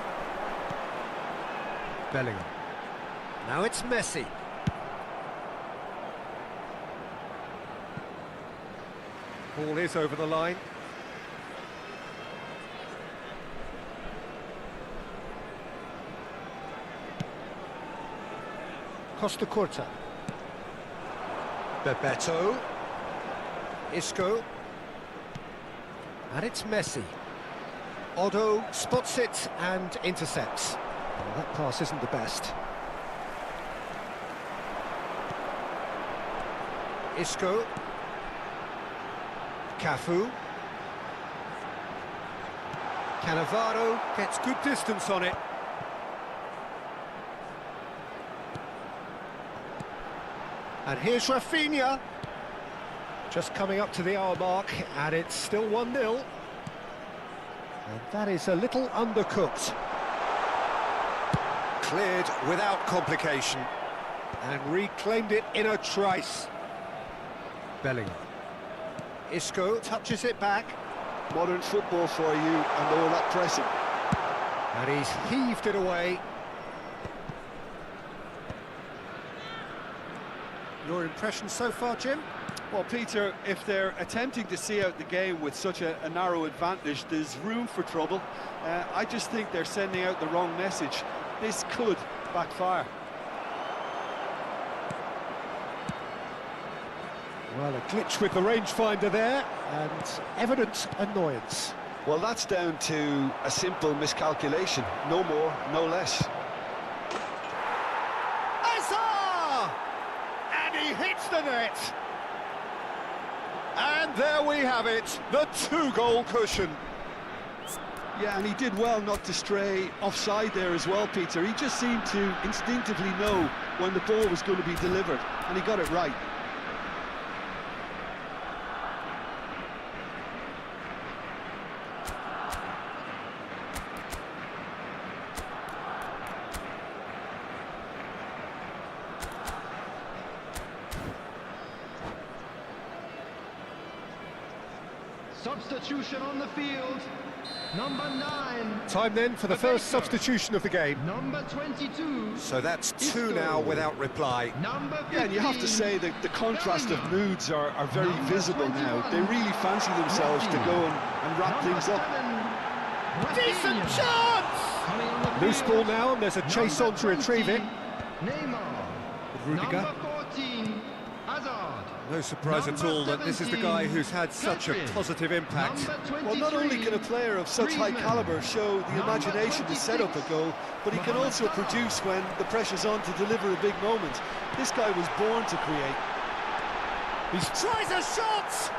Bellingham. Now it's Messi. Ball is over the line. Costa Curta. Bebeto. Isco. And it's Messi. Otto spots it and intercepts. Well, that pass isn't the best. Isco. Cafu. Cannavaro gets good distance on it. And here's Rafinha. Just coming up to the hour mark, and it's still 1-0. And that is a little undercooked. Cleared without complication. And reclaimed it in a trice. Bellingham. Isco touches it back. Modern football for you, and all that pressing. And he's heaved it away. Your impression so far, Jim? Well, Peter, if they're attempting to see out the game with such a narrow advantage, there's room for trouble. I just think they're sending out the wrong message. This could backfire. Well, a glitch with the rangefinder there, and evident annoyance. Well, that's down to a simple miscalculation. No more, no less. Azar! And he hits the net. And there we have it, the two-goal cushion. Yeah, and he did well not to stray offside there as well, Peter. He just seemed to instinctively know when the ball was going to be delivered, and he got it right. Substitution on the field. Number 9. Time then for the first substitution of the game. Number 22. So that's two now without reply. Number 15. Yeah, and you have to say that the contrast of moods are very visible now. They really fancy themselves to go and wrap things up. Decent chance! Loose ball now, and there's a chase on to retrieve it. Neymar. Rudiger. Number 14. Hazard. No surprise at all that this is the guy who's had such a positive impact. Well, not only can a player of such high calibre show the imagination to set up a goal, but he can also produce when the pressure's on to deliver a big moment. This guy was born to create. He tries a shot!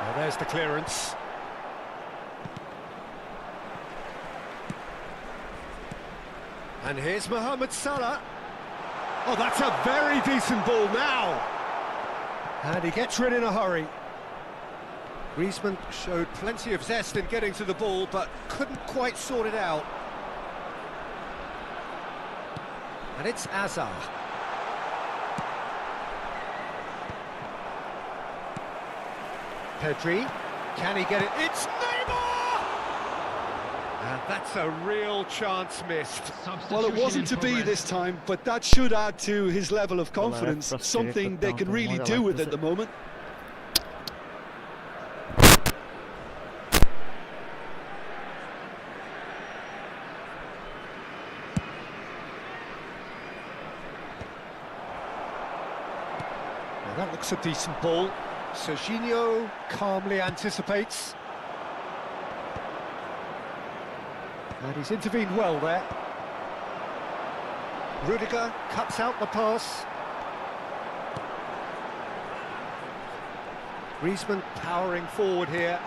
Well, there's the clearance. And here's Mohamed Salah. Oh, that's a very decent ball now. And he gets rid in a hurry. Griezmann showed plenty of zest in getting to the ball, but couldn't quite sort it out. And it's Hazard. Pedri, can he get it? It's Neymar! And that's a real chance missed. Well, it wasn't to be this time, but that should add to his level of confidence, something they can really do with at the moment. Well, that looks a decent ball. Serginho calmly anticipates. And he's intervened well there. Rudiger cuts out the pass. Griezmann powering forward here.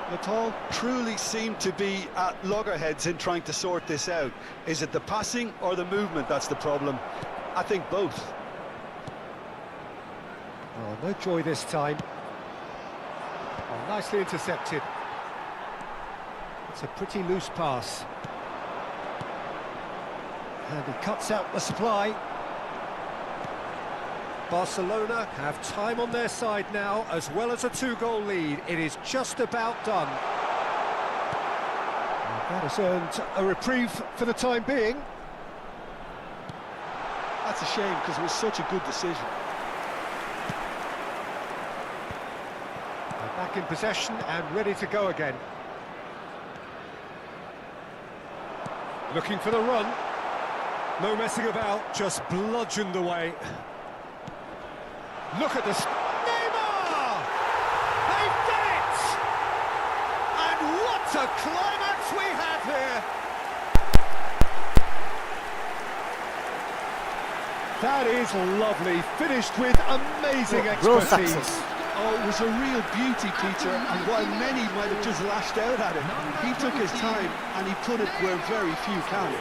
Natal truly seem to be at loggerheads in trying to sort this out. Is it the passing or the movement that's the problem? I think both. Oh, no joy this time. Oh, nicely intercepted. It's a pretty loose pass. And he cuts out the supply. Barcelona have time on their side now, as well as a two-goal lead. It is just about done. And that has earned a reprieve for the time being. That's a shame, because it was such a good decision. They're back in possession and ready to go again. Looking for the run. No messing about, just bludgeoned away. Look at this. Neymar! They've done it! And what a climax we have here! That is lovely, finished with amazing expertise. Oh, it was a real beauty, Peter, and while many might have just lashed out at it, he took his time and he put it where very few can.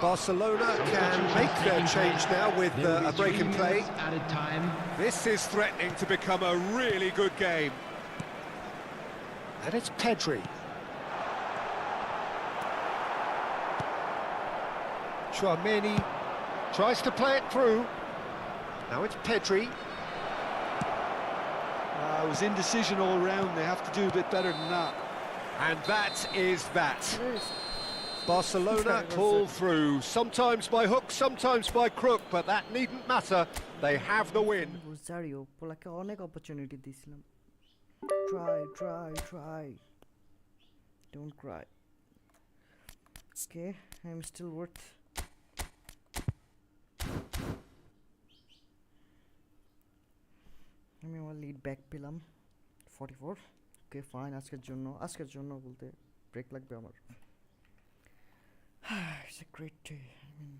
Barcelona can make their change now with a break in play. This is threatening to become a really good game. And it's Pedri. Chouameni tries to play it through. Now it's Pedri. It was indecision all round. They have to do a bit better than that. And that is that. Barcelona pull through, sometimes by hook, sometimes by crook, but that needn't matter. They have the win. Rosario, পোলাকে অনেক opportunity দিয়েছিলাম. Try. Don't cry. Okay, I'm still worth. আমি আমার lead back পেলাম 44. Okay fine, আজকের জন্য বলতে break লাগবে আমার. It's a great day. I mean